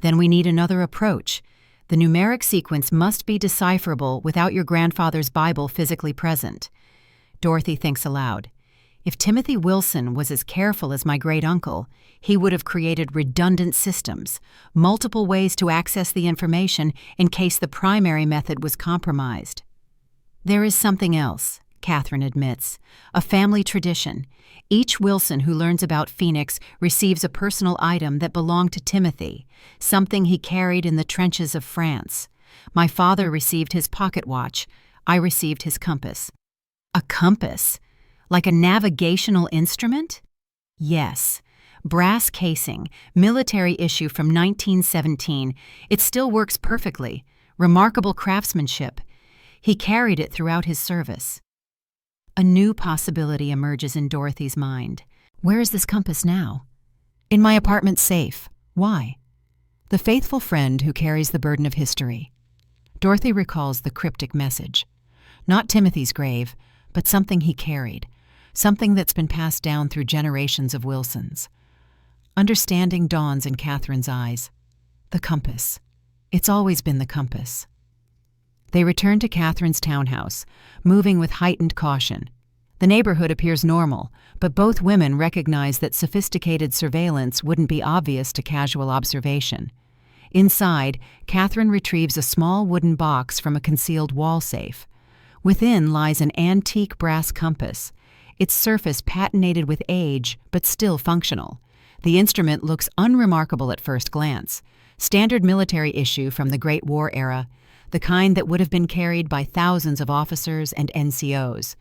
Then we need another approach. The numeric sequence must be decipherable without your grandfather's Bible physically present. Dorothy thinks aloud. If Timothy Wilson was as careful as my great-uncle, he would have created redundant systems, multiple ways to access the information in case the primary method was compromised. There is something else, Catherine admits, a family tradition. Each Wilson who learns about Phoenix receives a personal item that belonged to Timothy, something he carried in the trenches of France. My father received his pocket watch. I received his compass. A compass? Like a navigational instrument? Yes. Brass casing, military issue from 1917. It still works perfectly. Remarkable craftsmanship. He carried it throughout his service. A new possibility emerges in Dorothy's mind. Where is this compass now? In my apartment safe. Why? The faithful friend who carries the burden of history. Dorothy recalls the cryptic message. Not Timothy's grave, but something he carried. Something that's been passed down through generations of Wilsons. Understanding dawns in Catherine's eyes. The compass. It's always been the compass. They return to Catherine's townhouse, moving with heightened caution. The neighborhood appears normal, but both women recognize that sophisticated surveillance wouldn't be obvious to casual observation. Inside, Catherine retrieves a small wooden box from a concealed wall safe. Within lies an antique brass compass, its surface patinated with age, but still functional. The instrument looks unremarkable at first glance. Standard military issue from the Great War era, the kind that would have been carried by thousands of officers and NCOs.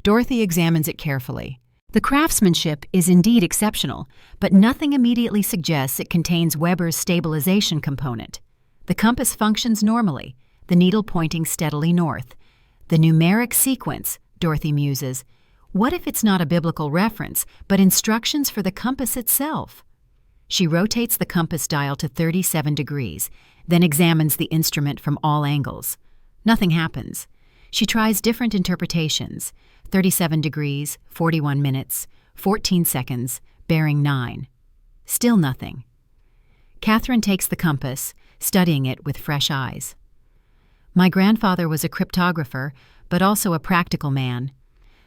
Dorothy examines it carefully. The craftsmanship is indeed exceptional, but nothing immediately suggests it contains Weber's stabilization component. The compass functions normally, the needle pointing steadily north. The numeric sequence, Dorothy muses. What if it's not a biblical reference, but instructions for the compass itself? She rotates the compass dial to 37 degrees, then examines the instrument from all angles. Nothing happens. She tries different interpretations. 37 degrees, 41 minutes, 14 seconds, bearing 9. Still nothing. Catherine takes the compass, studying it with fresh eyes. My grandfather was a cryptographer, but also a practical man.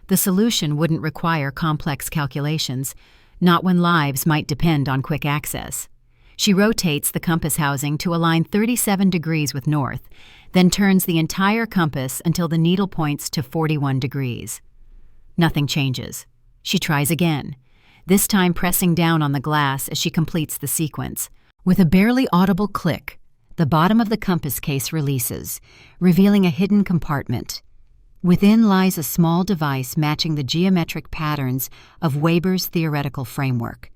The solution wouldn't require complex calculations, not when lives might depend on quick access. She rotates the compass housing to align 37 degrees with north, then turns the entire compass until the needle points to 41 degrees. Nothing changes. She tries again, this time pressing down on the glass as she completes the sequence. With a barely audible click, the bottom of the compass case releases, revealing a hidden compartment. Within lies a small device matching the geometric patterns of Weber's theoretical framework,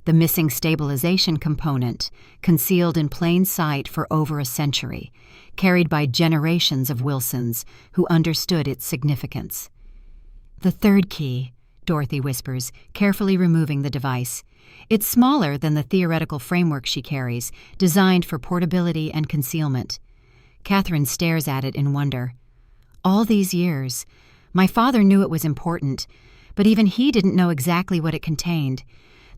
the missing stabilization component, concealed in plain sight for over a century, carried by generations of Wilsons who understood its significance. "The third key," Dorothy whispers, carefully removing the device. It's smaller than the theoretical framework she carries, designed for portability and concealment. Catherine stares at it in wonder. All these years, my father knew it was important, but even he didn't know exactly what it contained.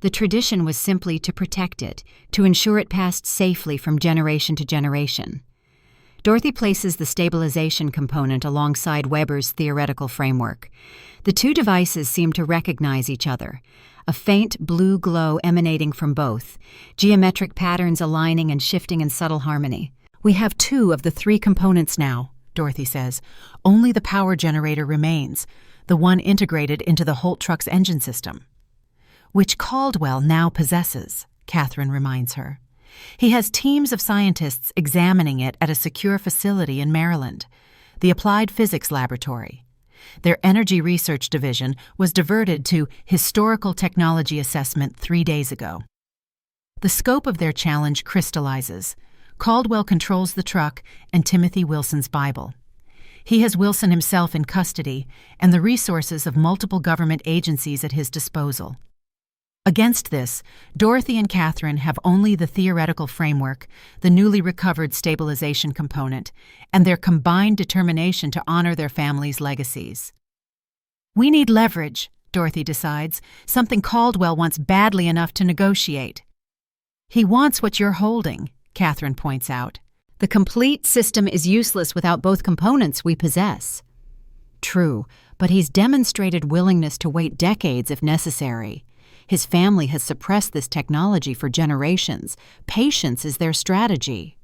The tradition was simply to protect it, to ensure it passed safely from generation to generation. Dorothy places the stabilization component alongside Weber's theoretical framework. The two devices seem to recognize each other, a faint blue glow emanating from both, geometric patterns aligning and shifting in subtle harmony. "We have 2 of the 3 components now," Dorothy says. "Only the power generator remains, the one integrated into the Holt truck's engine system." "Which Caldwell now possesses," Catherine reminds her. "He has teams of scientists examining it at a secure facility in Maryland, the Applied Physics Laboratory. Their Energy Research Division was diverted to Historical Technology Assessment 3 days ago." The scope of their challenge crystallizes. Caldwell controls the truck and Timothy Wilson's Bible. He has Wilson himself in custody and the resources of multiple government agencies at his disposal. Against this, Dorothy and Catherine have only the theoretical framework, the newly recovered stabilization component, and their combined determination to honor their family's legacies. "We need leverage," Dorothy decides, "something Caldwell wants badly enough to negotiate." "He wants what you're holding," Catherine points out. "The complete system is useless without both components we possess." "True, but he's demonstrated willingness to wait decades if necessary. His family has suppressed this technology for generations. Patience is their strategy."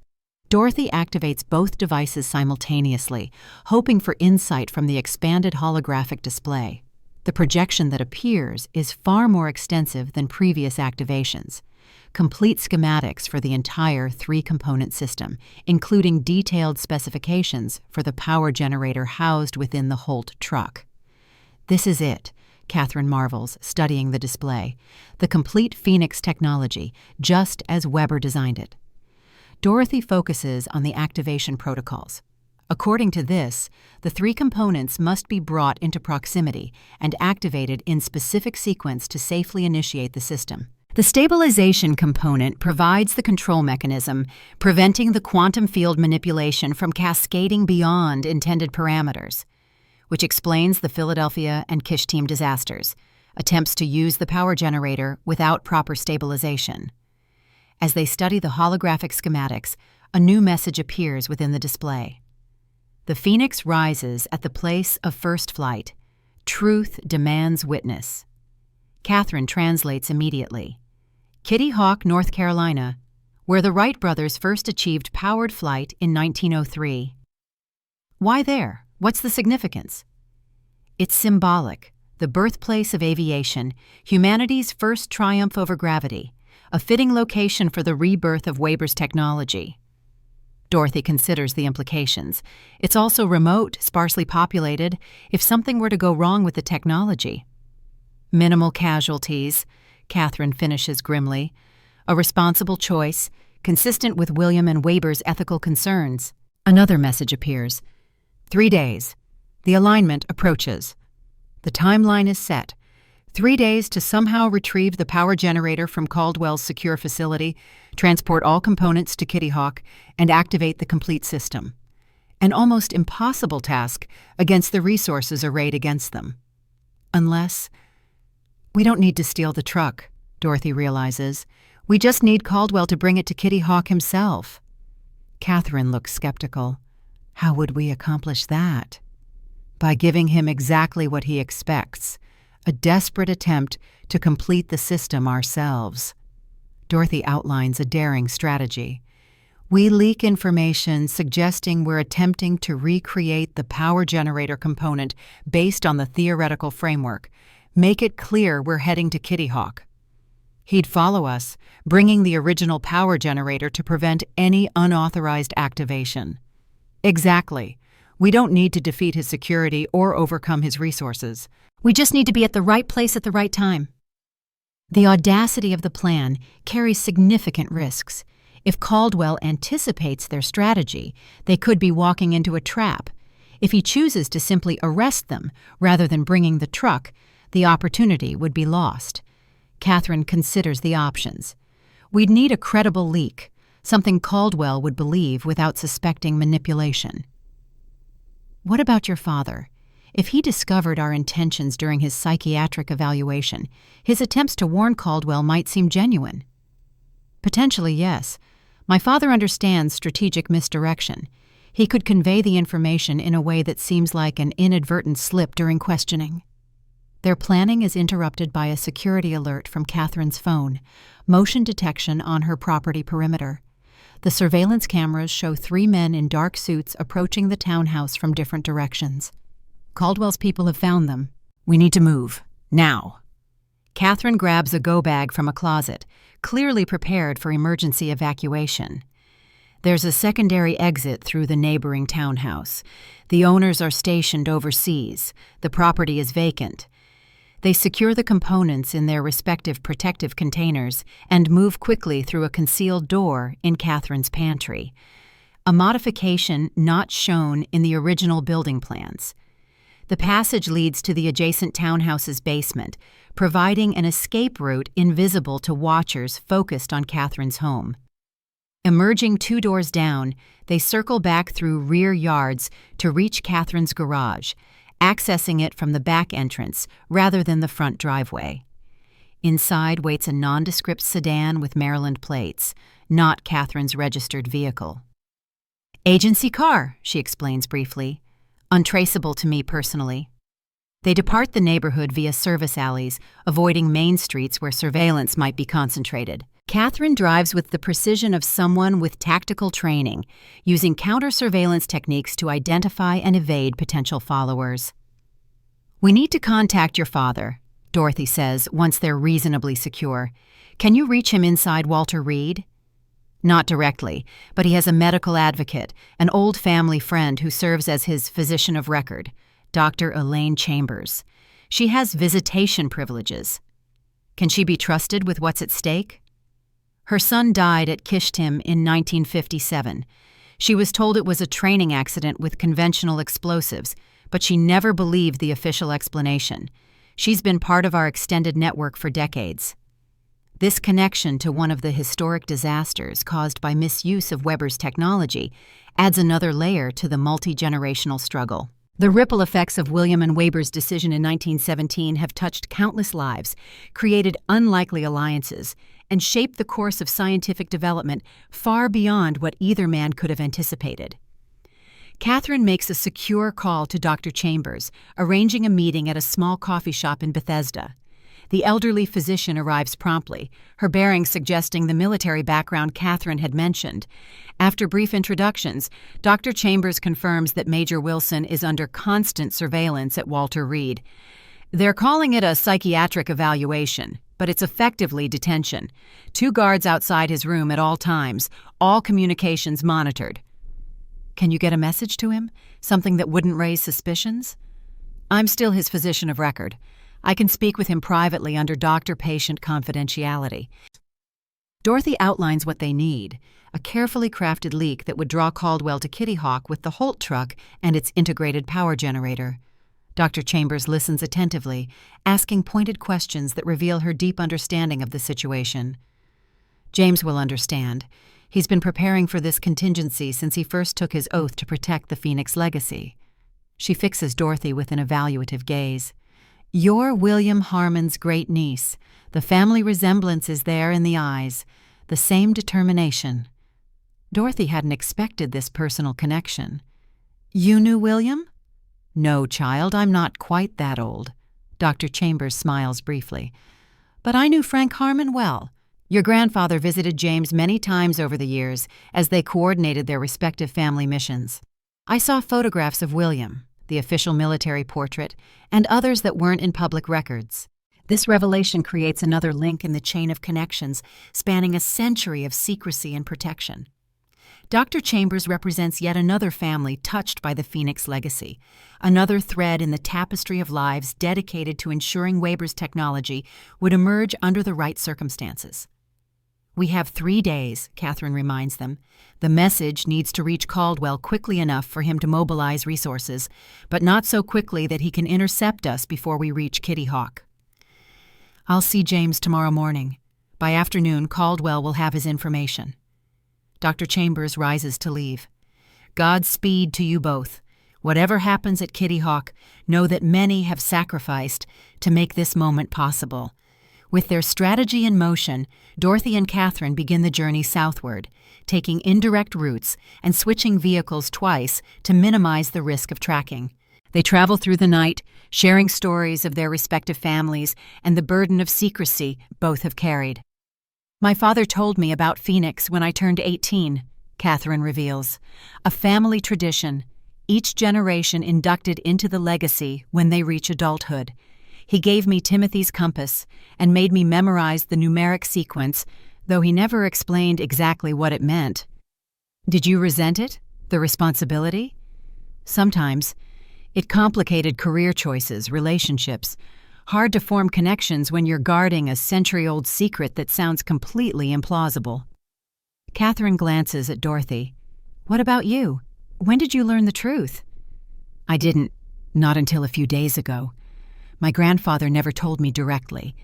Dorothy activates both devices simultaneously, hoping for insight from the expanded holographic display. The projection that appears is far more extensive than previous activations. Complete schematics for the entire 3-component system, including detailed specifications for the power generator housed within the Holt truck. "This is it," Catherine marvels, studying the display. "The complete Phoenix technology, just as Weber designed it." Dorothy focuses on the activation protocols. According to this, the 3 components must be brought into proximity and activated in specific sequence to safely initiate the system. The stabilization component provides the control mechanism, preventing the quantum field manipulation from cascading beyond intended parameters, which explains the Philadelphia and Kishtim disasters, attempts to use the power generator without proper stabilization. As they study the holographic schematics, a new message appears within the display. "The Phoenix rises at the place of first flight. Truth demands witness." Catherine translates immediately. "Kitty Hawk, North Carolina, where the Wright brothers first achieved powered flight in 1903. "Why there? What's the significance?" "It's symbolic. The birthplace of aviation, humanity's first triumph over gravity, a fitting location for the rebirth of Weber's technology." Dorothy considers the implications. It's also remote, sparsely populated, if something were to go wrong with the technology. "Minimal casualties," Catherine finishes grimly. "A responsible choice, consistent with William and Weber's ethical concerns." Another message appears. 3 days. The alignment approaches. The timeline is set. 3 days to somehow retrieve the power generator from Caldwell's secure facility, transport all components to Kitty Hawk, and activate the complete system. An almost impossible task against the resources arrayed against them. Unless... "We don't need to steal the truck," Dorothy realizes. "We just need Caldwell to bring it to Kitty Hawk himself." Catherine looks skeptical. "How would we accomplish that?" "By giving him exactly what he expects. A desperate attempt to complete the system ourselves." Dorothy outlines a daring strategy. We leak information suggesting we're attempting to recreate the power generator component based on the theoretical framework. Make it clear we're heading to Kitty Hawk. He'd follow us, bringing the original power generator to prevent any unauthorized activation. Exactly. We don't need to defeat his security or overcome his resources. We just need to be at the right place at the right time. The audacity of the plan carries significant risks. If Caldwell anticipates their strategy, they could be walking into a trap. If he chooses to simply arrest them rather than bringing the truck, the opportunity would be lost. Catherine considers the options. We'd need a credible leak, something Caldwell would believe without suspecting manipulation. What about your father? If he discovered our intentions during his psychiatric evaluation, his attempts to warn Caldwell might seem genuine. Potentially, yes. My father understands strategic misdirection. He could convey the information in a way that seems like an inadvertent slip during questioning. Their planning is interrupted by a security alert from Catherine's phone, motion detection on her property perimeter. The surveillance cameras show 3 men in dark suits approaching the townhouse from different directions. Caldwell's people have found them. We need to move. Now. Catherine grabs a go-bag from a closet, clearly prepared for emergency evacuation. There's a secondary exit through the neighboring townhouse. The owners are stationed overseas. The property is vacant. They secure the components in their respective protective containers and move quickly through a concealed door in Catherine's pantry, a modification not shown in the original building plans. The passage leads to the adjacent townhouse's basement, providing an escape route invisible to watchers focused on Catherine's home. Emerging 2 doors down, they circle back through rear yards to reach Catherine's garage, accessing it from the back entrance rather than the front driveway. Inside waits a nondescript sedan with Maryland plates, not Catherine's registered vehicle. Agency car, she explains briefly. Untraceable to me personally. They depart the neighborhood via service alleys, avoiding main streets where surveillance might be concentrated. Catherine drives with the precision of someone with tactical training, using counter-surveillance techniques to identify and evade potential followers. We need to contact your father, Dorothy says once they're reasonably secure. Can you reach him inside Walter Reed? Not directly, but he has a medical advocate, an old family friend who serves as his physician of record, Dr. Elaine Chambers. She has visitation privileges. Can she be trusted with what's at stake? Her son died at Kishtim in 1957. She was told it was a training accident with conventional explosives, but she never believed the official explanation. She's been part of our extended network for decades. This connection to one of the historic disasters caused by misuse of Weber's technology adds another layer to the multi-generational struggle. The ripple effects of William and Weber's decision in 1917 have touched countless lives, created unlikely alliances, and shaped the course of scientific development far beyond what either man could have anticipated. Catherine makes a secure call to Dr. Chambers, arranging a meeting at a small coffee shop in Bethesda. The elderly physician arrives promptly, her bearing suggesting the military background Catherine had mentioned. After brief introductions, Dr. Chambers confirms that Major Wilson is under constant surveillance at Walter Reed. They're calling it a psychiatric evaluation, but it's effectively detention. 2 guards outside his room at all times, all communications monitored. Can you get a message to him? Something that wouldn't raise suspicions? I'm still his physician of record. I can speak with him privately under doctor-patient confidentiality. Dorothy outlines what they need, a carefully crafted leak that would draw Caldwell to Kitty Hawk with the Holt truck and its integrated power generator. Dr. Chambers listens attentively, asking pointed questions that reveal her deep understanding of the situation. James will understand. He's been preparing for this contingency since he first took his oath to protect the Phoenix legacy. She fixes Dorothy with an evaluative gaze. You're William Harmon's great-niece. The family resemblance is there in the eyes, the same determination. Dorothy hadn't expected this personal connection. You knew William? No, child, I'm not quite that old. Dr. Chambers smiles briefly. But I knew Frank Harmon well. Your grandfather visited James many times over the years as they coordinated their respective family missions. I saw photographs of William, the official military portrait, and others that weren't in public records. This revelation creates another link in the chain of connections spanning a century of secrecy and protection. Dr. Chambers represents yet another family touched by the Phoenix legacy, another thread in the tapestry of lives dedicated to ensuring Weber's technology would emerge under the right circumstances. We have 3 days, Catherine reminds them. The message needs to reach Caldwell quickly enough for him to mobilize resources, but not so quickly that he can intercept us before we reach Kitty Hawk. I'll see James tomorrow morning. By afternoon, Caldwell will have his information. Dr. Chambers rises to leave. Godspeed to you both. Whatever happens at Kitty Hawk, know that many have sacrificed to make this moment possible. With their strategy in motion, Dorothy and Catherine begin the journey southward, taking indirect routes and switching vehicles twice to minimize the risk of tracking. They travel through the night, sharing stories of their respective families and the burden of secrecy both have carried. My father told me about Phoenix when I turned 18, Catherine reveals. A family tradition, each generation inducted into the legacy when they reach adulthood. He gave me Timothy's compass and made me memorize the numeric sequence, though he never explained exactly what it meant. Did you resent it? The responsibility? Sometimes. It complicated career choices, relationships. Hard to form connections when you're guarding a century-old secret that sounds completely implausible. Catherine glances at Dorothy. What about you? When did you learn the truth? I didn't. Not until a few days ago. My grandfather never told me directly.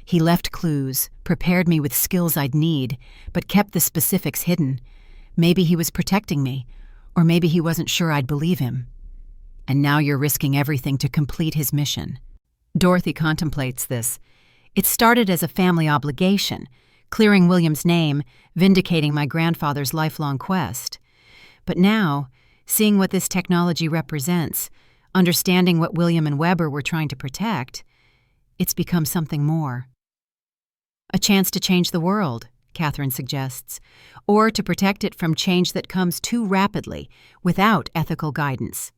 He left clues, prepared me with skills I'd need, but kept the specifics hidden. Maybe he was protecting me, or maybe he wasn't sure I'd believe him. And now you're risking everything to complete his mission. Dorothy contemplates this. It started as a family obligation, clearing William's name, vindicating my grandfather's lifelong quest. But now, seeing what this technology represents, understanding what William and Weber were trying to protect, it's become something more. A chance to change the world, Catherine suggests, or to protect it from change that comes too rapidly, without ethical guidance.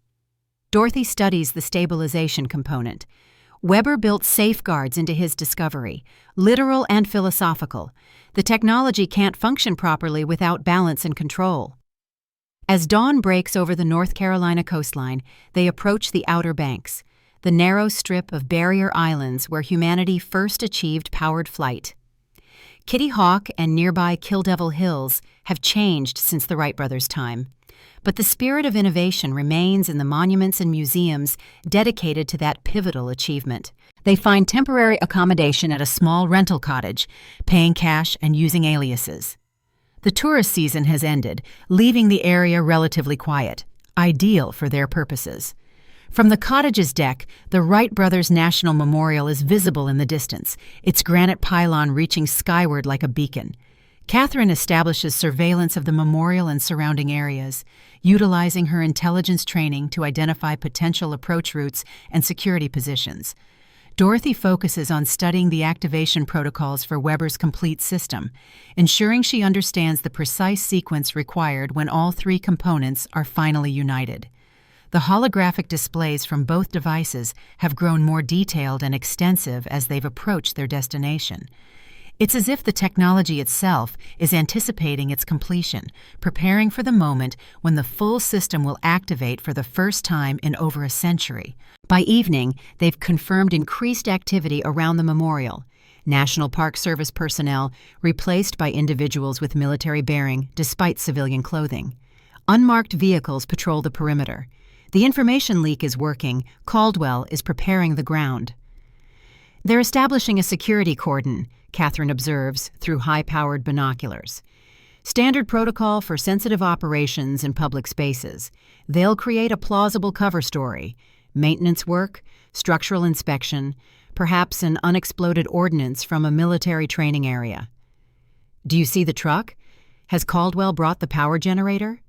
Dorothy studies the stabilization component. Weber built safeguards into his discovery, literal and philosophical. The technology can't function properly without balance and control. As dawn breaks over the North Carolina coastline, they approach the Outer Banks, the narrow strip of barrier islands where humanity first achieved powered flight. Kitty Hawk and nearby Kill Devil Hills have changed since the Wright brothers' time, but the spirit of innovation remains in the monuments and museums dedicated to that pivotal achievement. They find temporary accommodation at a small rental cottage, paying cash and using aliases. The tourist season has ended, leaving the area relatively quiet, ideal for their purposes. From the cottage's deck, the Wright brothers' National Memorial is visible in the distance, its granite pylon reaching skyward like a beacon. Catherine establishes surveillance of the memorial and surrounding areas, utilizing her intelligence training to identify potential approach routes and security positions. Dorothy focuses on studying the activation protocols for Weber's complete system, ensuring she understands the precise sequence required when all 3 components are finally united. The holographic displays from both devices have grown more detailed and extensive as they've approached their destination. It's as if the technology itself is anticipating its completion, preparing for the moment when the full system will activate for the first time in over a century. By evening, they've confirmed increased activity around the memorial. National Park Service personnel replaced by individuals with military bearing despite civilian clothing. Unmarked vehicles patrol the perimeter. The information leak is working. Caldwell is preparing the ground. They're establishing a security cordon, Catherine observes through high-powered binoculars. Standard protocol for sensitive operations in public spaces. They'll create a plausible cover story. Maintenance work, structural inspection, perhaps an unexploded ordnance from a military training area. Do you see the truck? Has Caldwell brought the power generator?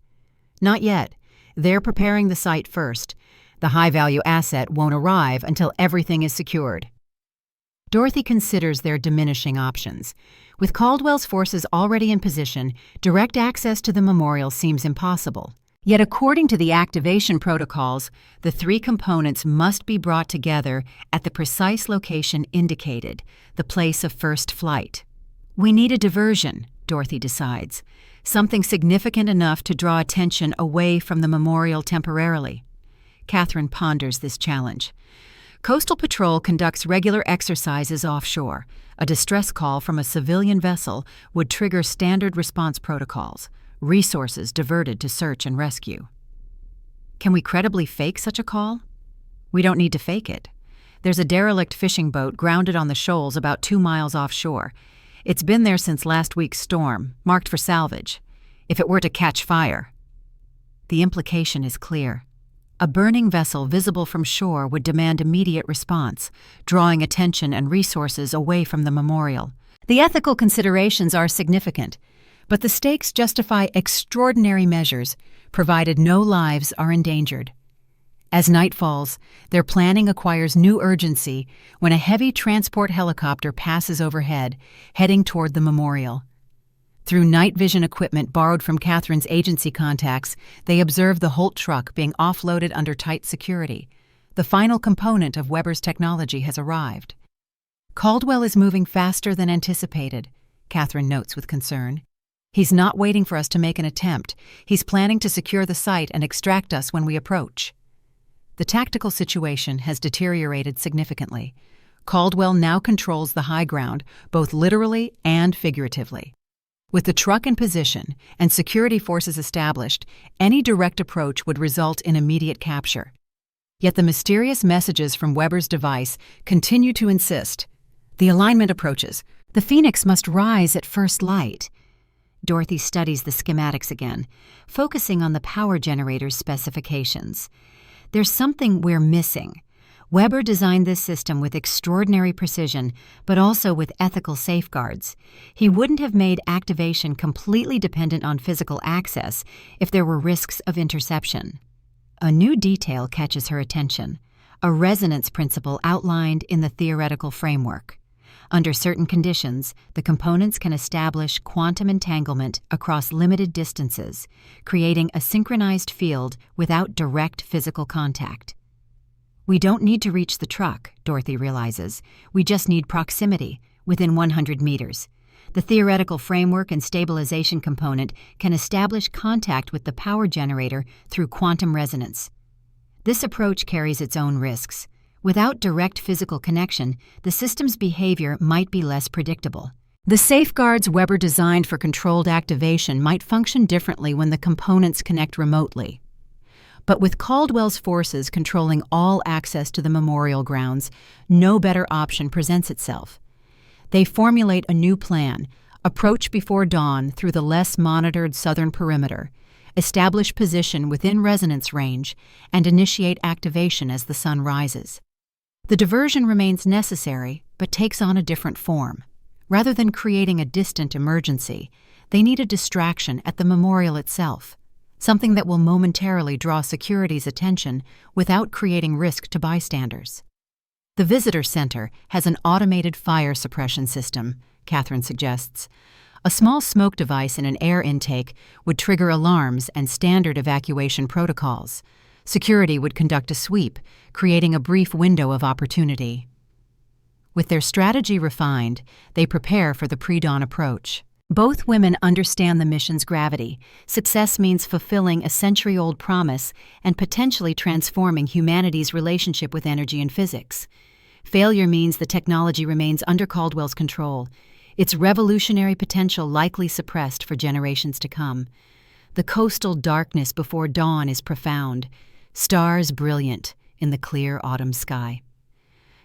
Not yet. They're preparing the site first. The high-value asset won't arrive until everything is secured. Dorothy considers their diminishing options. With Caldwell's forces already in position, direct access to the memorial seems impossible. Yet according to the activation protocols, the three components must be brought together at the precise location indicated, the place of first flight. We need a diversion, Dorothy decides, something significant enough to draw attention away from the memorial temporarily. Catherine ponders this challenge. Coastal Patrol conducts regular exercises offshore. A distress call from a civilian vessel would trigger standard response protocols, resources diverted to search and rescue. Can we credibly fake such a call? We don't need to fake it. There's a derelict fishing boat grounded on the shoals about 2 miles offshore. It's been there since last week's storm, marked for salvage. If it were to catch fire. The implication is clear. A burning vessel visible from shore would demand immediate response, drawing attention and resources away from the memorial. The ethical considerations are significant, but the stakes justify extraordinary measures, provided no lives are endangered. As night falls, their planning acquires new urgency when a heavy transport helicopter passes overhead, heading toward the memorial. Through night vision equipment borrowed from Catherine's agency contacts, they observe the Holt truck being offloaded under tight security. The final component of Weber's technology has arrived. Caldwell is moving faster than anticipated, Catherine notes with concern. He's not waiting for us to make an attempt. He's planning to secure the site and extract us when we approach. The tactical situation has deteriorated significantly. Caldwell now controls the high ground, both literally and figuratively. With the truck in position and security forces established, any direct approach would result in immediate capture. Yet the mysterious messages from Weber's device continue to insist. The alignment approaches. The Phoenix must rise at first light. Dorothy studies the schematics again, focusing on the power generator's specifications. There's something we're missing. Weber designed this system with extraordinary precision, but also with ethical safeguards. He wouldn't have made activation completely dependent on physical access if there were risks of interception. A new detail catches her attention, a resonance principle outlined in the theoretical framework. Under certain conditions, the components can establish quantum entanglement across limited distances, creating a synchronized field without direct physical contact. We don't need to reach the truck, Dorothy realizes. We just need proximity, within 100 meters. The theoretical framework and stabilization component can establish contact with the power generator through quantum resonance. This approach carries its own risks. Without direct physical connection, the system's behavior might be less predictable. The safeguards Weber designed for controlled activation might function differently when the components connect remotely. But with Caldwell's forces controlling all access to the memorial grounds, no better option presents itself. They formulate a new plan, approach before dawn through the less monitored southern perimeter, establish position within resonance range, and initiate activation as the sun rises. The diversion remains necessary, but takes on a different form. Rather than creating a distant emergency, they need a distraction at the memorial itself, something that will momentarily draw security's attention without creating risk to bystanders. The visitor center has an automated fire suppression system, Catherine suggests. A small smoke device in an air intake would trigger alarms and standard evacuation protocols. Security would conduct a sweep, creating a brief window of opportunity. With their strategy refined, they prepare for the pre-dawn approach. Both women understand the mission's gravity. Success means fulfilling a century-old promise and potentially transforming humanity's relationship with energy and physics. Failure means the technology remains under Caldwell's control, its revolutionary potential likely suppressed for generations to come. The coastal darkness before dawn is profound, stars brilliant in the clear autumn sky.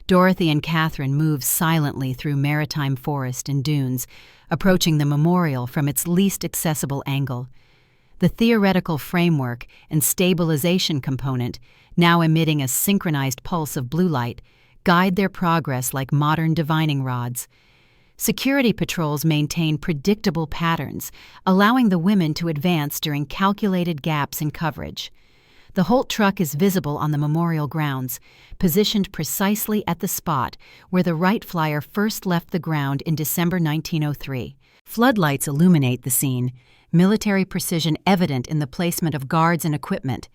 Dorothy and Catherine move silently through maritime forest and dunes, approaching the memorial from its least accessible angle. The theoretical framework and stabilization component, now emitting a synchronized pulse of blue light, guide their progress like modern divining rods. Security patrols maintain predictable patterns, allowing the women to advance during calculated gaps in coverage. The Holt truck is visible on the memorial grounds, positioned precisely at the spot where the Wright Flyer first left the ground in December 1903. Floodlights illuminate the scene, military precision evident in the placement of guards and equipment.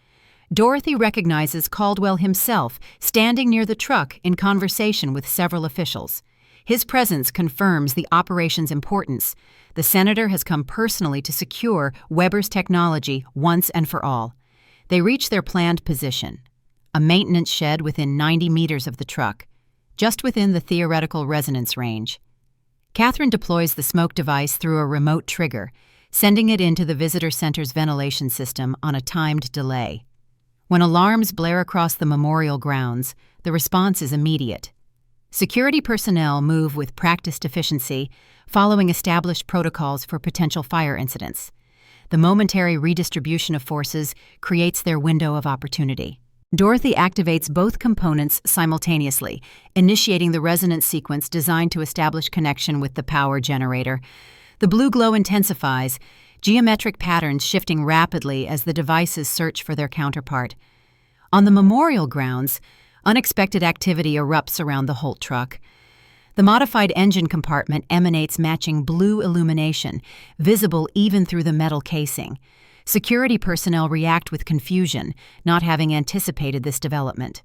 Dorothy recognizes Caldwell himself standing near the truck in conversation with several officials. His presence confirms the operation's importance. The senator has come personally to secure Weber's technology once and for all. They reach their planned position, a maintenance shed within 90 meters of the truck, just within the theoretical resonance range. Catherine deploys the smoke device through a remote trigger, sending it into the visitor center's ventilation system on a timed delay. When alarms blare across the memorial grounds, the response is immediate. Security personnel move with practiced efficiency, following established protocols for potential fire incidents. The momentary redistribution of forces creates their window of opportunity. Dorothy activates both components simultaneously, initiating the resonance sequence designed to establish connection with the power generator. The blue glow intensifies, geometric patterns shifting rapidly as the devices search for their counterpart. On the memorial grounds, unexpected activity erupts around the Holt truck. The modified engine compartment emanates matching blue illumination, visible even through the metal casing. Security personnel react with confusion, not having anticipated this development.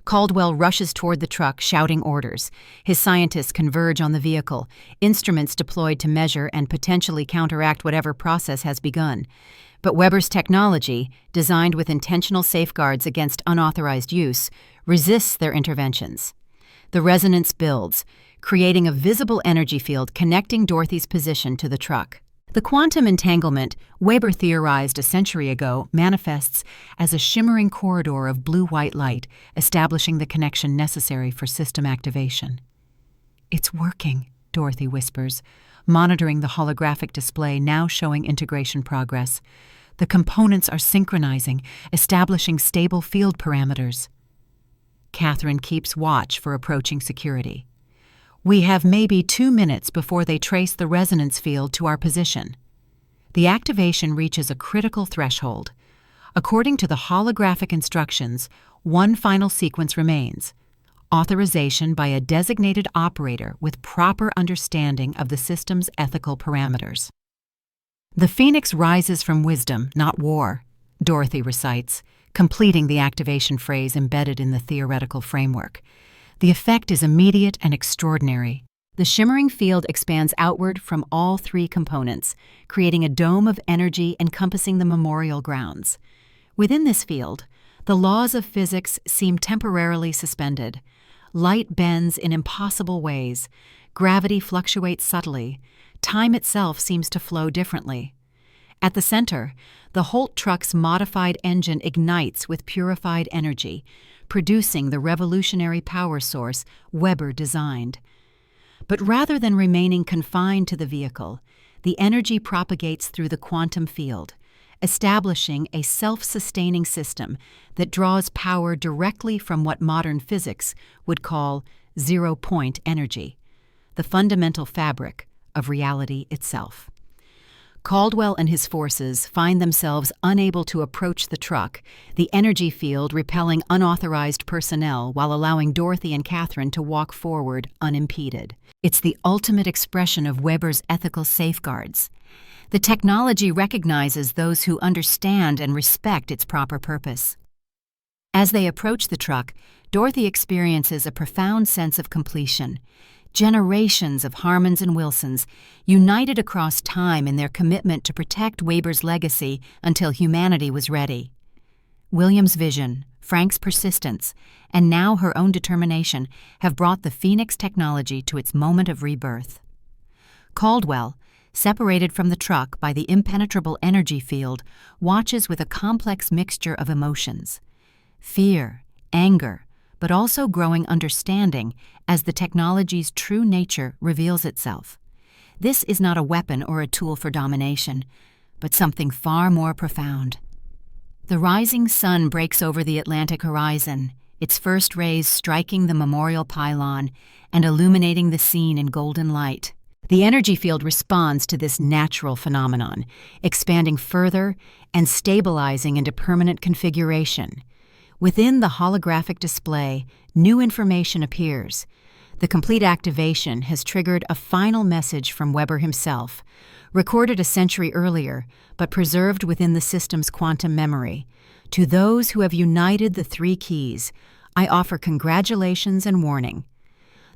Caldwell rushes toward the truck, shouting orders. His scientists converge on the vehicle, instruments deployed to measure and potentially counteract whatever process has begun. But Weber's technology, designed with intentional safeguards against unauthorized use, resists their interventions. The resonance builds, creating a visible energy field connecting Dorothy's position to the truck. The quantum entanglement Weber theorized a century ago manifests as a shimmering corridor of blue-white light, establishing the connection necessary for system activation. "It's working," Dorothy whispers, monitoring the holographic display now showing integration progress. The components are synchronizing, establishing stable field parameters. Catherine keeps watch for approaching security. "We have maybe 2 minutes before they trace the resonance field to our position." The activation reaches a critical threshold. According to the holographic instructions, one final sequence remains: authorization by a designated operator with proper understanding of the system's ethical parameters. "The Phoenix rises from wisdom, not war," Dorothy recites, completing the activation phrase embedded in the theoretical framework. The effect is immediate and extraordinary. The shimmering field expands outward from all 3 components, creating a dome of energy encompassing the memorial grounds. Within this field, the laws of physics seem temporarily suspended. Light bends in impossible ways, gravity fluctuates subtly, time itself seems to flow differently. At the center, the Holt truck's modified engine ignites with purified energy, producing the revolutionary power source Weber designed. But rather than remaining confined to the vehicle, the energy propagates through the quantum field, establishing a self-sustaining system that draws power directly from what modern physics would call zero-point energy, the fundamental fabric of reality itself. Caldwell and his forces find themselves unable to approach the truck, the energy field repelling unauthorized personnel while allowing Dorothy and Catherine to walk forward unimpeded. It's the ultimate expression of Weber's ethical safeguards. The technology recognizes those who understand and respect its proper purpose. As they approach the truck, Dorothy experiences a profound sense of completion. Generations of Harmons and Wilsons, united across time in their commitment to protect Weber's legacy until humanity was ready. William's vision, Frank's persistence, and now her own determination have brought the Phoenix technology to its moment of rebirth. Caldwell, separated from the truck by the impenetrable energy field, watches with a complex mixture of emotions: fear, anger, but also growing understanding as the technology's true nature reveals itself. This is not a weapon or a tool for domination, but something far more profound. The rising sun breaks over the Atlantic horizon, its first rays striking the memorial pylon and illuminating the scene in golden light. The energy field responds to this natural phenomenon, expanding further, and stabilizing into permanent configuration. Within the holographic display, new information appears. The complete activation has triggered a final message from Weber himself, recorded a century earlier, but preserved within the system's quantum memory. To those who have united the three keys, I offer congratulations and warning.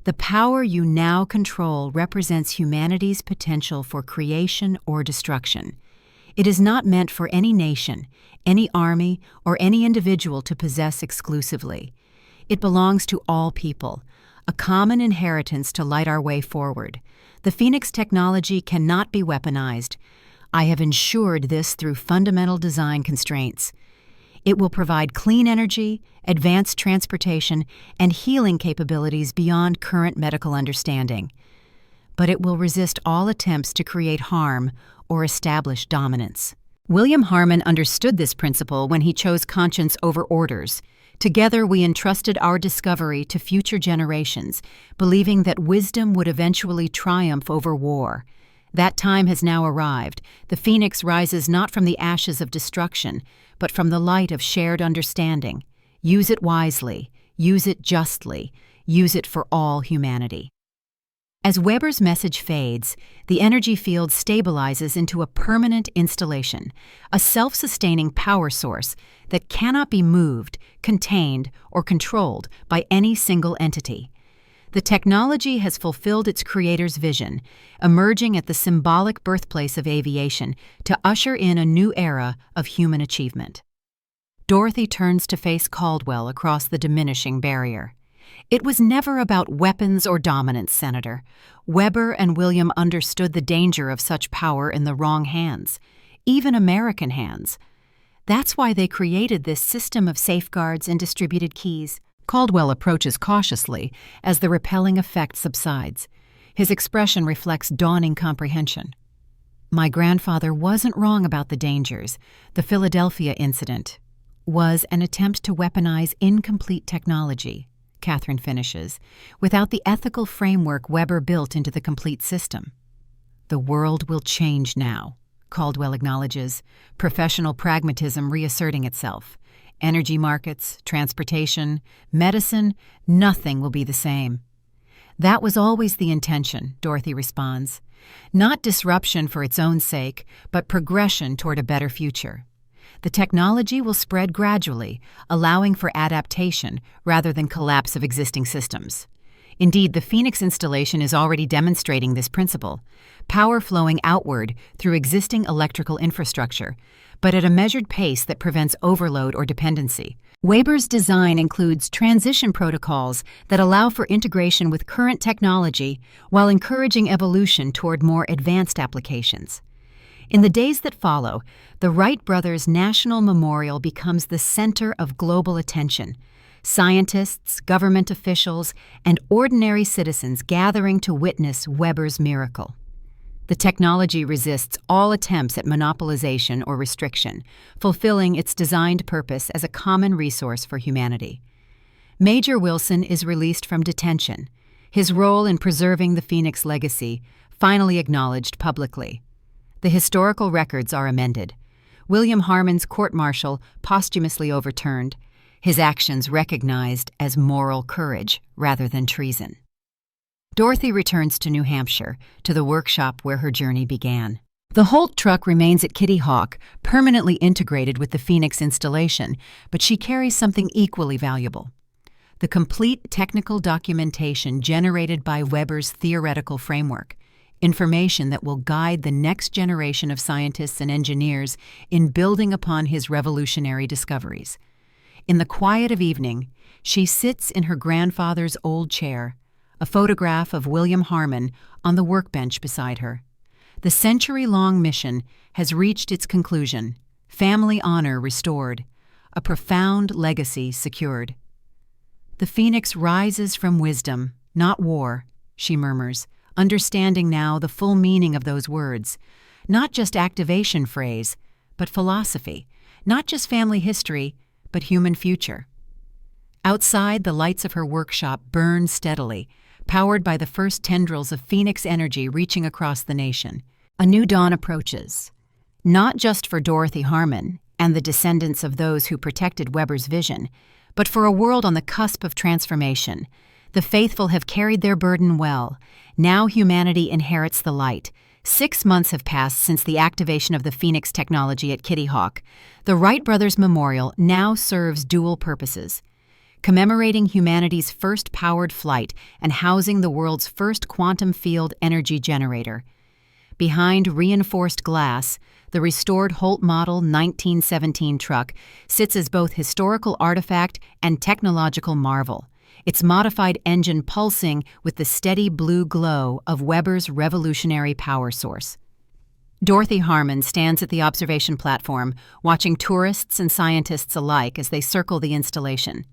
The power you now control represents humanity's potential for creation or destruction. It is not meant for any nation, any army, or any individual to possess exclusively. It belongs to all people, a common inheritance to light our way forward. The Phoenix technology cannot be weaponized. I have ensured this through fundamental design constraints. It will provide clean energy, advanced transportation, and healing capabilities beyond current medical understanding. But it will resist all attempts to create harm or establish dominance. William Harmon understood this principle when he chose conscience over orders. Together we entrusted our discovery to future generations, believing that wisdom would eventually triumph over war. That time has now arrived. The Phoenix rises not from the ashes of destruction, but from the light of shared understanding. Use it wisely, use it justly, use it for all humanity. As Weber's message fades, the energy field stabilizes into a permanent installation, a self-sustaining power source that cannot be moved, contained, or controlled by any single entity. The technology has fulfilled its creator's vision, emerging at the symbolic birthplace of aviation to usher in a new era of human achievement. Dorothy turns to face Caldwell across the diminishing barrier. It was never about weapons or dominance, Senator. Weber and William understood the danger of such power in the wrong hands, even American hands. That's why they created this system of safeguards and distributed keys. Caldwell approaches cautiously as the repelling effect subsides. His expression reflects dawning comprehension. My grandfather wasn't wrong about the dangers. The Philadelphia incident was an attempt to weaponize incomplete technology, Catherine finishes, without the ethical framework Weber built into the complete system. The world will change now, Caldwell acknowledges, professional pragmatism reasserting itself. Energy markets, transportation, medicine, nothing will be the same. That was always the intention, Dorothy responds. Not disruption for its own sake, but progression toward a better future. The technology will spread gradually, allowing for adaptation rather than collapse of existing systems. Indeed, the Phoenix installation is already demonstrating this principle, power flowing outward through existing electrical infrastructure, but at a measured pace that prevents overload or dependency. Weber's design includes transition protocols that allow for integration with current technology while encouraging evolution toward more advanced applications. In the days that follow, the Wright brothers' National Memorial becomes the center of global attention. Scientists, government officials, and ordinary citizens gathering to witness Weber's miracle. The technology resists all attempts at monopolization or restriction, fulfilling its designed purpose as a common resource for humanity. Major Wilson is released from detention, his role in preserving the Phoenix legacy finally acknowledged publicly. The historical records are amended. William Harmon's court-martial posthumously overturned, his actions recognized as moral courage rather than treason. Dorothy returns to New Hampshire, to the workshop where her journey began. The Holt truck remains at Kitty Hawk, permanently integrated with the Phoenix installation, but she carries something equally valuable: the complete technical documentation generated by Weber's theoretical framework, information that will guide the next generation of scientists and engineers in building upon his revolutionary discoveries. In the quiet of evening, she sits in her grandfather's old chair, a photograph of William Harmon on the workbench beside her. The century-long mission has reached its conclusion, family honor restored, a profound legacy secured. The Phoenix rises from wisdom, not war, she murmurs, understanding now the full meaning of those words. Not just activation phrase, but philosophy. Not just family history, but human future. Outside, the lights of her workshop burn steadily, powered by the first tendrils of Phoenix energy reaching across the nation. A new dawn approaches. not just for Dorothy Harmon and the descendants of those who protected Weber's vision, but for a world on the cusp of transformation. The faithful have carried their burden well. Now humanity inherits the light. 6 months have passed since the activation of the Phoenix technology at Kitty Hawk. The Wright brothers Memorial now serves dual purposes: commemorating humanity's first powered flight and housing the world's first quantum field energy generator. Behind reinforced glass, the restored Holt Model 1917 truck sits as both historical artifact and technological marvel, its modified engine pulsing with the steady blue glow of Weber's revolutionary power source. Dorothy Harmon stands at the observation platform, watching tourists and scientists alike as they circle the installation.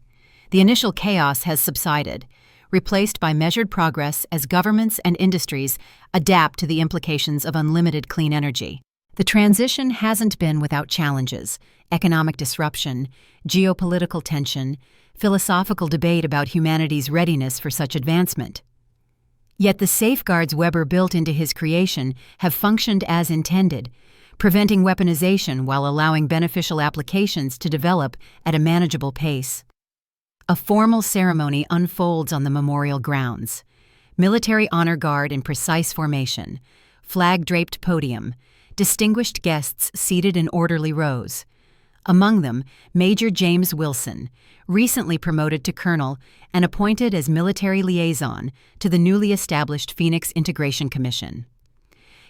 The initial chaos has subsided, replaced by measured progress as governments and industries adapt to the implications of unlimited clean energy. The transition hasn't been without challenges: economic disruption, geopolitical tension, philosophical debate about humanity's readiness for such advancement. Yet the safeguards Weber built into his creation have functioned as intended, preventing weaponization while allowing beneficial applications to develop at a manageable pace. A formal ceremony unfolds on the memorial grounds. Military honor guard in precise formation, flag-draped podium, distinguished guests seated in orderly rows. Among them, Major James Wilson, recently promoted to colonel and appointed as military liaison to the newly established Phoenix Integration Commission.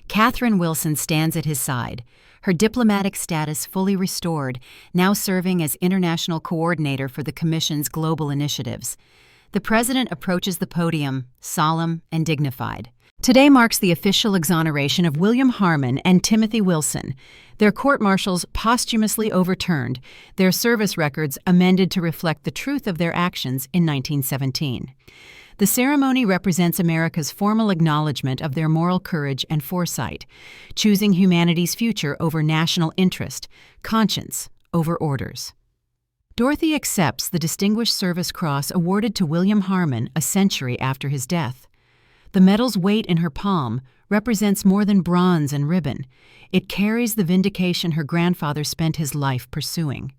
Catherine Wilson stands at his side, her diplomatic status fully restored, now serving as international coordinator for the Commission's global initiatives. The President approaches the podium, solemn and dignified. Today marks the official exoneration of William Harmon and Timothy Wilson, their court-martials posthumously overturned, their service records amended to reflect the truth of their actions in 1917. The ceremony represents America's formal acknowledgement of their moral courage and foresight, choosing humanity's future over national interest, conscience over orders. Dorothy accepts the Distinguished Service Cross awarded to William Harmon a century after his death. The medal's weight in her palm represents more than bronze and ribbon. It carries the vindication her grandfather spent his life pursuing.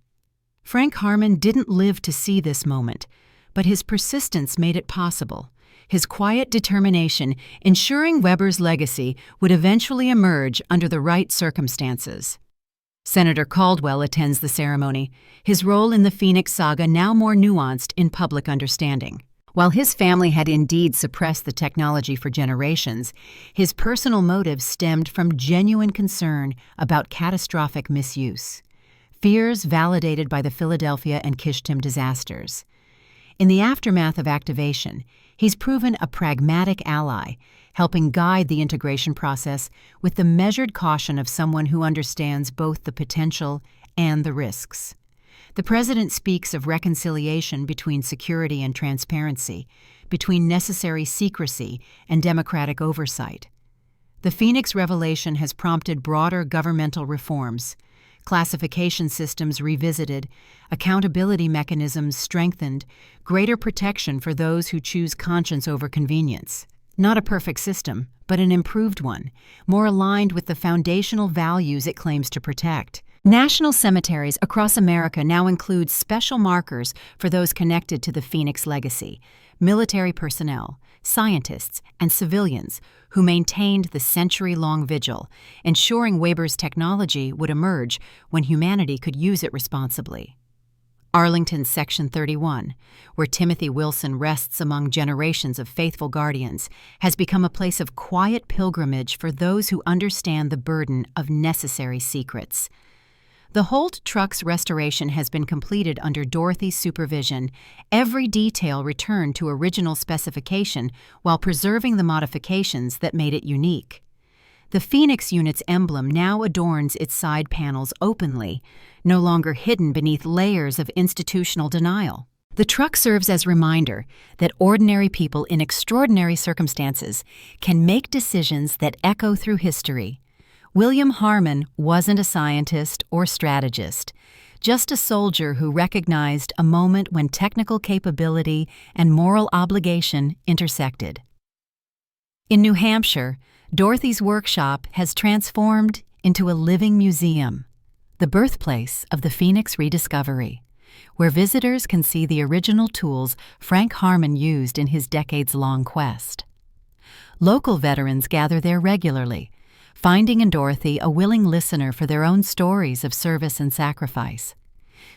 Frank Harmon didn't live to see this moment, but his persistence made it possible. His quiet determination ensuring Weber's legacy would eventually emerge under the right circumstances. Senator Caldwell attends the ceremony, his role in the Phoenix saga now more nuanced in public understanding. While his family had indeed suppressed the technology for generations, his personal motives stemmed from genuine concern about catastrophic misuse, fears validated by the Philadelphia and Kishtim disasters. In the aftermath of activation, he's proven a pragmatic ally, helping guide the integration process with the measured caution of someone who understands both the potential and the risks. The President speaks of reconciliation between security and transparency, between necessary secrecy and democratic oversight. The Phoenix revelation has prompted broader governmental reforms, classification systems revisited, accountability mechanisms strengthened, greater protection for those who choose conscience over convenience. Not a perfect system, but an improved one, more aligned with the foundational values it claims to protect. National cemeteries across America now include special markers for those connected to the Phoenix legacy: military personnel, scientists, and civilians who maintained the century-long vigil, ensuring Weber's technology would emerge when humanity could use it responsibly. Arlington's Section 31, where Timothy Wilson rests among generations of faithful guardians, has become a place of quiet pilgrimage for those who understand the burden of necessary secrets. The Holt truck's restoration has been completed under Dorothy's supervision, every detail returned to original specification while preserving the modifications that made it unique. The Phoenix unit's emblem now adorns its side panels openly, no longer hidden beneath layers of institutional denial. The truck serves as a reminder that ordinary people in extraordinary circumstances can make decisions that echo through history. William Harmon wasn't a scientist or strategist, just a soldier who recognized a moment when technical capability and moral obligation intersected. In New Hampshire, Dorothy's workshop has transformed into a living museum, the birthplace of the Phoenix rediscovery, where visitors can see the original tools Frank Harmon used in his decades-long quest. Local veterans gather there regularly, finding in Dorothy a willing listener for their own stories of service and sacrifice.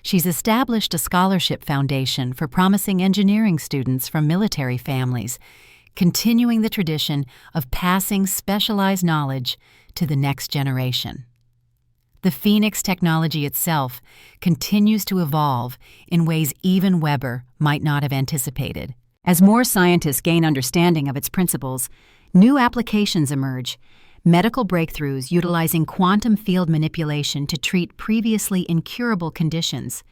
She's established a scholarship foundation for promising engineering students from military families, continuing the tradition of passing specialized knowledge to the next generation. The Phoenix technology itself continues to evolve in ways even Weber might not have anticipated. As more scientists gain understanding of its principles, new applications emerge, medical breakthroughs utilizing quantum field manipulation to treat previously incurable conditions,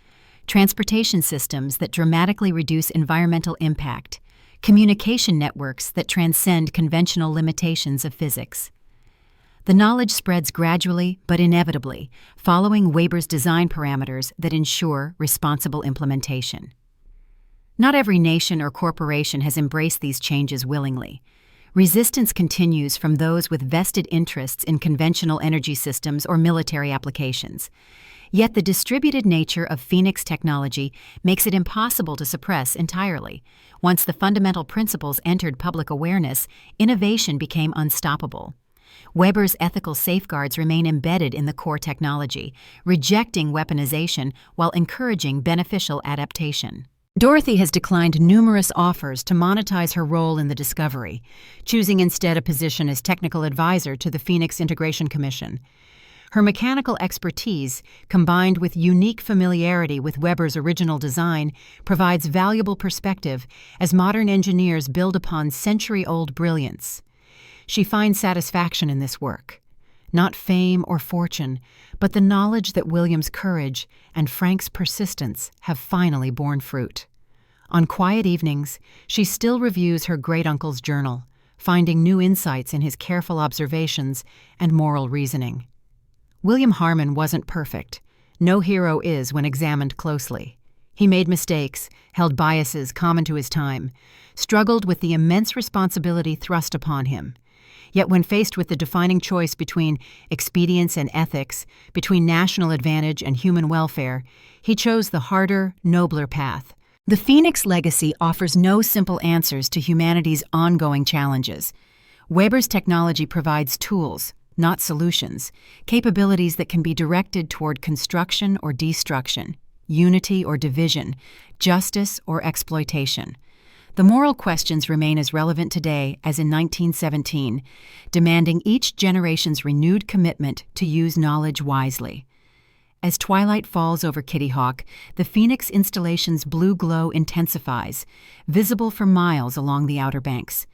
transportation systems that dramatically reduce environmental impact, communication networks that transcend conventional limitations of physics. The knowledge spreads gradually but inevitably, following Weber's design parameters that ensure responsible implementation. Not every nation or corporation has embraced these changes willingly. Resistance continues from those with vested interests in conventional energy systems or military applications. Yet the distributed nature of Phoenix technology makes it impossible to suppress entirely. Once the fundamental principles entered public awareness, innovation became unstoppable. Weber's ethical safeguards remain embedded in the core technology, rejecting weaponization while encouraging beneficial adaptation. Dorothy has declined numerous offers to monetize her role in the discovery, choosing instead a position as technical advisor to the Phoenix Integration Commission. Her mechanical expertise, combined with unique familiarity with Weber's original design, provides valuable perspective as modern engineers build upon century-old brilliance. She finds satisfaction in this work. Not fame or fortune, but the knowledge that William's courage and Frank's persistence have finally borne fruit. On quiet evenings, she still reviews her great-uncle's journal, finding new insights in his careful observations and moral reasoning. William Harmon wasn't perfect. No hero is when examined closely. He made mistakes, held biases common to his time, struggled with the immense responsibility thrust upon him. Yet when faced with the defining choice between expedience and ethics, between national advantage and human welfare, he chose the harder, nobler path. The Phoenix legacy offers no simple answers to humanity's ongoing challenges. Weber's technology provides tools, not solutions, capabilities that can be directed toward construction or destruction, unity or division, justice or exploitation. The moral questions remain as relevant today as in 1917, demanding each generation's renewed commitment to use knowledge wisely. As twilight falls over Kitty Hawk, the Phoenix installation's blue glow intensifies, visible for miles along the Outer Banks.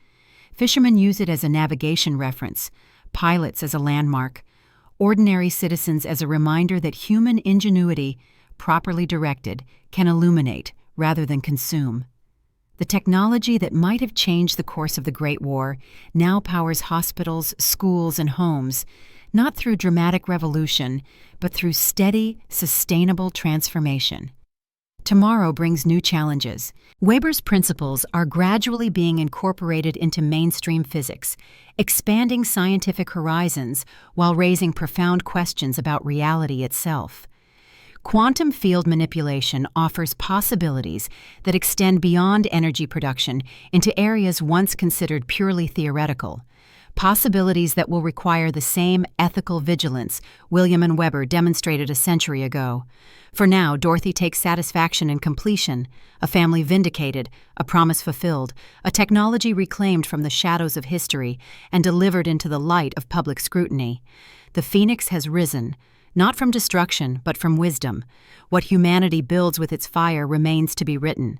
Fishermen use it as a navigation reference, pilots as a landmark, ordinary citizens as a reminder that human ingenuity, properly directed, can illuminate rather than consume. The technology that might have changed the course of the Great War now powers hospitals, schools, and homes, not through dramatic revolution, but through steady, sustainable transformation. Tomorrow brings new challenges. Weber's principles are gradually being incorporated into mainstream physics, expanding scientific horizons while raising profound questions about reality itself. Quantum field manipulation offers possibilities that extend beyond energy production into areas once considered purely theoretical, possibilities that will require the same ethical vigilance William and Weber demonstrated a century ago. For now, Dorothy takes satisfaction in completion, a family vindicated, a promise fulfilled, a technology reclaimed from the shadows of history and delivered into the light of public scrutiny. The Phoenix has risen, not from destruction, but from wisdom. What humanity builds with its fire remains to be written.